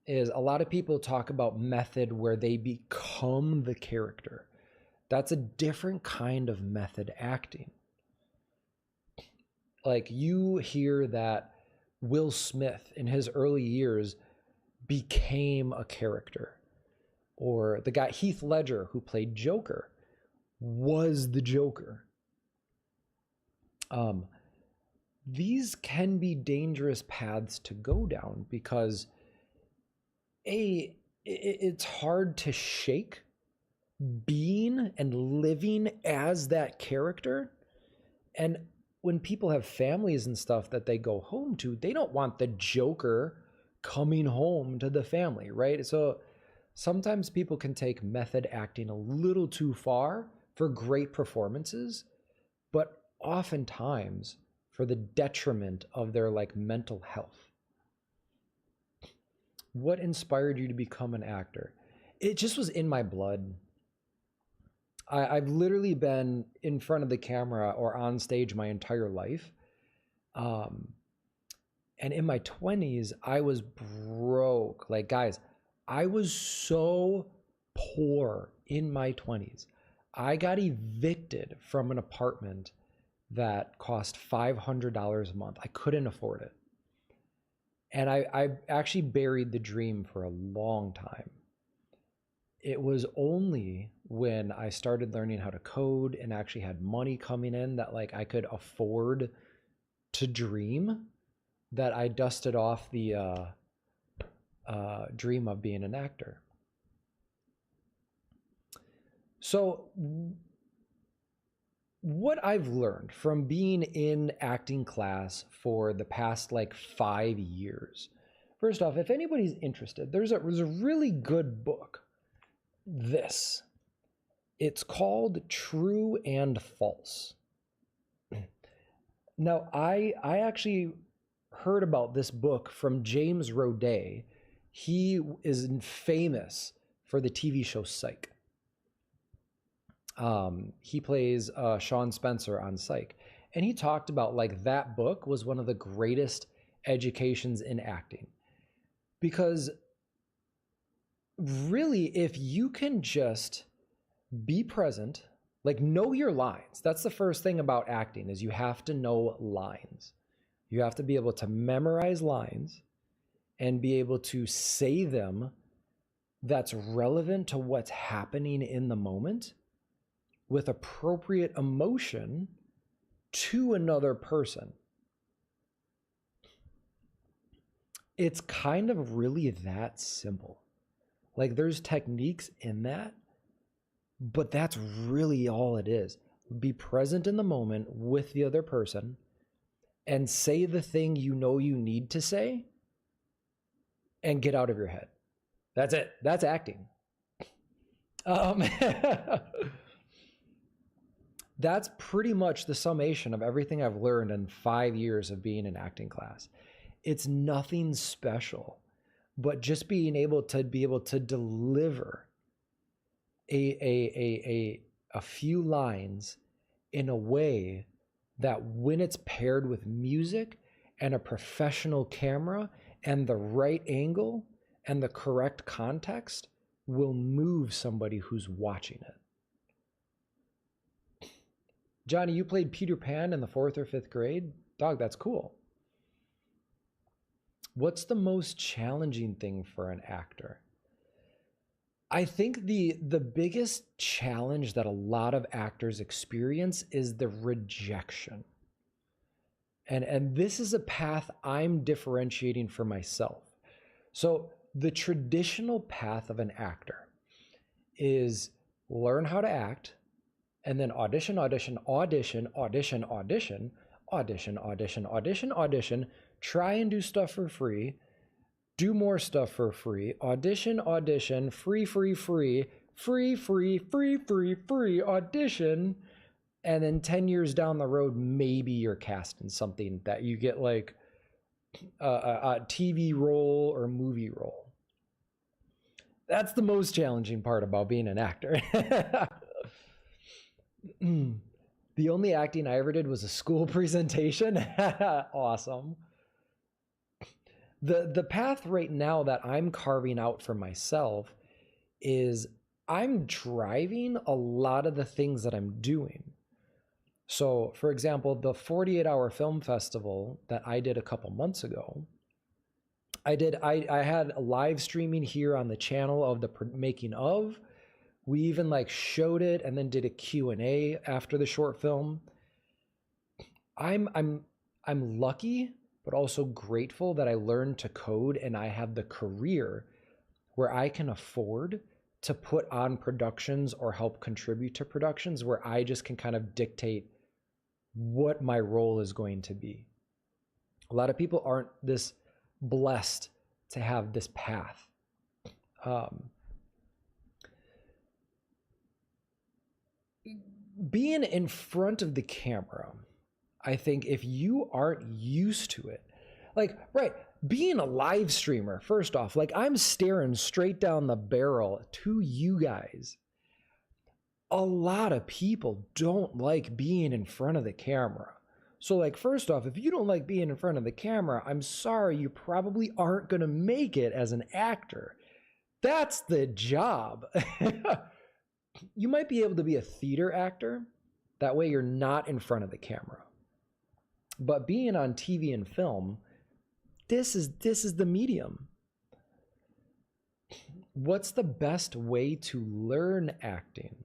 A: is a lot of people talk about method where they become the character. That's a different kind of method acting. Like, you hear that Will Smith in his early years became a character, or the guy Heath Ledger who played Joker was the Joker. These can be dangerous paths to go down because it's hard to shake being and living as that character. And when people have families and stuff that they go home to, they don't want the Joker coming home to the family, right? So sometimes people can take method acting a little too far for great performances, but oftentimes for the detriment of their like mental health. What inspired you to become an actor? It just was in my blood. I've literally been in front of the camera or on stage my entire life. And in my 20s, I was broke. Like, guys, I was so poor in my 20s. I got evicted from an apartment that cost $500 a month. I couldn't afford it. And I actually buried the dream for a long time. It was only when I started learning how to code and actually had money coming in that like I could afford to dream that I dusted off the dream of being an actor. So what I've learned from being in acting class for the past like 5 years. First off, if anybody's interested, there's a really good book. It's called True and False. Now, I actually heard about this book from James Roday. He is famous for the TV show Psych. He plays Sean Spencer on Psych. And he talked about like that book was one of the greatest educations in acting. Because really, if you can just be present, like know your lines. That's the first thing about acting is you have to know lines. You have to be able to memorize lines and be able to say them that's relevant to what's happening in the moment with appropriate emotion to another person. It's kind of really that simple. Like there's techniques in that, but that's really all it is. Be present in the moment with the other person and say the thing you know you need to say and get out of your head. That's it. That's acting. That's pretty much the summation of everything I've learned in 5 years of being in acting class. It's nothing special, but just being able to deliver a few lines in a way that when it's paired with music and a professional camera and the right angle and the correct context will move somebody who's watching it. Johnny, you played Peter Pan in the 4th or 5th grade? Dog, that's cool. What's the most challenging thing for an actor? I think the biggest challenge that a lot of actors experience is the rejection. And this is a path I'm differentiating for myself. So the traditional path of an actor is learn how to act, and then audition, try and do stuff for free, do more stuff for free, audition, free, audition, and then 10 years down the road, maybe you're cast in something that you get like a TV role or movie role. That's the most challenging part about being an actor. The only acting I ever did was a school presentation. Awesome. The path right now that I'm carving out for myself is I'm driving a lot of the things that I'm doing. So, for example, the 48-hour film festival that I did a couple months ago, I had a live streaming here on the channel of the making of. We even like showed it and then did a Q&A after the short film. I'm lucky, but also grateful that I learned to code and I have the career where I can afford to put on productions or help contribute to productions where I just can kind of dictate what my role is going to be. A lot of people aren't this blessed to have this path. Being in front of the camera, I think if you aren't used to it, like, right, being a live streamer, first off, like I'm staring straight down the barrel to you guys. A lot of people don't like being in front of the camera. So like, first off, if you don't like being in front of the camera, I'm sorry, you probably aren't going to make it as an actor. That's the job. You might be able to be a theater actor. That way you're not in front of the camera. But being on TV and film, this is the medium. What's the best way to learn acting?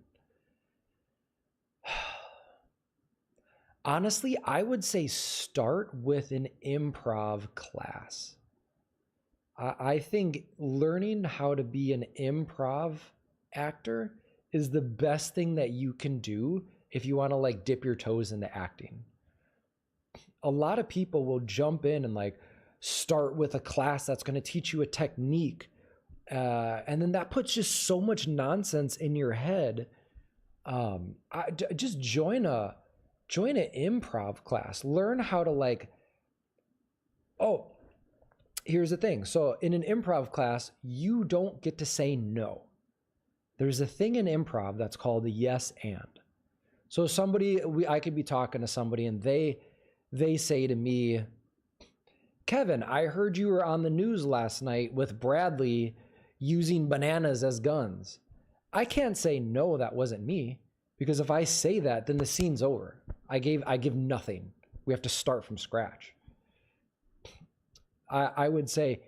A: Honestly, I would say start with an improv class. I think learning how to be an improv actor is the best thing that you can do if you want to like dip your toes into acting. A lot of people will jump in and like start with a class that's going to teach you a technique. And then that puts just so much nonsense in your head. Just join an improv class. Learn how to like, oh, here's the thing. So in an improv class, you don't get to say no. There's a thing in improv that's called a yes and. So I could be talking to somebody and they say to me, Kevin, I heard you were on the news last night with Bradley using bananas as guns. I can't say no, that wasn't me, because if I say that, then the scene's over. I give nothing. We have to start from scratch. I would say,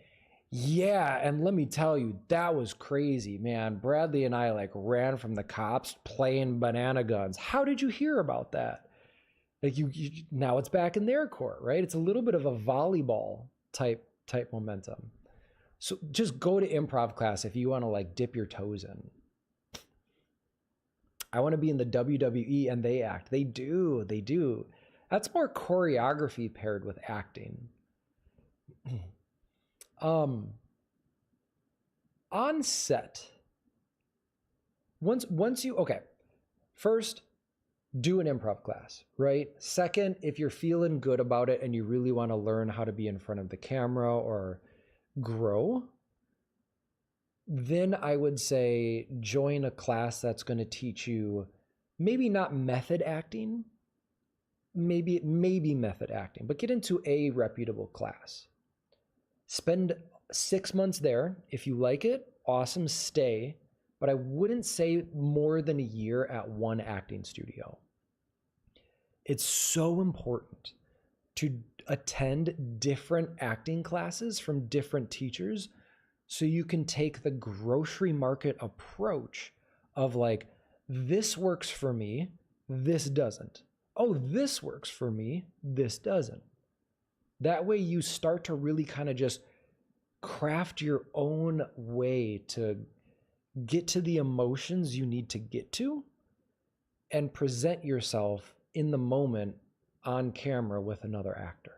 A: yeah, and let me tell you, that was crazy, man. Bradley and I like ran from the cops playing banana guns. How did you hear about that? Like you now it's back in their court, right? It's a little bit of a volleyball type momentum. So just go to improv class if you want to like dip your toes in. I want to be in the WWE and they act. They do. That's more choreography paired with acting. On set, once you, okay, first, do an improv class, right? Second, if you're feeling good about it and you really want to learn how to be in front of the camera or grow, then I would say join a class that's going to teach you maybe not method acting, maybe method acting, but get into a reputable class. Spend 6 months there. If you like it, awesome, stay. But I wouldn't say more than a year at one acting studio. It's so important to attend different acting classes from different teachers so you can take the grocery market approach of like, this works for me, this doesn't. Oh, this works for me, this doesn't. That way you start to really kind of just craft your own way to get to the emotions you need to get to and present yourself in the moment on camera with another actor.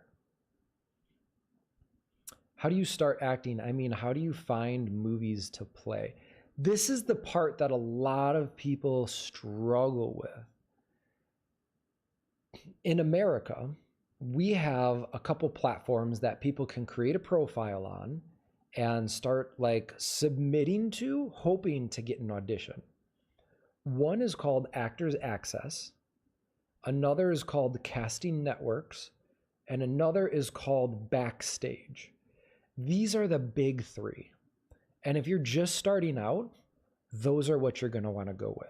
A: How do you start acting? I mean, how do you find movies to play? This is the part that a lot of people struggle with. In America, we have a couple platforms that people can create a profile on and start like submitting to, hoping to get an audition. One is called Actors Access, another is called Casting Networks, and another is called Backstage. These are the big three. And if you're just starting out, those are what you're going to want to go with.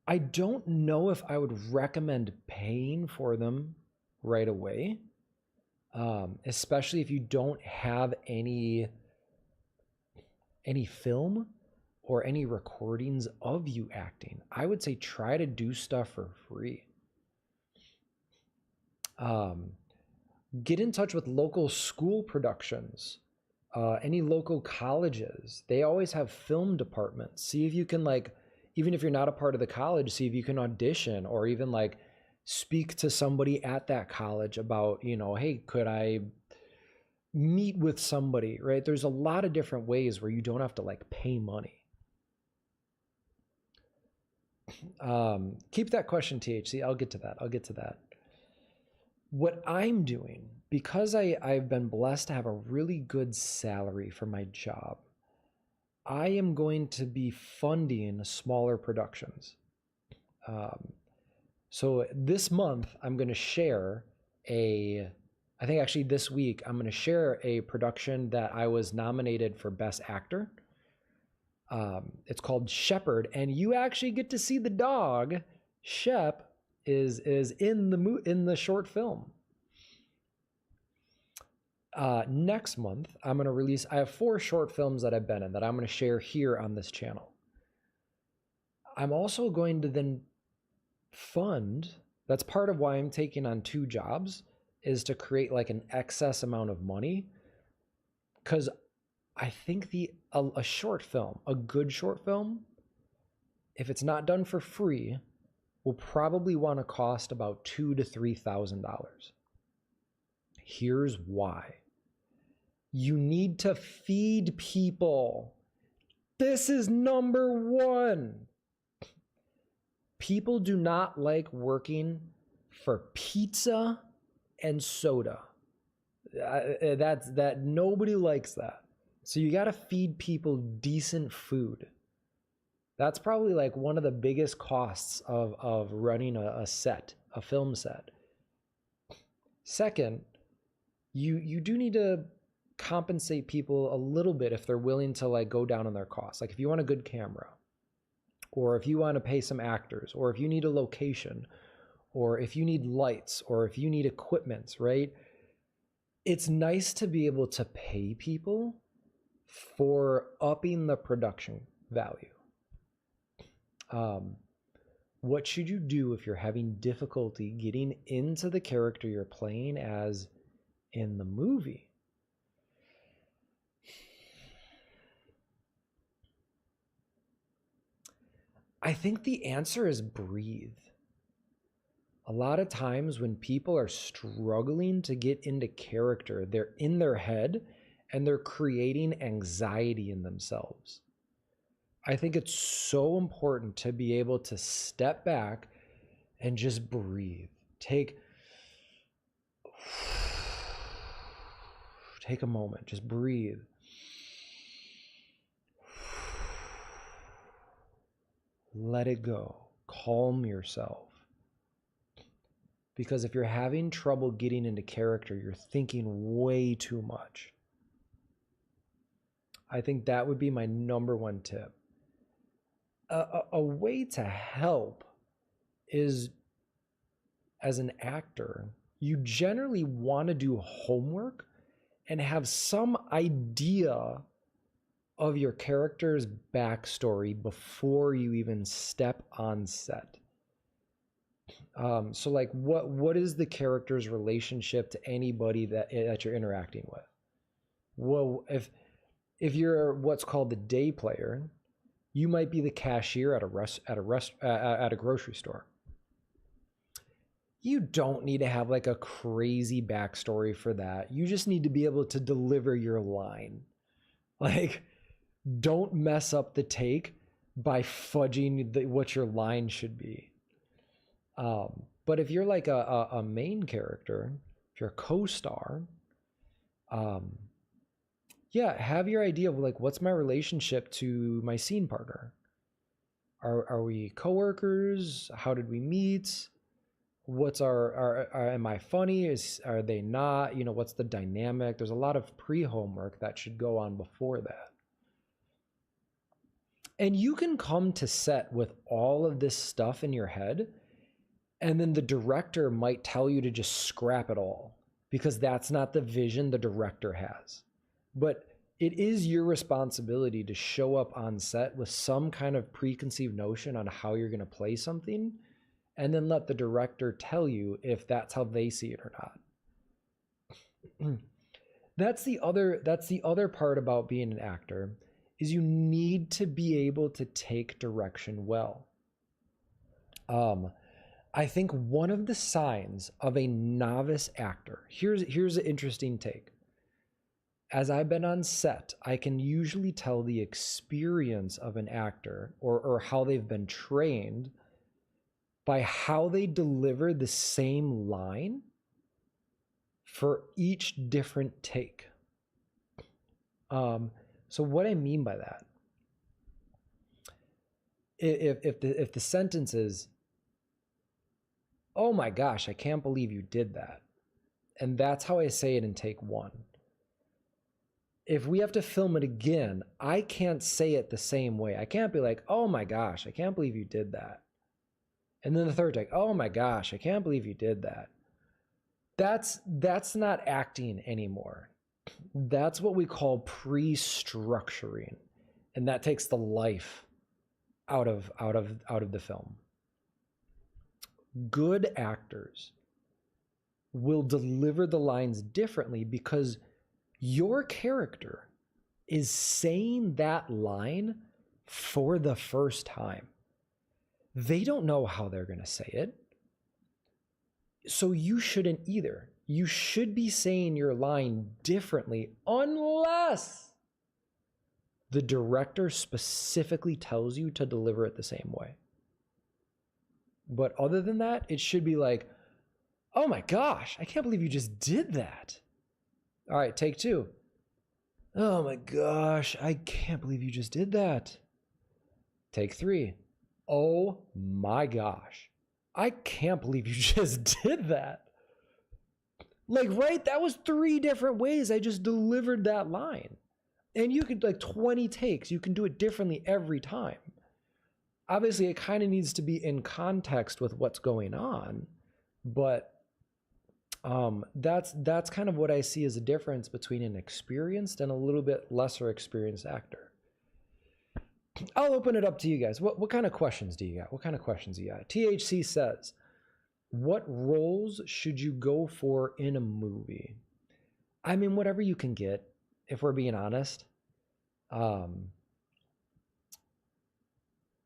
A: I don't know if I would recommend paying for them right away, especially if you don't have any film or any recordings of you acting. I would say try to do stuff for free. Get in touch with local school productions, any local colleges. They always have film departments. See if you can, like, even if you're not a part of the college, see if you can audition, or even like speak to somebody at that college about, you know, hey, could I meet with somebody, right? There's a lot of different ways where you don't have to like pay money. Keep that question, THC. I'll get to that. What I'm doing, because I've been blessed to have a really good salary for my job, I am going to be funding smaller productions. So this month, I'm going to share I think actually this week, I'm going to share a production that I was nominated for Best Actor. It's called Shepherd, and you actually get to see the dog. Shep is in the short film. Next month, I'm going to release, I have 4 short films that I've been in that I'm going to share here on this channel. I'm also going to then fund, that's part of why I'm taking on 2 jobs, is to create like an excess amount of money. Because I think a short film, a good short film, if it's not done for free, will probably want to cost about $2,000 to $3,000. Here's why. You need to feed people. This is number 1. People do not like working for pizza and soda. That nobody likes that. So you got to feed people decent food. That's probably like one of the biggest costs of running a film set. Second, you do need to compensate people a little bit if they're willing to like go down on their costs. Like if you want a good camera, or if you want to pay some actors, or if you need a location, or if you need lights, or if you need equipment, right? It's nice to be able to pay people for upping the production value. What should you do if you're having difficulty getting into the character you're playing as in the movie? I think the answer is breathe. A lot of times when people are struggling to get into character, they're in their head and they're creating anxiety in themselves. I think it's so important to be able to step back and just breathe. Take a moment, just breathe. Let it go. Calm yourself. Because if you're having trouble getting into character, you're thinking way too much. I think that would be my number 1 tip. A way to help is, as an actor, you generally want to do homework and have some idea of your character's backstory before you even step on set. So like what is the character's relationship to anybody that you're interacting with? Well, if you're what's called the day player, you might be the cashier at a grocery store. You don't need to have like a crazy backstory for that. You just need to be able to deliver your line. Like, don't mess up the take by fudging what your line should be. But if you're like a main character, if you're a co-star, yeah, have your idea of like, what's my relationship to my scene partner? Are we coworkers? How did we meet? What's am I funny? Are they not? You know, what's the dynamic? There's a lot of pre-homework that should go on before that. And you can come to set with all of this stuff in your head, and then the director might tell you to just scrap it all because that's not the vision the director has. But it is your responsibility to show up on set with some kind of preconceived notion on how you're going to play something, and then let the director tell you if that's how they see it or not. That's the other part about being an actor, is you need to be able to take direction well. I think one of the signs of a novice actor, here's an interesting take. As I've been on set, I can usually tell the experience of an actor or how they've been trained by how they deliver the same line for each different take. So what I mean by that, if the sentence is, "Oh my gosh, I can't believe you did that," and that's how I say it in take one. If we have to film it again, I can't say it the same way. I can't be like, "Oh my gosh, I can't believe you did that." And then the third take, "Oh my gosh, I can't believe you did that." That's not acting anymore. That's what we call pre-structuring. And that takes the life out of the film. Good actors will deliver the lines differently because your character is saying that line for the first time. They don't know how they're going to say it. So you shouldn't either. You should be saying your line differently unless the director specifically tells you to deliver it the same way. But other than that, it should be like, "Oh my gosh, I can't believe you just did that." All right, take two. "Oh my gosh, I can't believe you just did that." Take three. "Oh my gosh, I can't believe you just did that." Like, right? That was 3 different ways I just delivered that line. And you could, like 20 takes, you can do it differently every time. Obviously, it kind of needs to be in context with what's going on, but that's kind of what I see as a difference between an experienced and a little bit lesser experienced actor. I'll open it up to you guys. What kind of questions do you got? What kind of questions do you got? THC says, "What roles should you go for in a movie?" I mean, whatever you can get, if we're being honest.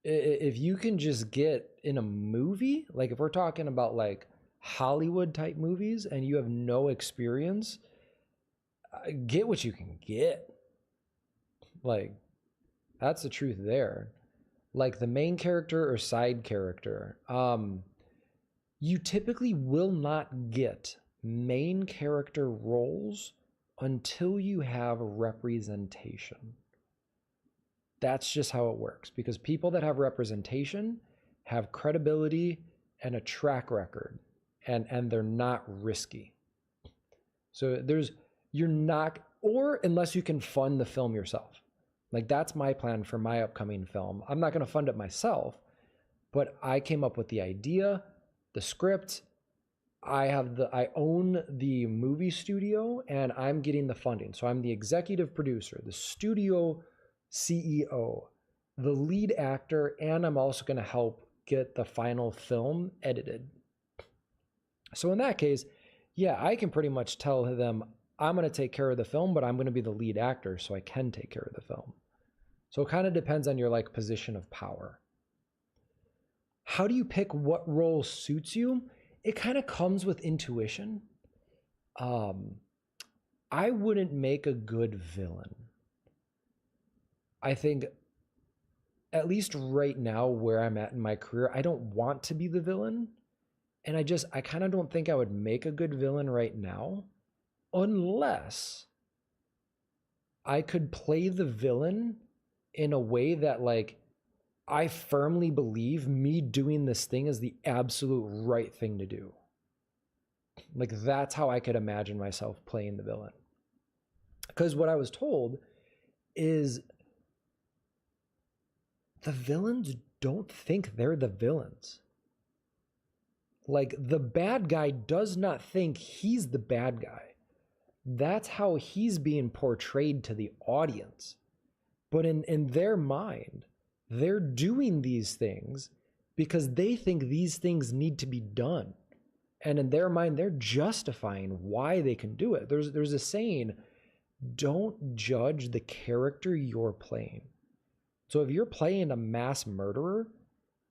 A: If you can just get in a movie, like if we're talking about like Hollywood type movies and you have no experience, get what you can get. Like, that's the truth there. Like the main character or side character, you typically will not get main character roles until you have representation. That's just how it works, because people that have representation have credibility and a track record, and they're not risky. So you're not, or unless you can fund the film yourself. Like, that's my plan for my upcoming film. I'm not going to fund it myself, but I came up with the idea, the script. I own the movie studio and I'm getting the funding. So I'm the executive producer, the studio CEO, the lead actor, and I'm also going to help get the final film edited. So in that case, yeah, I can pretty much tell them I'm going to take care of the film, but I'm going to be the lead actor so I can take care of the film. So it kind of depends on your like position of power. How do you pick what role suits you? It kind of comes with intuition. I wouldn't make a good villain. I think, at least right now where I'm at in my career, I don't want to be the villain. And I kind of don't think I would make a good villain right now unless I could play the villain in a way that, like, I firmly believe me doing this thing is the absolute right thing to do. Like, that's how I could imagine myself playing the villain. Because what I was told is the villains don't think they're the villains. Like, the bad guy does not think he's the bad guy. That's how he's being portrayed to the audience. But in their mind, they're doing these things because they think these things need to be done. And in their mind, they're justifying why they can do it. There's a saying, don't judge the character you're playing. So if you're playing a mass murderer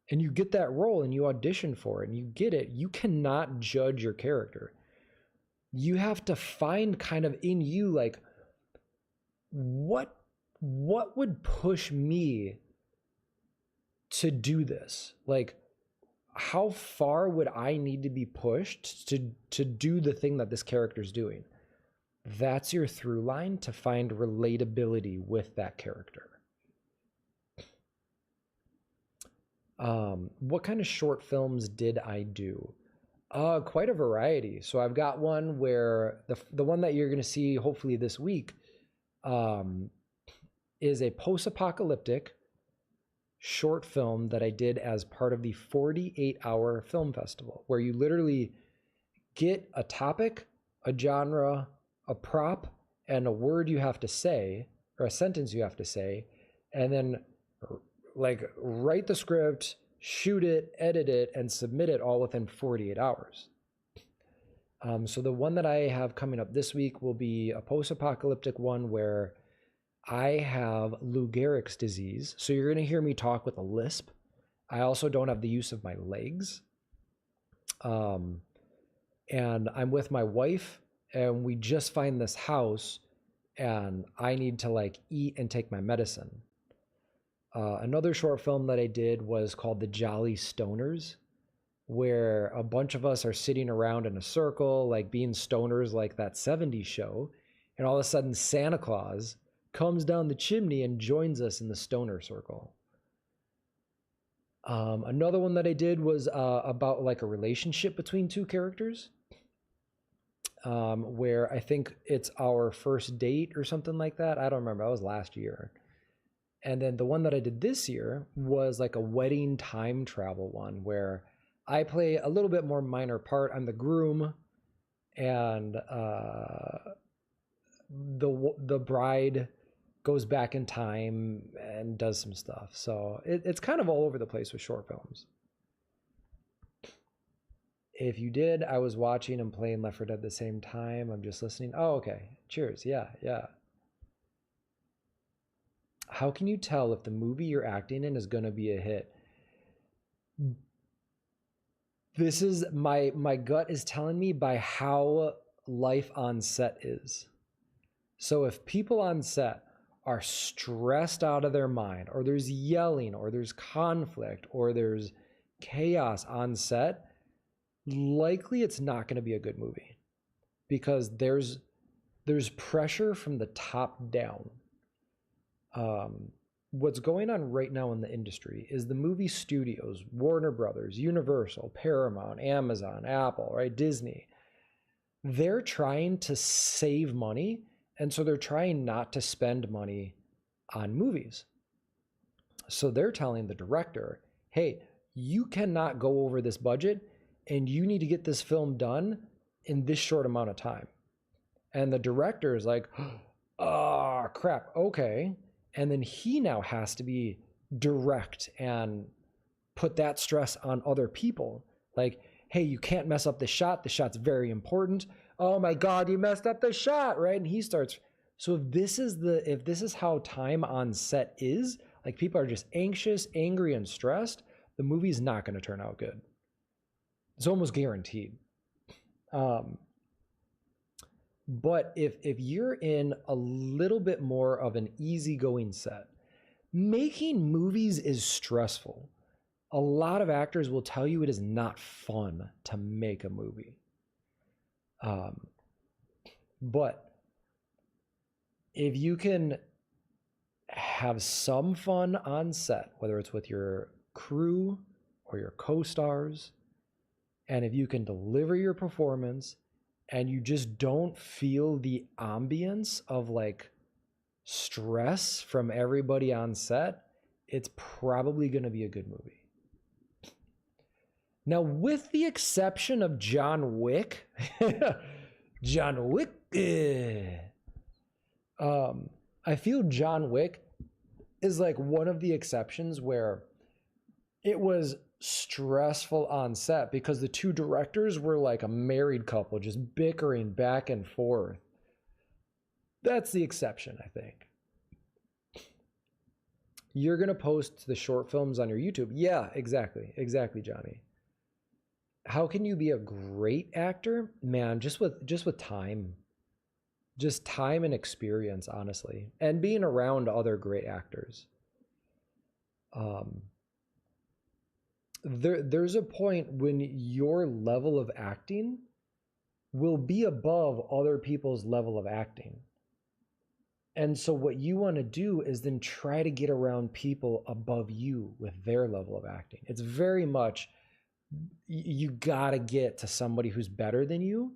A: and you get that role and you audition for it and you get it, you cannot judge your character. You have to find kind of in you, like, what would push me to do this? Like, how far would I need to be pushed to do the thing that this character's doing? That's your through line to find relatability with that character. What kind of short films did I do? Quite a variety. So I've got one where the one that you're going to see hopefully this week is a post-apocalyptic short film that I did as part of the 48-hour film festival, where you literally get a topic, a genre, a prop, and a word you have to say, or a sentence you have to say, and then like write the script, shoot it, edit it, and submit it all within 48 hours. So the one that I have coming up this week will be a post-apocalyptic one where I have Lou Gehrig's disease. So you're going to hear me talk with a lisp. I also don't have the use of my legs. And I'm with my wife, and we just find this house, and I need to like eat and take my medicine. Another short film that I did was called The Jolly Stoners, where a bunch of us are sitting around in a circle, like being stoners, like that 70s show. And all of a sudden Santa Claus comes down the chimney and joins us in the stoner circle. Another one that I did was about like a relationship between two characters, where I think it's our first date or something like that. I don't remember. That was last year. And then the one that I did this year was like a wedding time travel one where I play a little bit more minor part. I'm the groom, and the bride goes back in time and does some stuff. So it's kind of all over the place with short films. If you did, I was watching and playing Left 4 Dead at the same time. I'm just listening. Oh, okay. Cheers. Yeah. How can you tell if the movie you're acting in is going to be a hit? This is my gut is telling me by how life on set is. So if people on set are stressed out of their mind, or there's yelling, or there's conflict, or there's chaos on set, likely it's not going to be a good movie, because there's pressure from the top down. What's going on right now in the industry is the movie studios, Warner Brothers, Universal, Paramount, Amazon, Apple, right, Disney, they're trying to save money, and so they're trying not to spend money on movies. So they're telling the director, hey, you cannot go over this budget, and you need to get this film done in this short amount of time. And the director is like, oh, crap, okay. And then he now has to be direct and put that stress on other people. Like, hey, you can't mess up the shot. The shot's very important. Oh my God, you messed up the shot, right? And he starts. So if this is how time on set is, like people are just anxious, angry, and stressed, the movie's not going to turn out good. It's almost guaranteed. But if you're in a little bit more of an easygoing set, making movies is stressful. a lot of actors will tell you it is not fun to make a movie. But if you can have some fun on set, whether it's with your crew or your co-stars, and if you can deliver your performance and you just don't feel the ambience of like stress from everybody on set, it's probably going to be a good movie. Now, with the exception of John Wick, John Wick, I feel John Wick is like one of the exceptions where it was stressful on set because the two directors were like a married couple, just bickering back and forth. That's the exception, I think. You're going to post the short films on your YouTube. Yeah, exactly. Exactly, Johnny. How can you be a great actor? Man, just with time. Just time and experience, honestly. And being around other great actors. There's a point when your level of acting will be above other people's level of acting. And so what you want to do is then try to get around people above you with their level of acting. It's very much, you got to get to somebody who's better than you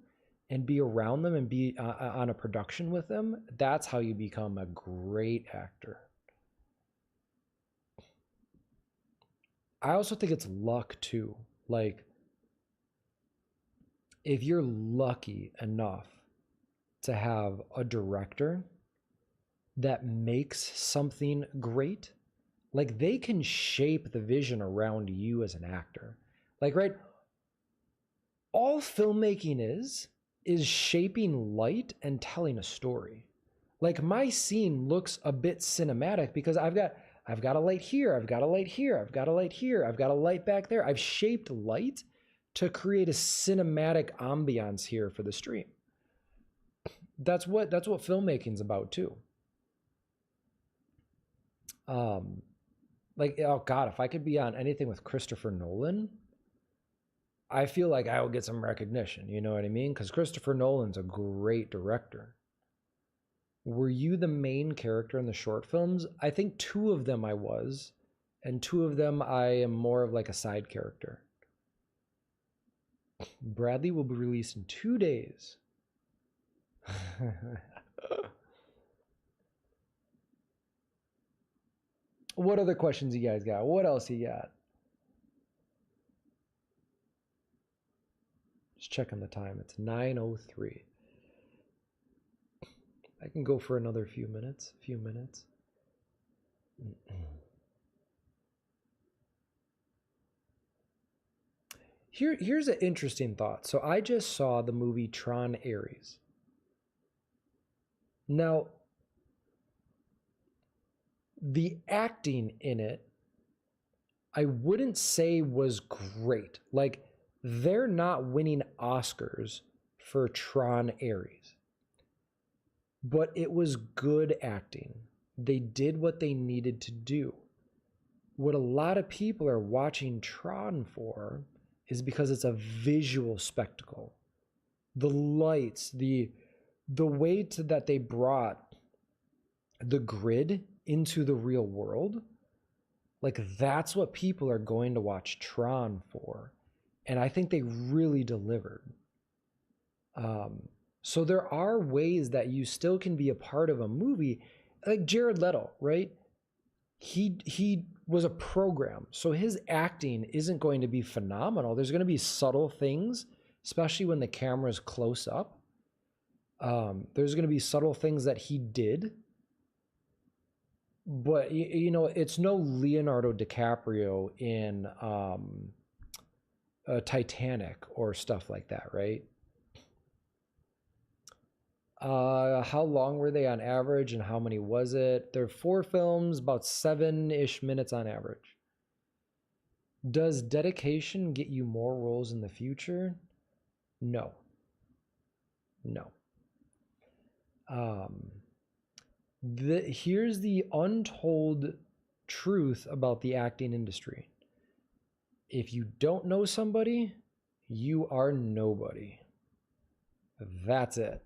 A: and be around them and be on a production with them. That's how you become a great actor. I also think it's luck too. Like, if you're lucky enough to have a director that makes something great, like they can shape the vision around you as an actor. Like, right? All filmmaking is shaping light and telling a story. Like, my scene looks a bit cinematic because I've got a light here, I've got a light here, I've got a light here, I've got a light back there. I've shaped light to create a cinematic ambiance here for the stream. That's what filmmaking's about too. Like, oh God, if I could be on anything with Christopher Nolan, I feel like I would get some recognition, you know what I mean? Because Christopher Nolan's a great director. Were you the main character in the short films? I think 2 of them I was, and 2 of them I am more of like a side character. Bradley will be released in 2 days. What other questions you guys got? What else you got? Just checking the time. It's 9:03. I can go for another few minutes. Here's an interesting thought. So I just saw the movie Tron Ares. Now, the acting in it, I wouldn't say was great. Like, they're not winning Oscars for Tron Ares. But it was good acting. They did what they needed to do. What a lot of people are watching Tron for is because it's a visual spectacle. The lights, the way that they brought the grid into the real world, like, that's what people are going to watch Tron for. And I think they really delivered. So there are ways that you still can be a part of a movie. Like Jared Leto, right? He was a program. So his acting isn't going to be phenomenal. There's going to be subtle things, especially when the camera's close up. There's going to be subtle things that he did. But, you know, it's no Leonardo DiCaprio in Titanic or stuff like that, right? How long were they on average and how many was it? There are 4 films, about 7-ish minutes on average. Does dedication get you more roles in the future? No. Here's the untold truth about the acting industry. If you don't know somebody, you are nobody. That's it.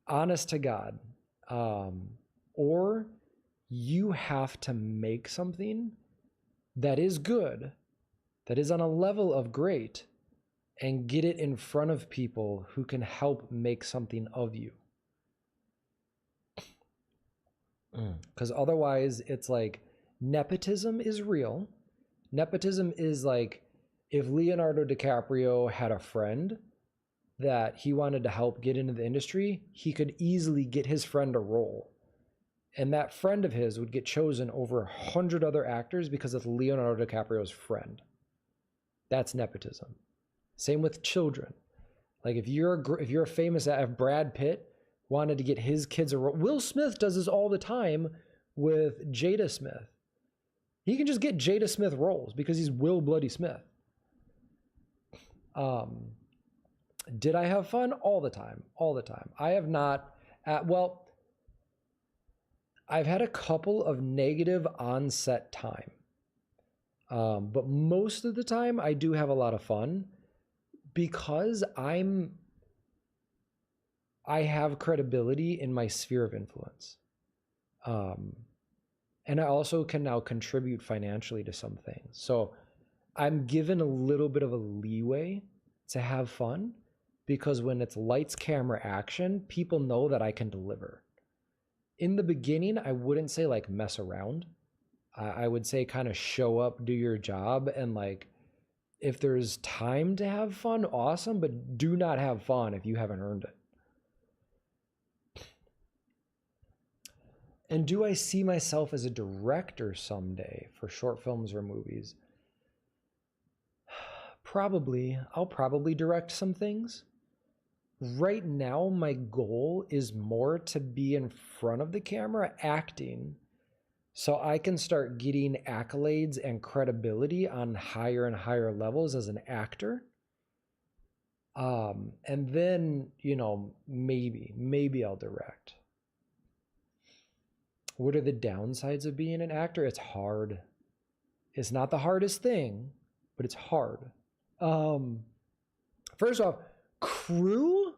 A: Honest to God. Or you have to make something that is good, that is on a level of great, and get it in front of people who can help make something of you. Because otherwise, it's like nepotism is real. Nepotism is like if Leonardo DiCaprio had a friend that he wanted to help get into the industry, he could easily get his friend a role. And that friend of his would get chosen over 100 other actors because it's Leonardo DiCaprio's friend. That's nepotism. Same with children. Like if you're a famous, if Brad Pitt wanted to get his kids a role, Will Smith does this all the time with Jada Smith. He can just get Jada Smith roles because he's Will Bloody Smith. Did I have fun? All the time. All the time. I have not, well, I've had a couple of negative on-set time. But most of the time I do have a lot of fun because I have credibility in my sphere of influence. And I also can now contribute financially to some things. So I'm given a little bit of a leeway to have fun because when it's lights, camera, action, people know that I can deliver. In the beginning, I wouldn't say like mess around. I would say kind of show up, do your job, and like if there's time to have fun, awesome, but do not have fun if you haven't earned it. And do I see myself as a director someday for short films or movies? Probably. I'll probably direct some things. Right now, my goal is more to be in front of the camera acting so I can start getting accolades and credibility on higher and higher levels as an actor. And then, you know, maybe I'll direct. What are the downsides of being an actor? It's hard. It's not the hardest thing, but it's hard. First off, crew?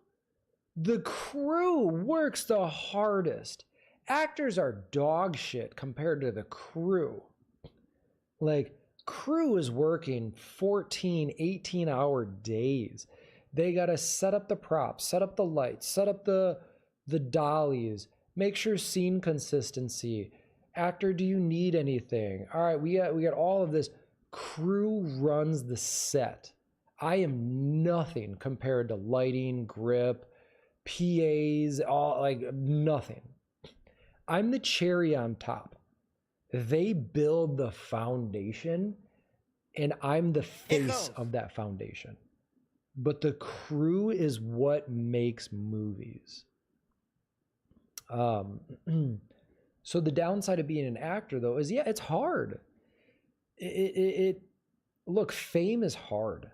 A: The crew works the hardest. Actors are dog shit compared to the crew. Like, crew is working 14, 18-hour days. They got to set up the props, set up the lights, set up the dollies, make sure scene consistency. Actor, do you need anything? All right, we got all of this. Crew runs the set. I am nothing compared to lighting, grip, PAs, all like nothing. I'm the cherry on top. They build the foundation and I'm the face of that foundation. But the crew is what makes movies. So the downside of being an actor though is, yeah, it's hard. Look, fame is hard.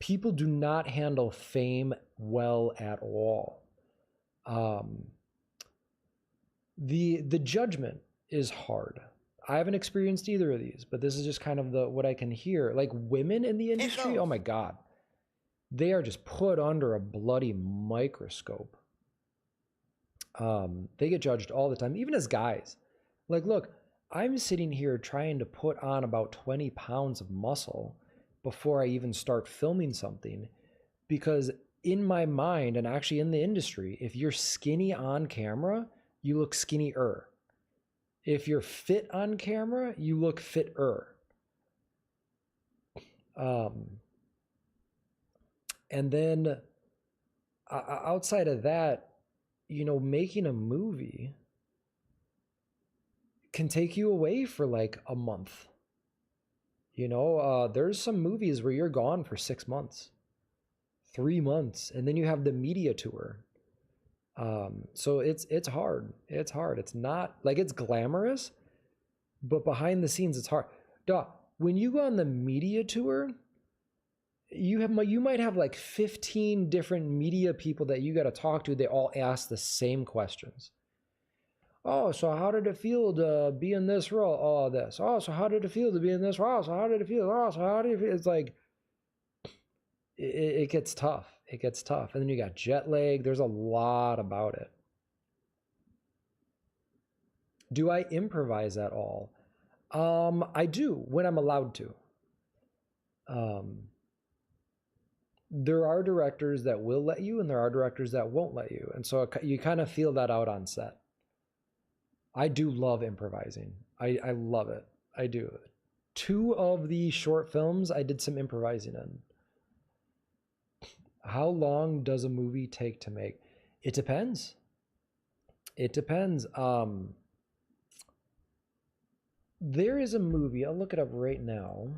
A: People do not handle fame well at all. The judgment is hard. I haven't experienced either of these, but this is just kind of what I can hear. Like women in the industry, oh my God, they are just put under a bloody microscope. They get judged all the time, even as guys. Like, look, I'm sitting here trying to put on about 20 pounds of muscle before I even start filming something, because in my mind and actually in the industry, if you're skinny on camera, you look skinnier. If you're fit on camera, you look fitter. And then outside of that, you know, making a movie can take you away for like a month. You know, there's some movies where you're gone for 6 months, 3 months, and then you have the media tour. So it's hard. It's hard. It's not like it's glamorous, but behind the scenes, it's hard. Duh. When you go on the media tour, you might have like 15 different media people that you got to talk to. They all ask the same questions. Oh, so how did it feel to be in this role? Oh, this. Oh, so how did it feel to be in this role? So how did it feel? Oh, so how did it feel? It's like, it gets tough. It gets tough. And then you got jet lag. There's a lot about it. Do I improvise at all? I do when I'm allowed to. There are directors that will let you, and there are directors that won't let you. And so you kind of feel that out on set. I do love improvising. I love it. I do. 2 of the short films I did some improvising in. How long does a movie take to make? It depends. It depends. There is a movie, I'll look it up right now.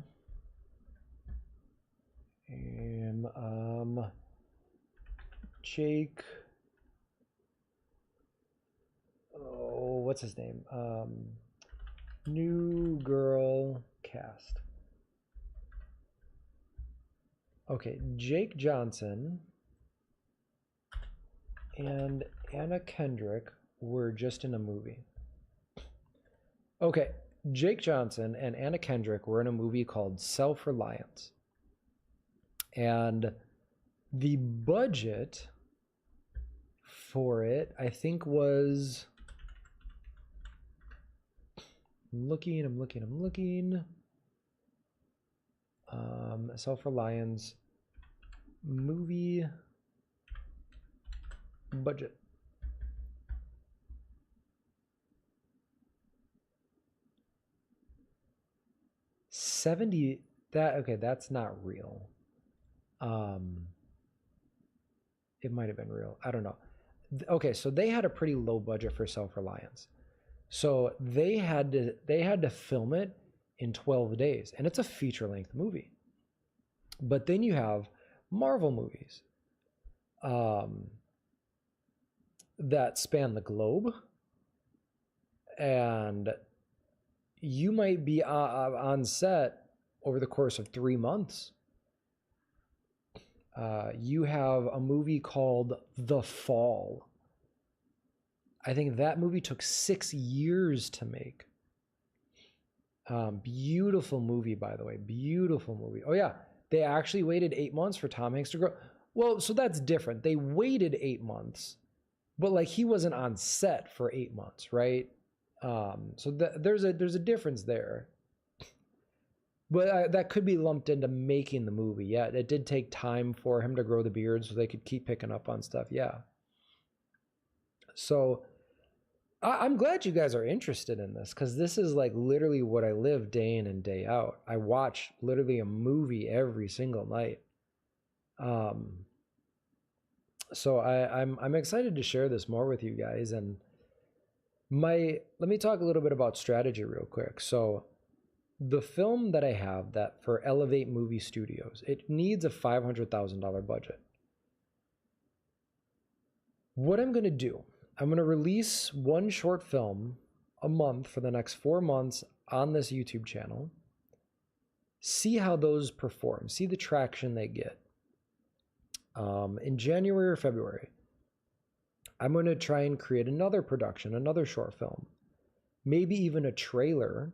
A: Jake, oh, what's his name? New Girl cast. Okay, Jake Johnson and Anna Kendrick were just in a movie. Okay, Jake Johnson and Anna Kendrick were in a movie called Self-Reliance. And the budget for it, I think, was... I'm looking. Self-Reliance movie budget. $70. Okay, that's not real. It might have been real. I don't know. Okay, so they had a pretty low budget for Self-Reliance. So they had to film it in 12 days, and it's a feature-length movie. But then you have Marvel movies that span the globe, and you might be on set over the course of 3 months. You have a movie called The Fall. I think that movie took 6 years to make. Beautiful movie, by the way. Beautiful movie. Oh, yeah. They actually waited 8 months for Tom Hanks to grow. Well, so that's different. They waited 8 months, but like he wasn't on set for 8 months, right? So there's a difference there. But that could be lumped into making the movie. Yeah, it did take time for him to grow the beard so they could keep picking up on stuff. Yeah. So I'm glad you guys are interested in this, because this is like literally what I live day in and day out. I watch literally a movie every single night. So I'm excited to share this more with you guys. And let me talk a little bit about strategy real quick. So the film that I have that for Elevate Movie Studios, it needs a $500,000 budget. What I'm going to do, I'm going to release one short film a month for the next 4 months on this YouTube channel. See how those perform. See the traction they get. In January or February, I'm going to try and create another production, another short film. Maybe even a trailer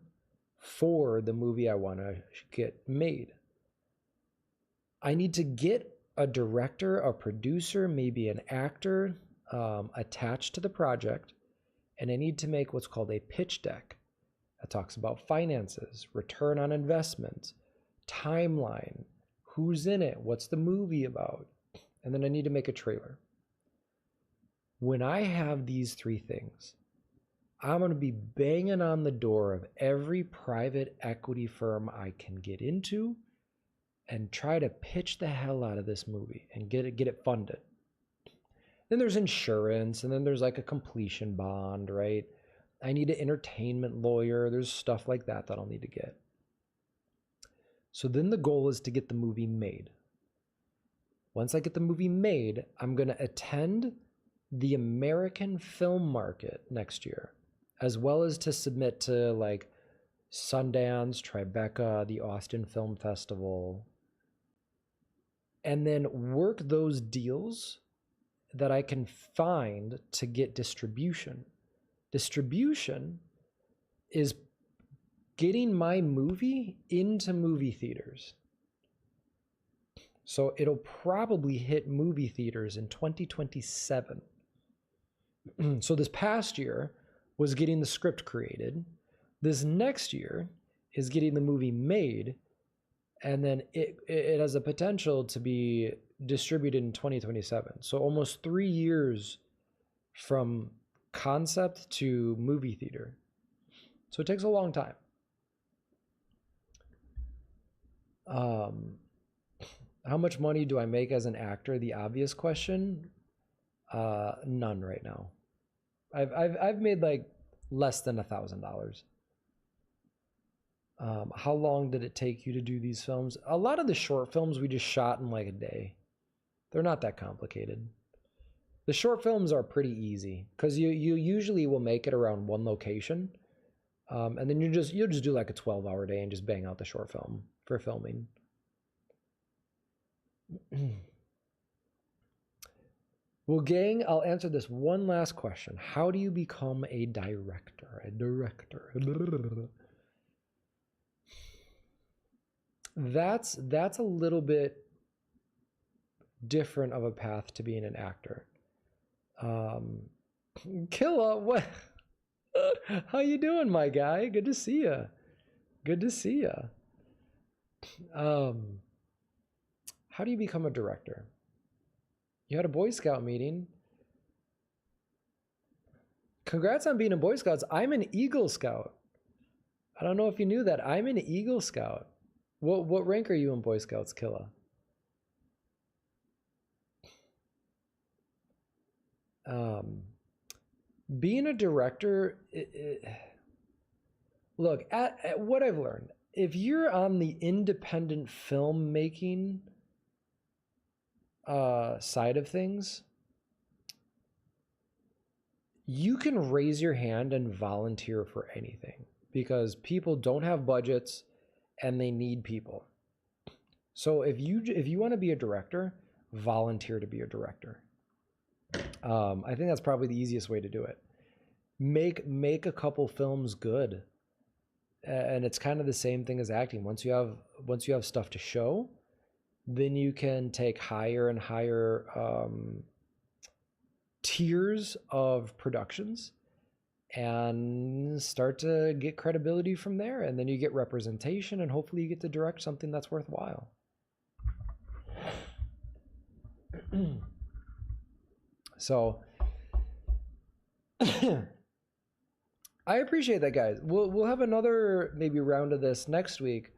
A: for the movie I want to get made. I need to get a director, a producer, maybe an actor attached to the project, and I need to make what's called a pitch deck that talks about finances, return on investment, timeline, who's in it, what's the movie about, and then I need to make a trailer. When I have these 3 things, I'm going to be banging on the door of every private equity firm I can get into and try to pitch the hell out of this movie and get it funded. Then there's insurance, and then there's like a completion bond, right? I need an entertainment lawyer. There's stuff like that I'll need to get. So then the goal is to get the movie made. Once I get the movie made, I'm going to attend the American film market next year, as well as to submit to like Sundance, Tribeca, the Austin Film Festival, and then work those deals that I can find to get distribution Distribution is getting my movie into movie theaters. So it'll probably hit movie theaters in 2027. So this past year was getting the script created. This next year is getting the movie made. And then it has a potential to be distributed in 2027. So almost 3 years from concept to movie theater. So it takes a long time. How much money do I make as an actor? The obvious question. None right now. I've made like less than $1,000. How long did it take you to do these films? A lot of the short films we just shot in like a day. They're not that complicated. The short films are pretty easy because you usually will make it around one location, and then you'll just do like a 12-hour day and just bang out the short film for filming. Well, gang, I'll answer this one last question. How do you become a director? That's a little bit different of a path to being an actor. Killa, what? How you doing, my guy? Good to see you. Good to see you. How do you become a director? You had a Boy Scout meeting. Congrats on being a Boy Scouts. I'm an Eagle Scout. I don't know if you knew that. I'm an Eagle Scout. What rank are you in Boy Scouts, Killa? Being a director, look, at what I've learned, if you're on the independent filmmaking side of things, you can raise your hand and volunteer for anything because people don't have budgets and they need people. So if you want to be a director, volunteer to be a director. I think that's probably the easiest way to do it. Make a couple films good, and it's kind of the same thing as acting. Once you have stuff to show, then you can take higher and higher tiers of productions and start to get credibility from there, and then you get representation, and hopefully you get to direct something that's worthwhile. So I appreciate that, guys. We'll have another maybe round of this next week.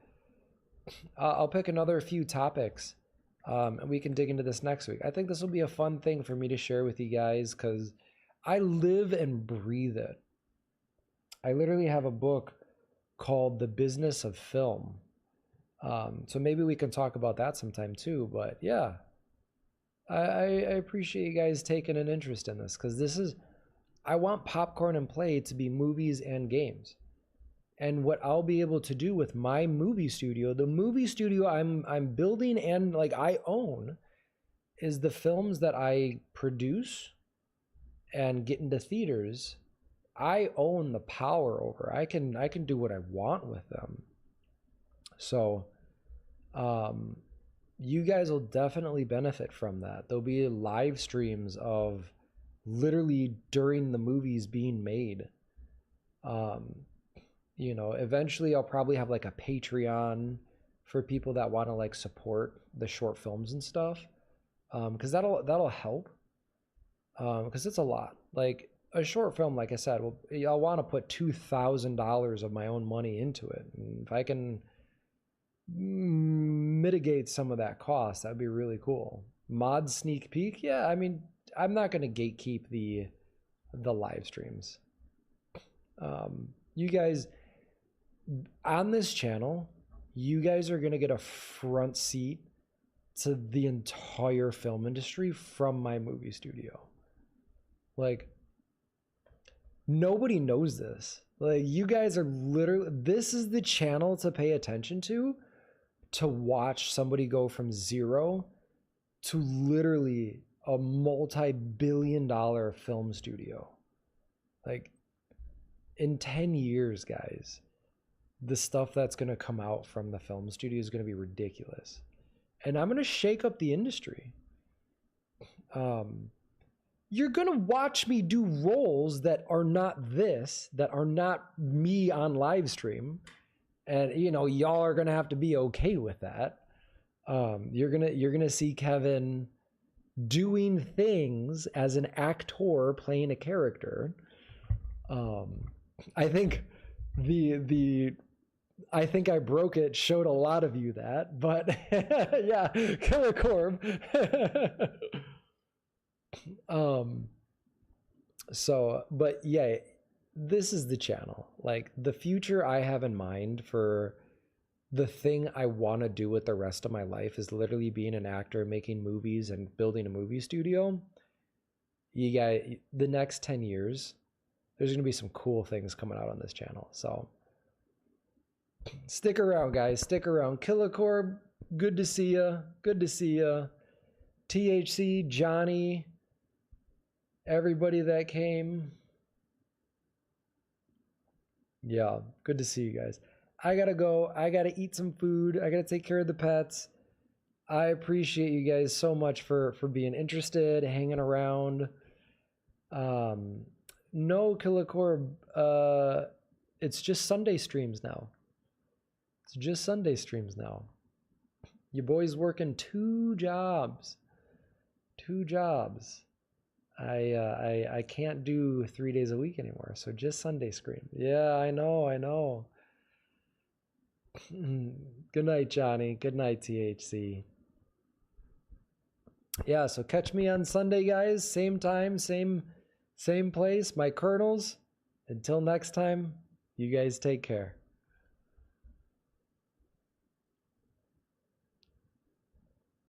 A: I'll pick another few topics, and we can dig into this next week. I think this will be a fun thing for me to share with you guys because I live and breathe it. I literally have a book called The Business of Film. So maybe we can talk about that sometime too. But yeah, I appreciate you guys taking an interest in this because I want Popcorn and Play to be movies and games. And what I'll be able to do with my movie studio, the movie studio I'm building and like I own, is the films that I produce and get into theaters. I own the power over. I can do what I want with them. So you guys will definitely benefit from that. There'll be live streams of literally during the movies being made. Eventually I'll probably have like a Patreon for people that want to like support the short films and stuff. Because that'll help. Because it's a lot. Like a short film, like I said, I'll want to put $2,000 of my own money into it. And if I can mitigate some of that cost, that'd be really cool. Mod sneak peek, yeah. I mean, I'm not going to gatekeep the live streams. You guys on this channel, you guys are going to get a front seat to the entire film industry from my movie studio. Like, nobody knows this. Like, you guys are literally, this is the channel to pay attention to watch somebody go from zero to literally a multi-billion-dollar film studio. Like, in 10 years, guys, the stuff that's going to come out from the film studio is going to be ridiculous. And I'm going to shake up the industry. You're going to watch me do roles that are not this, that are not me on live stream. And, you know, y'all are going to have to be okay with that. You're going to see Kevin doing things as an actor playing a character. I think I think I Broke It showed a lot of you that, but yeah, Killer Corb. So, but yeah, this is the channel. Like, the future I have in mind for the thing I want to do with the rest of my life is literally being an actor, making movies, and building a movie studio. You got the next 10 years, there's going to be some cool things coming out on this channel. So stick around, guys. Stick around. Killer Corb, good to see ya. Good to see ya. THC, Johnny, everybody that came. Yeah, good to see you guys. I gotta go. I gotta eat some food. I gotta take care of the pets. I appreciate you guys so much for being interested, hanging around. No, Killer Corb, it's just Sunday streams now. It's just Sunday streams now. Your boy's working 2 jobs. 2 jobs. I can't do 3 days a week anymore, so just Sunday stream. Yeah, I know. Good night, Johnny. Good night, THC. Yeah, so catch me on Sunday, guys. Same time, same place. My Colonels. Until next time, you guys take care.